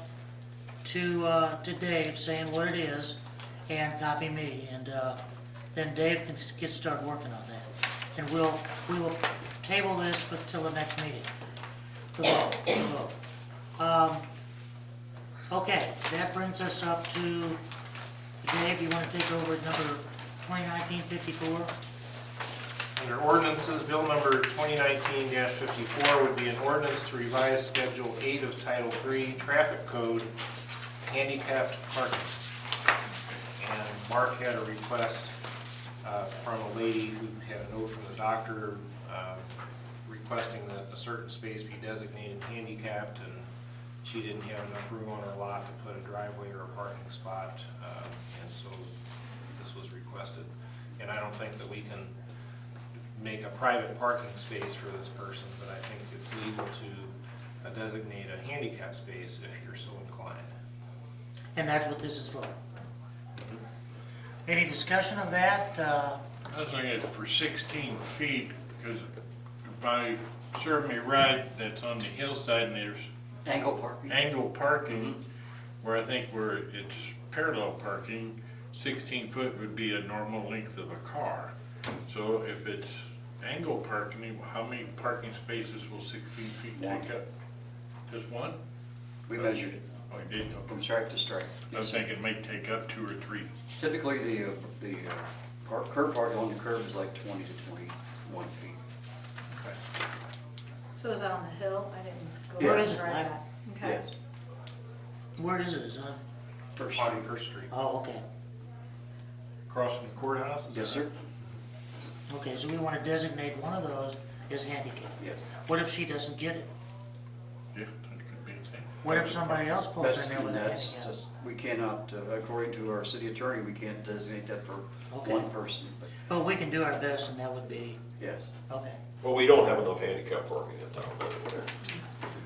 B: to Dave saying what it is and copy me, and then Dave can get started working on that. And we will table this till the next meeting. Okay, that brings us up to, Dave, you want to take over number 2019-54?
D: Under ordinances, bill number 2019-54 would be an ordinance to revise Schedule 8 of Title 3 Traffic Code, handicapped parking. And Mark had a request from a lady who had a note from the doctor requesting that a certain space be designated handicapped, and she didn't have enough room on her lot to put a driveway or a parking spot, and so this was requested. And I don't think that we can make a private parking space for this person, but I think it's legal to designate a handicap space if you're so inclined.
B: And that's what this is for. Any discussion of that?
A: I was thinking it's for 16 feet, because if I serve me right, that's on the hillside and there's
G: Angle parking.
A: angle parking, where I think where it's parallel parking, 16 foot would be a normal length of a car. So if it's angle parking, how many parking spaces will 16 feet take up? Just one?
G: We measured it
A: Oh, you did?
G: from stripe to stripe.
A: I was thinking it may take up 2 or 3.
G: Typically, the curb parking on the curb is like 20 to 21 feet.
S: So is that on the hill? I didn't go.
B: Where
G: Yes.
B: is it?
S: right that. Okay.
G: Yes.
B: Where is it? Is it?
G: First
D: On
G: Street.
D: First Street.
B: Oh, okay.
D: Across from the courthouse? is
G: Yes,
D: that
G: sir.
B: Okay, so we want to designate one of those as handicapped.
G: Yes.
B: What if she doesn't get it?
A: Yeah, that could be the same.
B: What if somebody else pulls
G: That's,
B: in there with a
G: that's
B: handicap?
G: just, we cannot, according to our city attorney, we can't designate that for
B: Okay.
G: one person. But
B: But we can do our best, and that would be,
G: yes.
B: okay.
C: Well, we don't have enough handicap parking in town, but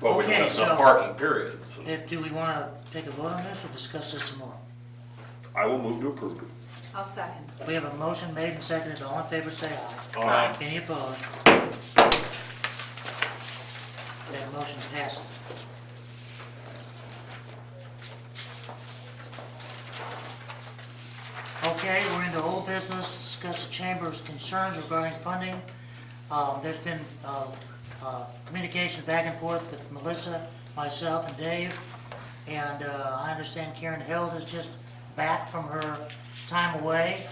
C: we don't
B: Okay,
C: have
B: so-
C: enough parking, period. So
B: Do we want to take a vote on this or discuss this some more?
C: I will move to approve it.
S: I'll second.
B: We have a motion made and seconded. All in favor, say aye.
C: Aye.
B: Any opposed? That motion passes. Okay, we're into old business. Discuss the chamber's concerns regarding funding. There's been communication back and forth with Melissa, myself, and Dave. And I understand Karen Held is just back from her time away.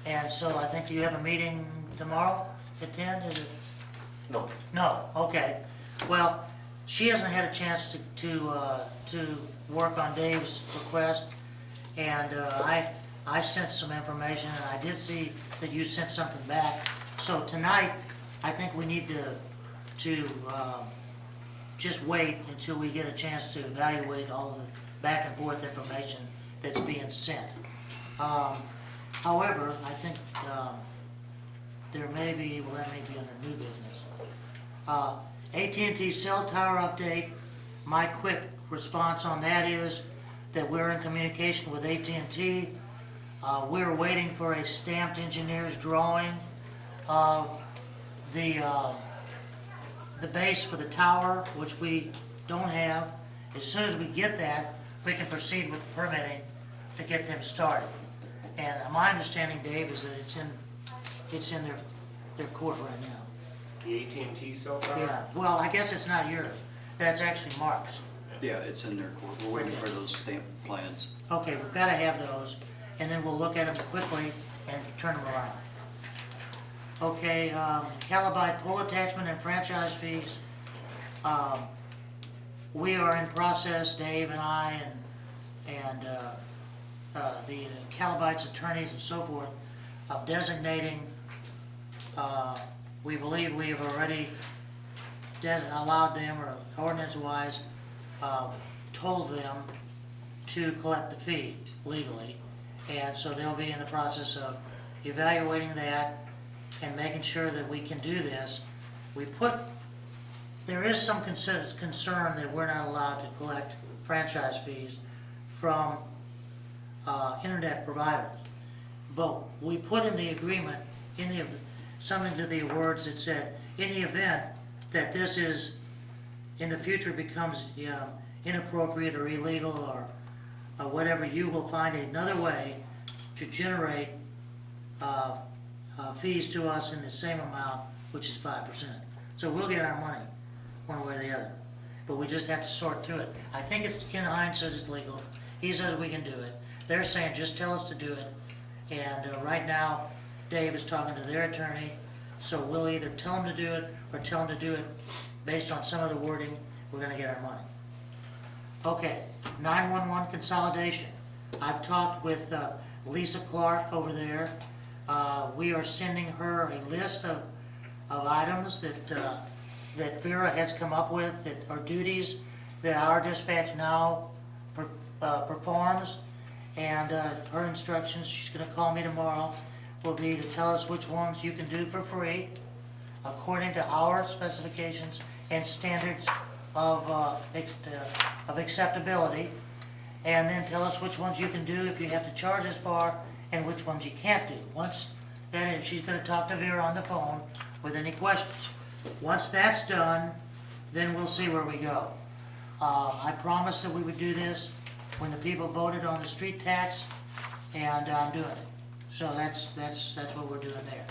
B: And so I think you have a meeting tomorrow at 10, is it?
C: No.
B: No, okay. Well, she hasn't had a chance to work on Dave's request. And I sent some information, and I did see that you sent something back. So tonight, I think we need to just wait until we get a chance to evaluate all of the back and forth information that's being sent. However, I think there may be, well, that may be under new business. AT&T cell tower update. My quick response on that is that we're in communication with AT&T. We're waiting for a stamped engineer's drawing of the base for the tower, which we don't have. As soon as we get that, we can proceed with the permitting to get them started. And my understanding, Dave, is that it's in their court right now.
D: The AT&T cell tower?
B: Yeah, well, I guess it's not yours. That's actually Mark's.
G: Yeah, it's in their court. We're waiting for those stamp plans.
B: Okay, we've got to have those, and then we'll look at them quickly and turn them around. Okay, Calibi pole attachment and franchise fees. We are in process, Dave and I and the Calibites attorneys and so forth, of designating, we believe we have already allowed them, or ordinance-wise, told them to collect the fee legally. And so they'll be in the process of evaluating that and making sure that we can do this. There is some concern that we're not allowed to collect franchise fees from internet providers. But we put in the agreement, something to the words that said, in the event that this is, in the future becomes inappropriate or illegal or whatever, you will find another way to generate fees to us in the same amount, which is 5%. So we'll get our money one way or the other. But we just have to sort through it. I think it's, Ken Hines says it's legal. He says we can do it. They're saying just tell us to do it. And right now, Dave is talking to their attorney. So we'll either tell them to do it or tell them to do it based on some of the wording. We're going to get our money. Okay, 911 consolidation. I've talked with Lisa Clark over there. We are sending her a list of items that Vera has come up with, that are duties that our dispatch now performs. And her instructions, she's going to call me tomorrow, will be to tell us which ones you can do for free according to our specifications and standards of acceptability. and then tell us which ones you can do if you have to charge as far, and which ones you can't do. Once, then she's gonna talk to Vera on the phone with any questions. Once that's done, then we'll see where we go. I promised that we would do this when the people voted on the street tax, and I'm doing it. So that's what we're doing there.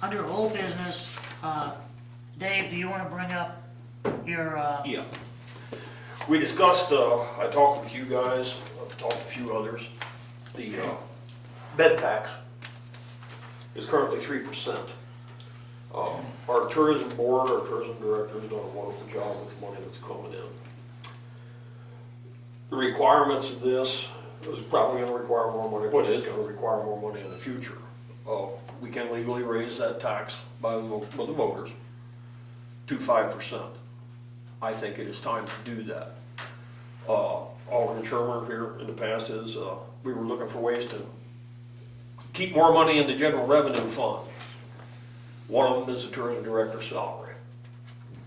B: Under old business, Dave, do you want to bring up your,
H: Yeah. We discussed, I talked with you guys, I've talked to a few others, the bed tax is currently 3%. Our tourism board, our tourism director has done a wonderful job with the money that's coming in. The requirements of this is probably going to require more money, but it is going to require more money in the future. We can legally raise that tax by the voters to 5%. I think it is time to do that. Alderman Sherman here in the past is, we were looking for ways to keep more money in the general revenue fund. One of them is the tourism director's salary.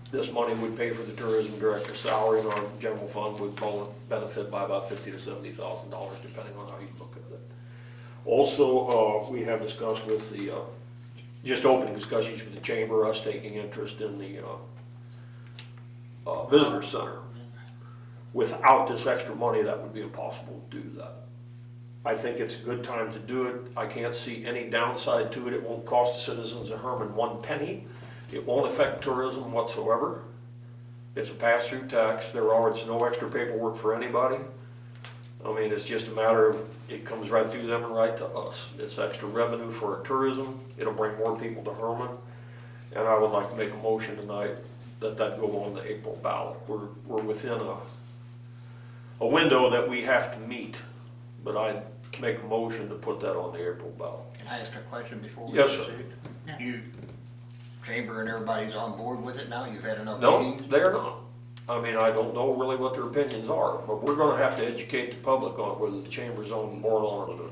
H: This money would pay for the tourism director's salary, and our general fund would probably benefit by about $50,000 to $70,000, depending on how you look at it. Also, we have discussed with the, just opening discussions with the chamber, us taking interest in the visitor center. Without this extra money, that would be impossible to do that. I think it's a good time to do it. I can't see any downside to it. It won't cost the citizens of Herman 1 penny. It won't affect tourism whatsoever. It's a pass-through tax. It's no extra paperwork for anybody. I mean, it's just a matter of, it comes right through them and right to us. It's extra revenue for our tourism. It'll bring more people to Herman. And I would like to make a motion tonight that go on the April ballot. We're within a window that we have to meet, but I'd make a motion to put that on the April ballot.
J: Can I ask a question before we
H: Yes,
J: proceed?
H: sir.
J: You, chamber and everybody's on board with it now? You've had enough
H: No,
J: meetings?
H: they're not. I mean, I don't know really what their opinions are, but we're gonna have to educate the public on whether the chamber's on board on it or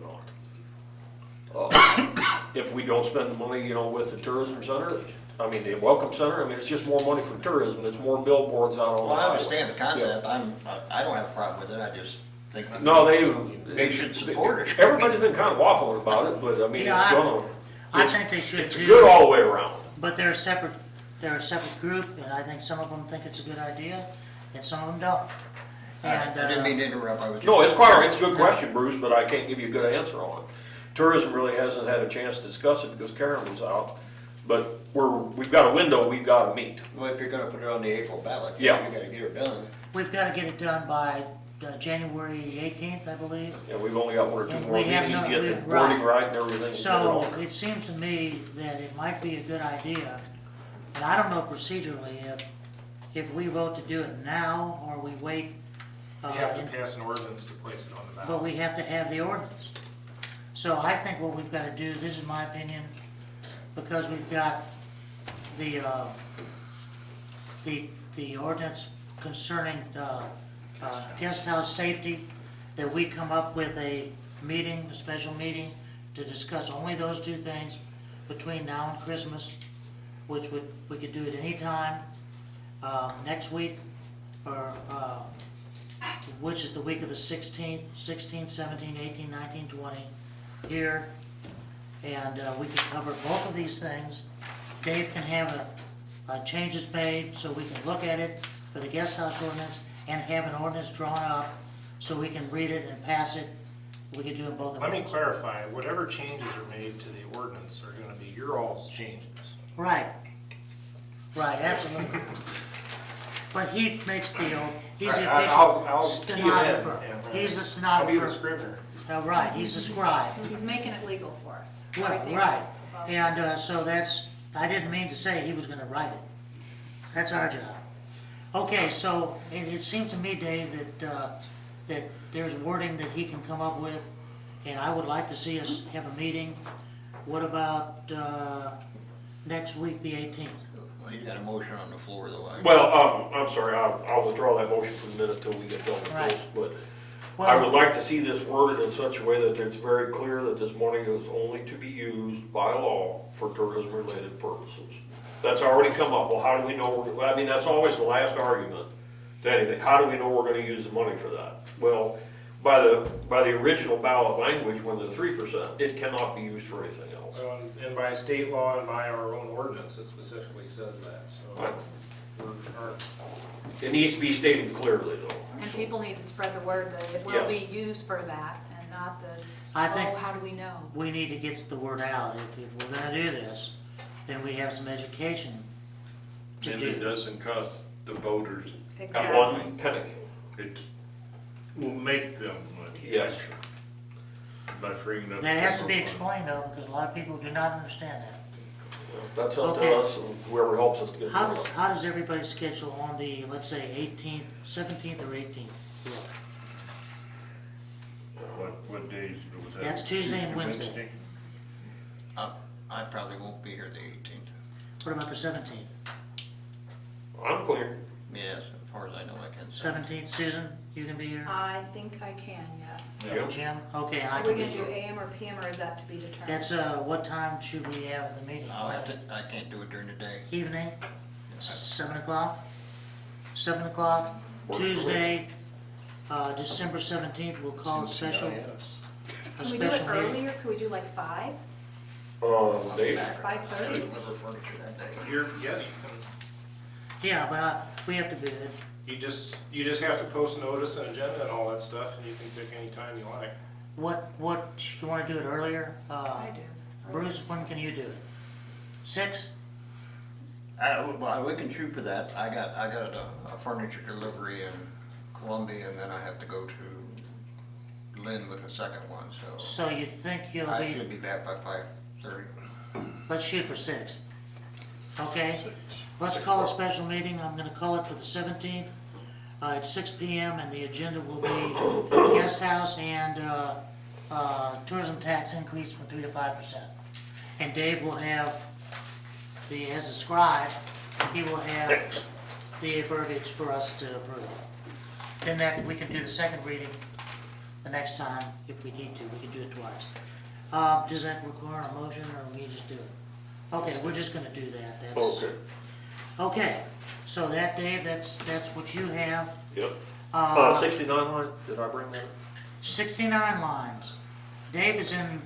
H: not. If we don't spend the money, with the tourism center, the welcome center, it's just more money for tourism. It's more billboards out on the
J: Well, I
H: highway.
J: understand the concept.
H: Yeah.
J: I don't have a problem with it. I just think
H: No,
J: they should support it.
H: Everybody's been kind of waffling about it, but
B: I think they should
H: it's
B: too.
H: good all the way around.
B: But they're a separate group, and I think some of them think it's a good idea, and some of them don't. And,
J: I didn't mean to interrupt. I was
H: No,
J: just-
H: it's a good question, Bruce, but I can't give you a good answer on it. Tourism really hasn't had a chance to discuss it because Karen was out, but we've got a window we've got to meet.
J: Well, if you're gonna put it on the April ballot,
H: Yeah.
J: you gotta get it done.
B: We've got to get it done by January 18th, I believe.
H: Yeah, we've only got 1 or 2
B: And
H: more
B: we have
H: meetings to
B: no-
H: get the
B: right.
H: wording right and everything. and get it
B: So
H: on there.
B: it seems to me that it might be a good idea, and I don't know procedurally if we vote to do it now or we wait.
D: You have to pass an ordinance to place it on the ballot.
B: But we have to have the ordinance. So I think what we've got to do, this is my opinion, because we've got the ordinance concerning guest house safety, that we come up with a special meeting to discuss only those 2 things between now and Christmas, which we could do it anytime, next week, or which is the week of the 16th, 17, 18, 19, 20, here. And we can cover both of these things. Dave can have changes made so we can look at it for the guest house ordinance and have an ordinance drawn up so we can read it and pass it. We can do it both at
D: Let me
B: once.
D: clarify, whatever changes are made to the ordinance are gonna be your all's changes.
B: Right, absolutely. But he makes he's the
D: I'll
B: official
D: key it in,
B: stenographer.
D: yeah.
B: He's the stenographer.
D: I'll be the scrivener.
B: Right, he's the scribe.
S: He's making it legal for us.
B: Well,
S: Everything
B: right,
S: is above-
B: and so I didn't mean to say he was gonna write it. That's our job. Okay, so it seems to me, Dave, that there's wording that he can come up with, and I would like to see us have a meeting. What about next week, the 18th?
J: Well, you got a motion on the floor though.
H: Well, I'm sorry, I'll withdraw that motion for the minute till we get done with
B: Right.
H: this, but
B: Well-
H: I would like to see this worded in such a way that it's very clear that this money is only to be used by law for tourism-related purposes. That's already come up. Well, how do we know? That's always the last argument. to anything. How do we know we're gonna use the money for that? Well, by the original ballot language, when the 3%, it cannot be used for anything else.
D: Well, and by state law and by our own ordinance, it specifically says that, so.
H: Right.
D: Our-
H: It needs to be stated clearly, though.
S: And people need to spread the word that it will be used for that and not this,
B: I think-
S: oh, how do we know?
B: We need to get the word out. If we're gonna do this, then we have some education to
A: And it
B: do.
A: doesn't cost the voters,
S: Exactly.
H: One penny.
A: it will make them money.
H: Yes.
A: extra By freeing up.
B: That has to be
A: the
B: explained though, because a lot of people do not understand that.
H: That's up
B: Okay.
H: to us and whoever helps us to get it done.
B: How does everybody schedule on the, let's say 18th, 17th or 18th?
A: What days was that?
B: That's Tuesday and Wednesday.
J: I probably won't be here the 18th.
B: What about the 17th?
H: I'm clear.
J: Yes, as far as I know, I can.
B: 17th, Susan, you can be here?
S: I think I can, yes.
A: Yeah.
B: Jim? Okay, and I
S: Are
B: can
S: we
B: be
S: gonna do
B: here.
S: AM or PM, or is that to be determined?
B: That's, what time should we have the meeting?
J: I can't do it during the day.
B: Evening, 7 o'clock? 7 o'clock,
H: Works for me.
B: Tuesday, December 17th, we'll call it special. A
S: Can we do it
B: special meeting.
S: earlier? Could we do like 5?
H: Dave?
S: 5:30?
J: Deliver furniture that day.
D: You're, yeah, you can.
B: Yeah, but we have to do it.
D: You just have to post notice and agenda and all that stuff, and you can pick any time you like.
B: What, you wanna do it earlier?
S: I do.
B: Bruce, when can you do it? 6?
J: Well, we can shoot for that. I got a furniture delivery in Columbia, and then I have to go to Lynn with the second one, so.
B: So you think you'll
J: I
B: be,
J: should be back by 5:30.
B: let's shoot for 6. Okay? Let's call a special meeting. I'm gonna call it for the 17th. At 6 PM, and the agenda will be guest house and, tourism tax increase from 3 to 5%. And Dave will have as a scribe, he will have the verbiage for us to approve. Then that, we can do the second reading the next time, if we need to, we can do it twice. Does that require a motion, or we just do it? Okay, we're just gonna do that, that's.
H: Okay.
B: Okay, so that, Dave, that's what you have.
H: Yep. 69 line, did I bring that?
B: 69 lines. Dave is in,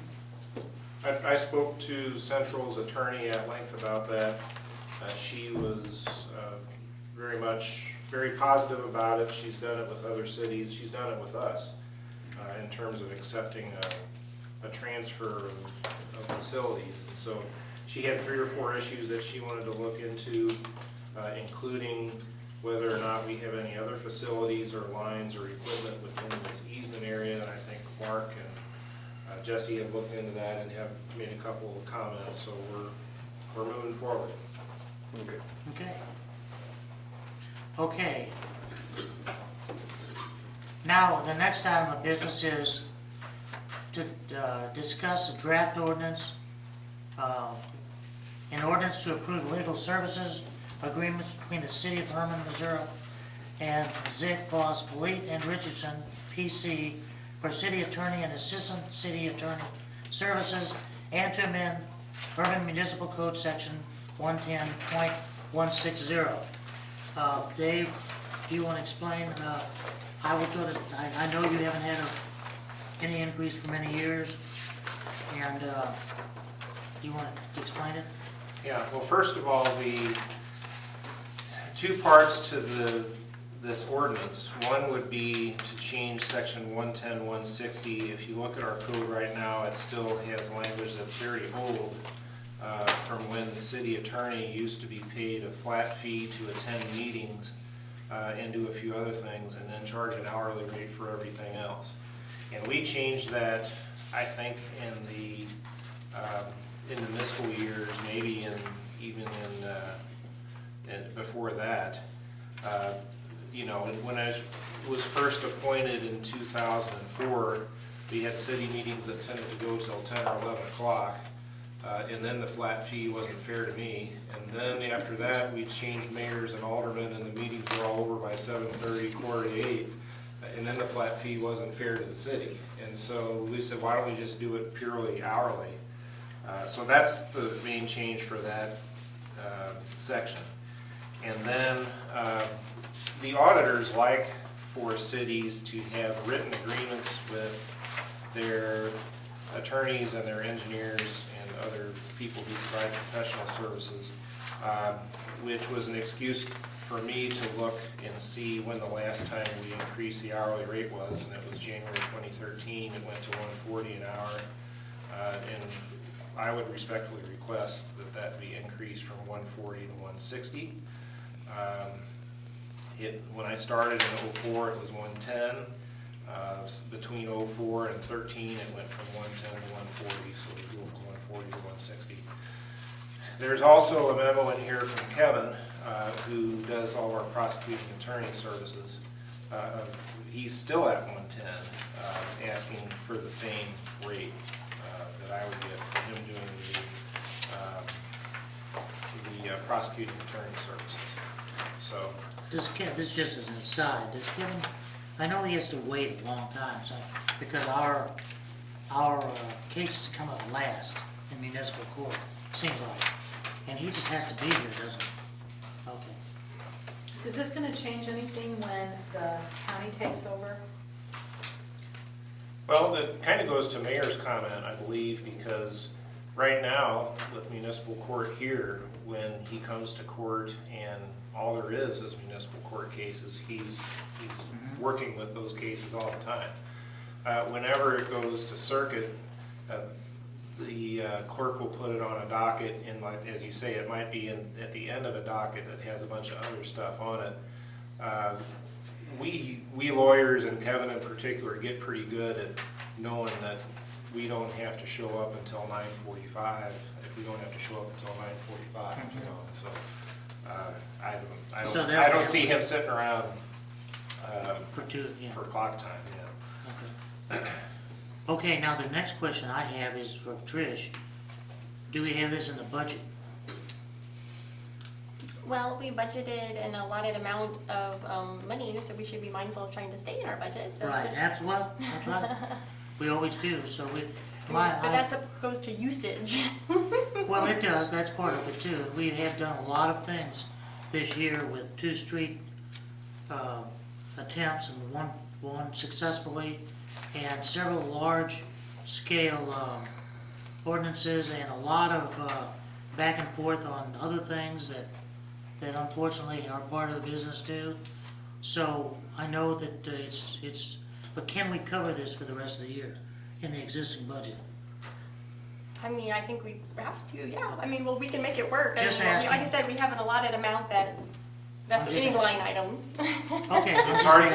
D: I spoke to Central's attorney at length about that. She was very positive about it. She's done it with other cities. She's done it with us in terms of accepting a transfer of facilities. And so she had 3 or 4 issues that she wanted to look into, including whether or not we have any other facilities or lines or equipment within this easement area. And I think Mark and Jesse have looked into that and have made a couple of comments, so we're moving forward.
H: Okay.
B: okay. Okay. Now, the next item of business is to discuss a draft ordinance, an ordinance to approve legal services agreements between the city of Herman, Missouri and Zick, Boss, Polite, and Richardson, PC, for city attorney and assistant city attorney services, and to amend Herman Municipal Code Section 110.160. Dave, do you want to explain? I would go to, I know you haven't had any increase for many years, and do you want to explain it?
D: Yeah, well, first of all, the 2 parts to this ordinance. One would be to change section 110.160. If you look at our code right now, it still has language that's very old from when the city attorney used to be paid a flat fee to attend meetings and do a few other things, and then charge an hourly rate for everything else. And we changed that, I think, in the municipal years, maybe even before that. You know, when I was first appointed in 2004, we had city meetings that tended to go till 10 or 11 o'clock, and then the flat fee wasn't fair to me. And then after that, we changed mayors and aldermen, and the meetings were all over by 7:30, 7:45, and then the flat fee wasn't fair to the city. And so we said, why don't we just do it purely hourly? So that's the main change for that section. And then the auditors like for cities to have written agreements with their attorneys and their engineers and other people who provide professional services, which was an excuse for me to look and see when the last time we increased the hourly rate was, and it was January 2013. It went to $140 an hour, and I would respectfully request that that be increased from $140 to $160. When I started in '04, it was $110. Between '04 and '13, it went from $110 to $140, so we go from $140 to $160. There's also a memo in here from Kevin, who does all our prosecuting attorney services. He's still at $110, asking for the same rate that I would get for him doing the prosecuting attorney services. So,
B: This just as an aside, does Kevin, I know he has to wait a long time, so, because our cases come up last in municipal court, seems like. And he just has to be here, doesn't he? Okay.
S: Is this gonna change anything when the county takes over?
D: well, that kind of goes to Mayor's comment, I believe, because right now, with municipal court here, when he comes to court and all there is municipal court cases, he's working with those cases all the time. Whenever it goes to circuit, the clerk will put it on a docket, and like, as you say, it might be at the end of a docket that has a bunch of other stuff on it. We lawyers, and Kevin in particular, get pretty good at knowing that we don't have to show up until 9:45, if we don't have to show up until 9:45, you know, so I don't see him sitting around for clock time, yeah.
B: Okay. Okay, now the next question I have is for Trish. Do we have this in the budget?
O: Well, we budgeted an allotted amount of money, so we should be mindful of trying to stay in our budget. So
B: Right,
O: just-
B: that's right. We always do, so we.
O: but that goes to usage.
B: Well, it does, that's part of it too. We have done a lot of things this year with 2 street attempts and one successfully, and several large scale ordinances, and a lot of back and forth on other things that unfortunately are part of the business too. So I know that but can we cover this for the rest of the year in the existing budget?
O: I mean, I think we have to, yeah. I mean, well, we can make it work.
B: Just
O: I mean,
B: asking.
O: like I said, we have an allotted amount that's
B: I'm just
O: any
B: asking.
O: line item.
B: Okay.
D: It's hard,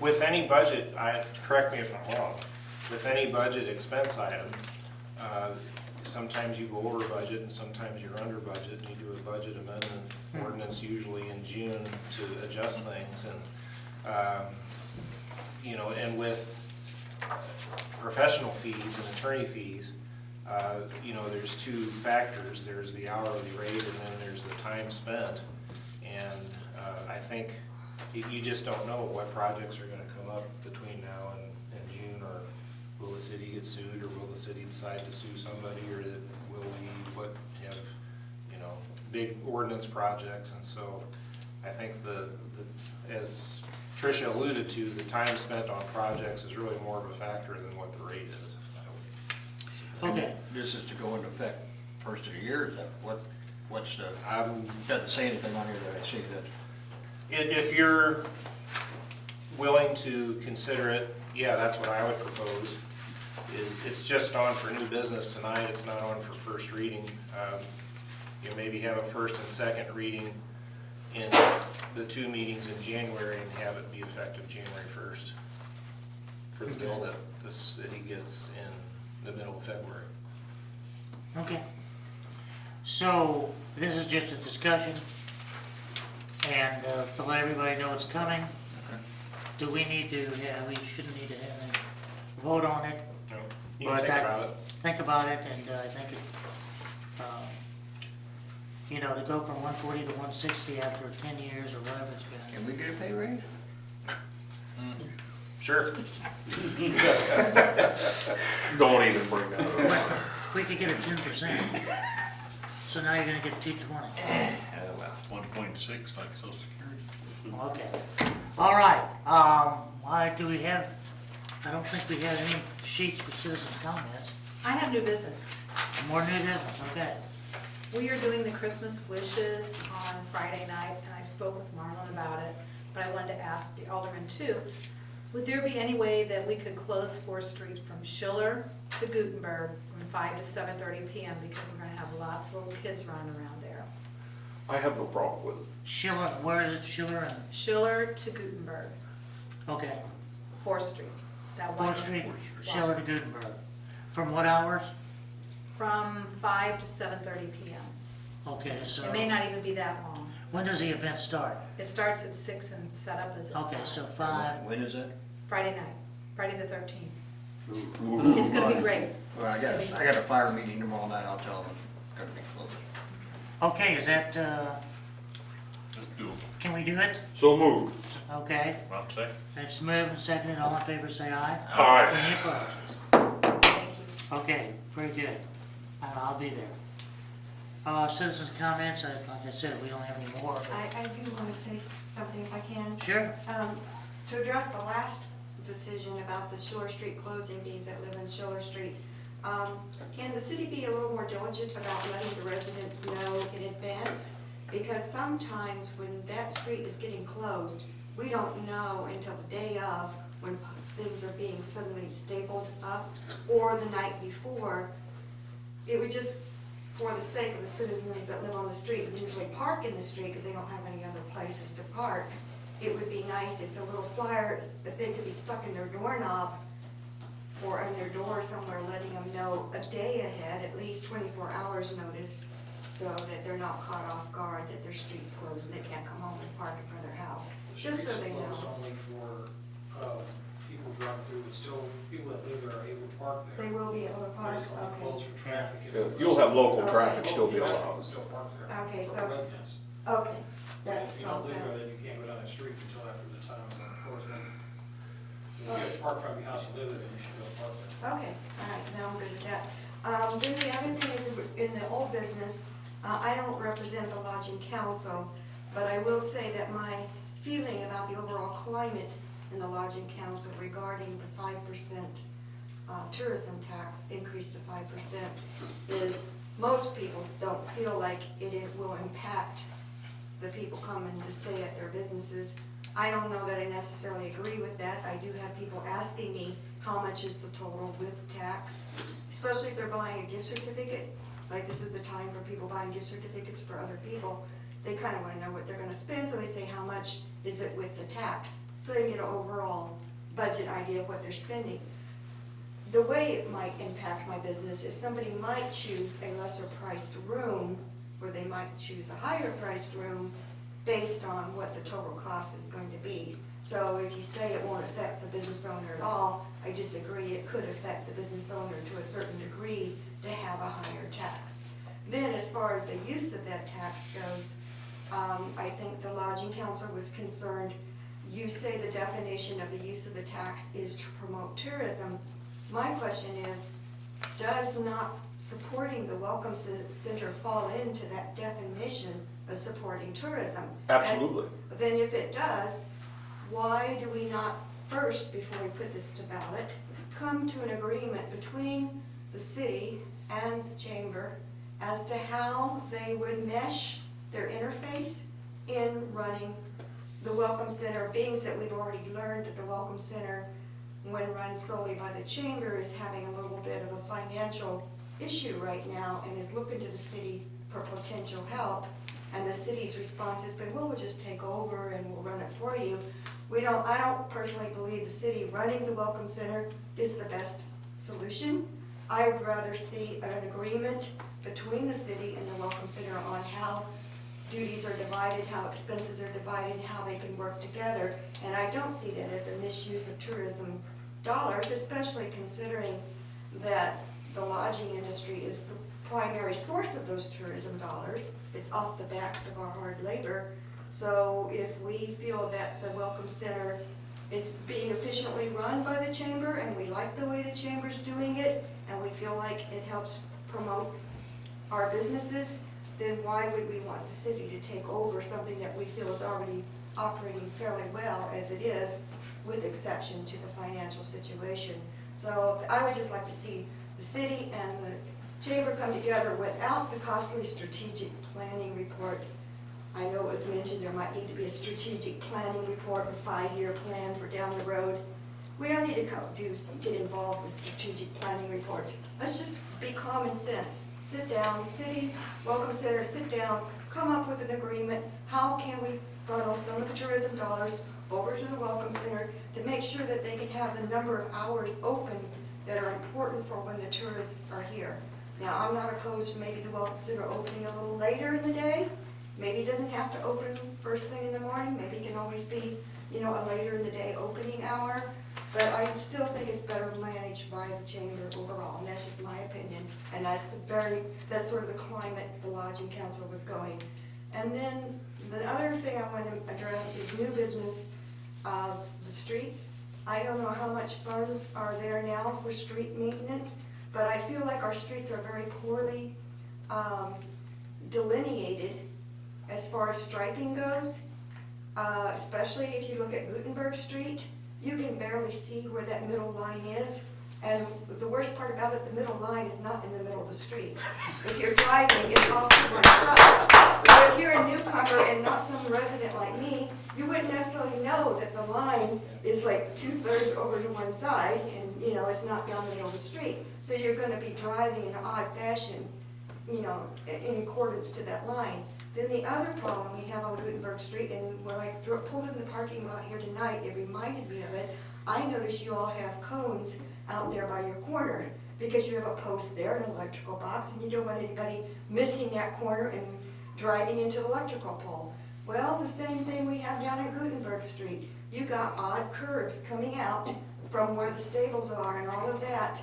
D: with any budget, correct me if I'm wrong, with any budget expense item, sometimes you go over budget and sometimes you're under budget, and you do a budget amendment ordinance usually in June to adjust things, and, you know, and with professional fees and attorney fees, you know, there's 2 factors. There's the hourly rate, and then there's the time spent. And I think you just don't know what projects are gonna come up between now and June, or will the city get sued, or will the city decide to sue somebody, or will we have, you know, big ordinance projects. And so I think as Tricia alluded to, the time spent on projects is really more of a factor than what the rate is.
B: Okay.
J: This is to go into effect first of the year, is that what's the, doesn't say anything on here that I see that.
D: If you're willing to consider it, yeah, that's what I would propose. It's just on for new business tonight, it's not on for first reading. You maybe have a first and second reading in the 2 meetings in January, and have it be effective January 1st for the bill that the city gets in the middle of February.
B: Okay. So, this is just a discussion, and to let everybody know it's coming. Do we need to, we shouldn't need to have any vote on it.
D: No, you can think about it.
B: Think about it, and I think it, you know, to go from 140 to 160 after 10 years or whatever it's been.
J: Can we get a pay raise?
D: Sure.
C: Don't even bring that up.
B: We could get a 10%. So now you're gonna get 220.
A: Well, 1.6 like Social Security.
B: Okay. All right, why do we have, I don't think we have any sheets for citizens' comments.
S: I have new business.
B: More new business, okay.
S: We are doing the Christmas wishes on Friday night, and I spoke with Marlon about it, but I wanted to ask the alderman too. Would there be any way that we could close 4th Street from Schiller to Gutenberg from 5 to 7:30 p.m. because we're gonna have lots of little kids running around there?
H: I have no problem with it.
B: Schiller, where is it, Schiller and,
S: Schiller to Gutenberg,
B: okay,
S: 4th Street. That one
B: 4th Street,
S: block.
B: Schiller to Gutenberg. From what hours?
S: From 5 to 7:30 p.m.
B: Okay, so,
S: It may not even be that long.
B: when does the event start?
S: It starts at 6 and set up as.
B: Okay, so 5,
J: When is it?
S: Friday night, Friday the 13th.
J: Ooh.
S: It's gonna be great.
J: Well, I got a fire meeting tomorrow night, I'll tell them it's gonna be closed.
B: okay, is that,
A: Let's do it.
B: can we do it?
H: So moved.
B: Okay,
A: I'll second.
B: it's moved and seconded, all in favor say aye.
H: Aye.
B: Any opposed?
S: Thank you.
B: Okay, very good. I'll be there. Citizens' comments, like I said, we don't have any more.
Q: I do want to say something if I can.
B: Sure.
Q: To address the last decision about the Schiller Street closing beings that live in Schiller Street, can the city be a little more diligent about letting the residents know in advance? Because sometimes when that street is getting closed, we don't know until the day of when things are being suddenly stapled up or the night before. It would just, for the sake of the citizens that live on the street and usually park in the street because they don't have any other places to park, it would be nice if the little flyer, that they could be stuck in their doorknob or on their door somewhere, letting them know a day ahead, at least 24 hours notice, so that they're not caught off guard that their street's closed and they can't come home and park in front of their house. Just so they know.
D: Streets closed only for people drive through, but still, people that live there are able to park there.
Q: They will be able to park,
D: It's only
Q: okay.
D: closed for traffic.
H: You'll have local
Q: Okay.
H: traffic still be
D: Traffic
H: allowed.
D: can still park there.
Q: Okay,
D: For
Q: so-
D: residents.
Q: Okay,
D: But
Q: that
D: if you don't
Q: sounds
D: live there,
Q: good.
D: then you can't go down the street until after the time is closed. If you have to park from your house and live there, then you should go park there.
Q: Okay, all right, now I'm good with that. Then the other thing is, in the old business, I don't represent the lodging council, but I will say that my feeling about the overall climate in the lodging council regarding the 5% tourism tax, increase to 5%, is most people don't feel like it will impact the people coming to stay at their businesses. I don't know that I necessarily agree with that. I do have people asking me how much is the total with tax, especially if they're buying a gift certificate. Like this is the time for people buying gift certificates for other people. They kind of want to know what they're going to spend, so they say how much is it with the tax, so they get an overall budget idea of what they're spending. The way it might impact my business is somebody might choose a lesser priced room, or they might choose a higher priced room based on what the total cost is going to be. So if you say it won't affect the business owner at all, I disagree. It could affect the business owner to a certain degree to have a higher tax. Then as far as the use of that tax goes, I think the lodging council was concerned. You say the definition of the use of the tax is to promote tourism. My question is, does not supporting the Welcome Center fall into that definition of supporting tourism?
H: Absolutely.
Q: And then if it does, why do we not first, before we put this to ballot, come to an agreement between the city and the chamber as to how they would mesh their interface in running the Welcome Center, being that we've already learned that the Welcome Center, when run solely by the chamber, is having a little bit of a financial issue right now and is looking to the city for potential help. And the city's response has been, well, we'll just take over and we'll run it for you. I don't personally believe the city running the Welcome Center is the best solution. I would rather see an agreement between the city and the Welcome Center on how duties are divided, how expenses are divided, how they can work together. And I don't see that as a misuse of tourism dollars, especially considering that the lodging industry is the primary source of those tourism dollars. It's off the backs of our hard labor. So if we feel that the Welcome Center is being efficiently run by the chamber and we like the way the chamber's doing it and we feel like it helps promote our businesses, then why would we want the city to take over something that we feel is already operating fairly well as it is, with exception to the financial situation? So I would just like to see the city and the chamber come together without the costly strategic planning report. I know it was mentioned there might need to be a strategic planning report, a 5-year plan for down the road. We don't need to get involved with strategic planning reports. Let's just be common sense. Sit down, city, welcome center, sit down, come up with an agreement. How can we funnel some of the tourism dollars over to the welcome center to make sure that they can have the number of hours open that are important for when the tourists are here. Now, I'm not opposed to maybe the welcome center opening a little later in the day. Maybe it doesn't have to open first thing in the morning. Maybe it can always be, you know, a later in the day opening hour. But I still think it's better managed by the chamber overall, and that's just my opinion. And that's sort of the climate the lodging council was going. And then the other thing I want to address is new business of the streets. I don't know how much funds are there now for street maintenance, but I feel like our streets are very poorly delineated as far as striping goes, especially if you look at Luneberg Street. You can barely see where that middle line is. And the worst part about it, the middle line is not in the middle of the street. If you're driving, it's off to one side. But if you're a newcomer and not some resident like me, you wouldn't necessarily know that the line is like 2/3 over to one side, and you know it's not down the middle of the street. So you're going to be driving in an odd fashion, you know, in accordance to that line. Then the other problem we have on Gutenberg Street, and when I pulled in the parking lot here tonight, it reminded me of it. I noticed you all have cones out there by your corner because you have a post there, an electrical box, and you don't want anybody missing that corner and driving into the electrical pole. Well, the same thing we have down at Gutenberg Street. You got odd curves coming out from where the stables are and all of that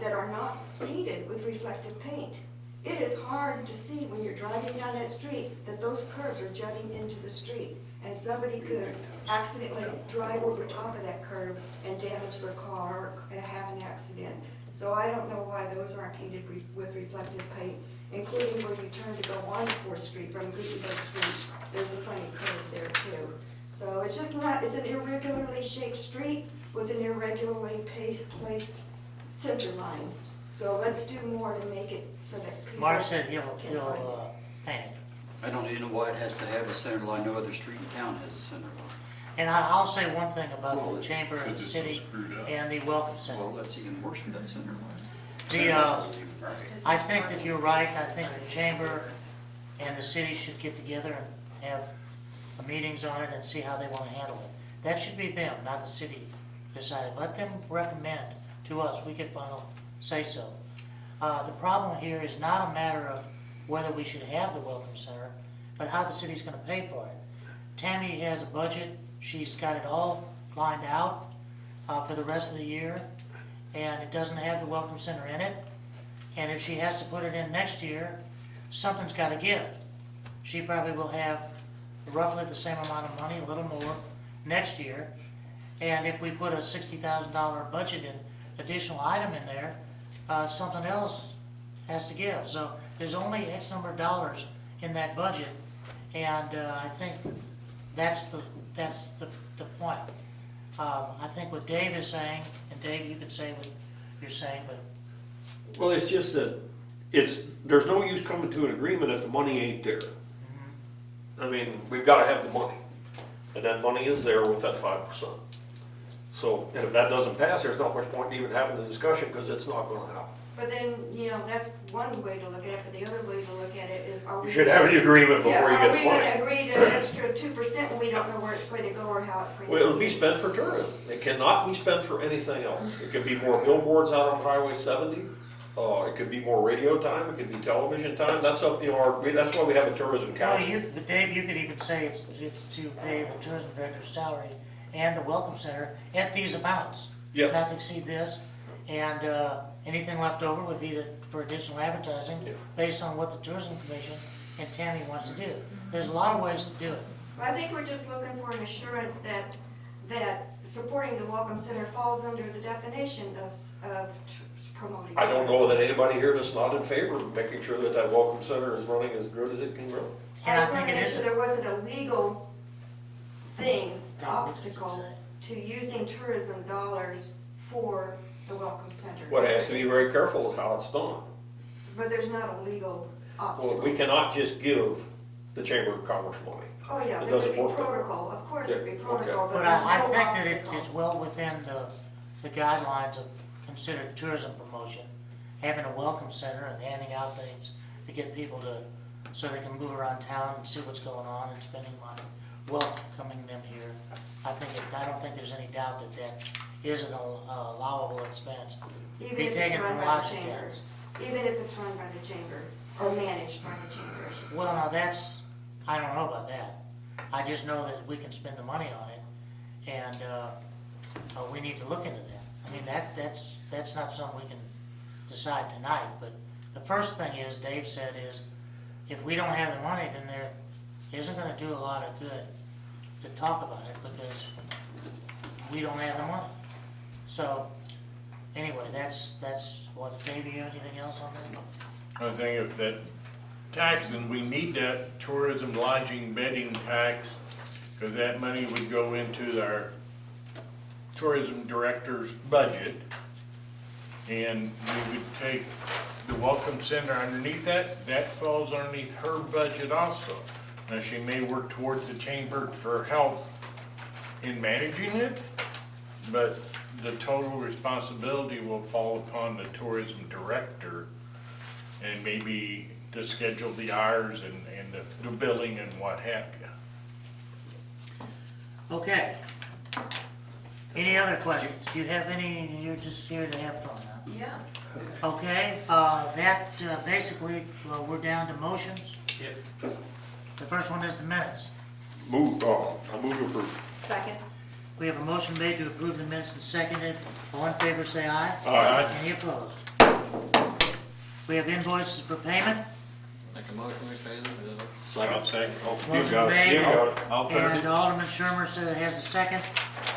Q: that are not painted with reflective paint. It is hard to see when you're driving down that street that those curves are jutting into the street, and somebody could accidentally drive over top of that curb and damage their car or have an accident. So I don't know why those aren't painted with reflective paint, including when you turn to go on 4th Street from Gutenberg Street. There's a funny curve there too. So it's just not, it's an irregularly shaped street with an irregularly placed center line. So let's do more to make it so that people.
B: Mark said he'll paint it.
G: I don't even know why it has to have a center line. No other street in town has a center line.
B: And I'll say one thing about the chamber and the city and the welcome center.
G: Well, that's even worse with that center line.
B: I think that you're right. I think the chamber and the city should get together and have meetings on it and see how they want to handle it. That should be them, not the city deciding. Let them recommend to us. We can final say so. The problem here is not a matter of whether we should have the welcome center, but how the city's going to pay for it. Tammy has a budget. She's got it all lined out for the rest of the year, and it doesn't have the welcome center in it. And if she has to put it in next year, something's got to give. She probably will have roughly the same amount of money, a little more, next year. And if we put a $60,000 budget in, additional item in there, something else has to give. So there's only X number of dollars in that budget, and I think that's the point. I think what Dave is saying, and Dave, you could say what you're saying, but
H: Well, it's just that there's no use coming to an agreement if the money ain't there. I mean, we've got to have the money, and that money is there with that 5%. So, and if that doesn't pass, there's not much point in even having the discussion because it's not going to happen.
Q: But then, you know, that's one way to look at it, but the other way to look at it is, are we?
H: You should have the agreement before you get the money.
Q: Are we gonna agree to an extra 2% when we don't know where it's going to go or how it's going to
H: Well,
Q: be?
H: it'll be spent for tourism. It cannot be spent for anything else. It could be more billboards out on Highway 70. It could be more radio time. It could be television time. That's up, you know, that's why we have a tourism council.
B: but Dave, you could even say it's to pay the tourism director's salary and the welcome center at these amounts.
H: Yes.
B: Not to exceed this, and anything left over would be for additional advertising based on what the tourism commission and Tammy wants to do. There's a lot of ways to do it.
Q: I think we're just looking for an assurance that supporting the Welcome Center falls under the definition of promoting.
H: I don't know that anybody here that's not in favor of making sure that that welcome center is running as good as it can run.
B: And
Q: I
B: I
Q: just want
B: think
Q: to
B: it
Q: make
B: is.
Q: sure there wasn't a legal thing, obstacle to using tourism dollars for the welcome center.
H: What has to be very careful is how it's done.
Q: But there's not a legal
H: Well,
Q: obstacle.
H: we cannot just give the Chamber of Commerce money.
Q: Oh, yeah,
H: It
Q: there would
H: doesn't
Q: be
H: work that way.
Q: protocol, of course there'd be
H: Yeah, okay.
Q: protocol, but
B: But
Q: there's
B: I
Q: no
B: think that
Q: obstacle.
B: it's well within the guidelines of considered tourism promotion, having a welcome center and handing out things to get people to, so they can move around town and see what's going on and spending money, welcoming them here. I don't think there's any doubt that that is an allowable expense.
Q: Even
B: Be
Q: if it's
B: taken
Q: run
B: from
Q: by the
B: lodging
Q: chamber,
B: tax.
Q: even if it's run by the chamber, or managed by the chamber, I should say.
B: Well, now that's, I don't know about that. I just know that we can spend the money on it, and, we need to look into that. I mean, that's not something we can decide tonight, but the first thing is, Dave said, is if we don't have the money, then there isn't gonna do a lot of good to talk about it, because we don't have the money. So, anyway, that's what, Dave, you have anything else on that?
A: I think if that tax, and we need that tourism lodging bedding tax, because that money would go into our tourism director's budget. And we would take the welcome center underneath that falls underneath her budget also. Now, she may work towards the chamber for help in managing it, but the total responsibility will fall upon the tourism director, and maybe to schedule the hours and the billing and what have you.
B: Okay. Any other questions? Do you have any, you're just here to have fun, huh?
R: Yeah.
B: Okay, basically, we're down to motions.
D: Yep.
B: The first one is the minutes.
H: I move to approve.
S: Second.
B: We have a motion made to approve the minutes and seconded. All in favor, say aye.
H: Aye.
B: Any opposed? We have invoices for payment.
K: Make a motion, we pay them, is it?
H: Second. You
B: Motion
H: got it.
B: made.
H: You got it.
B: And Alderman Shermer says it has a second.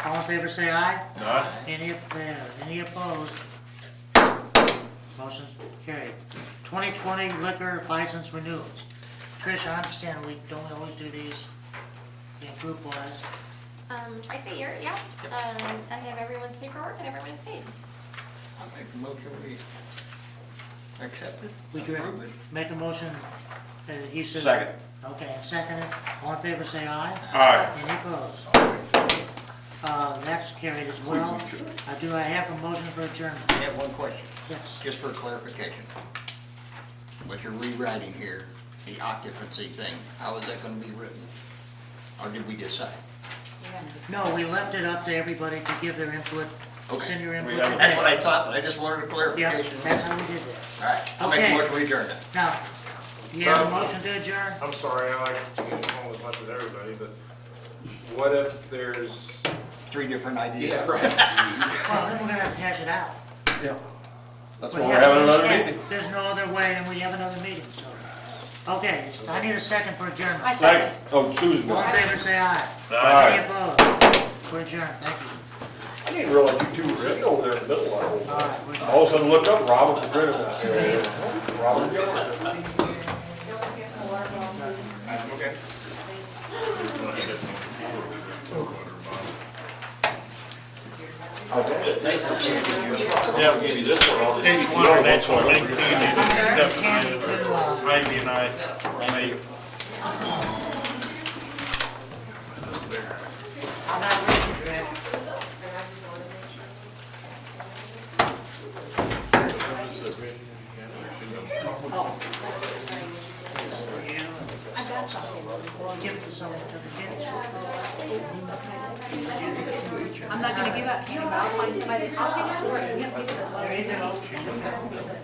B: All in favor, say aye.
A: Aye.
B: Any opposed? Motion's carried. 2020 liquor license renewals. Trish, I understand we don't always do these in group wise.
O: Twice a year, yeah. I have everyone's paperwork and everyone's paid.
J: I'll make a motion, we accept it.
B: We do
J: approve it.
B: make a motion, he says.
H: Second.
B: Okay, and second it. All in favor, say aye.
H: Aye.
B: Any opposed? That's carried as well. Do I have a motion for adjournment?
J: I have one question,
B: Yes.
J: just for clarification. What you're rewriting here, the occupancy thing, how is that gonna be written? Or did we decide?
B: No, we left it up to everybody to give their input, send your input. today.
J: That's what I thought, but I just wanted a
B: Yeah,
J: clarification.
B: that's how we did that.
J: All right, I'll make
B: Okay.
J: a motion, we adjourn it.
B: Now, you have a motion to adjourn?
D: I'm sorry, I like to get along as much as everybody, but what if there's...
J: Three different ideas.
D: Yeah, right.
B: Well, then we're gonna have to hash it out.
H: Yeah. That's
B: We
H: why we're
B: have-
H: having another meeting.
B: There's no other way, and we have another meeting, so. Okay, I need a second for adjournment.
O: I second.
H: Oh, Susan.
B: All in favor, say aye.
H: Aye.
B: Any opposed? We're adjourned, thank you.
H: I didn't realize you two were sitting over there in the middle of it.
B: All right, we're done.
H: All of a sudden looked up, Robert was grinning at me. Robert.
D: Okay.
H: Yeah, I'll give you this one.
A: Page one on that one, link to Ivy and I made.
B: I'm not ready, Greg.
S: I got something.
B: Well, give it to someone to the kids.
S: I'm not gonna give out candy, but I'll find somebody, I'll take it to work. You have to get it.
B: There you go.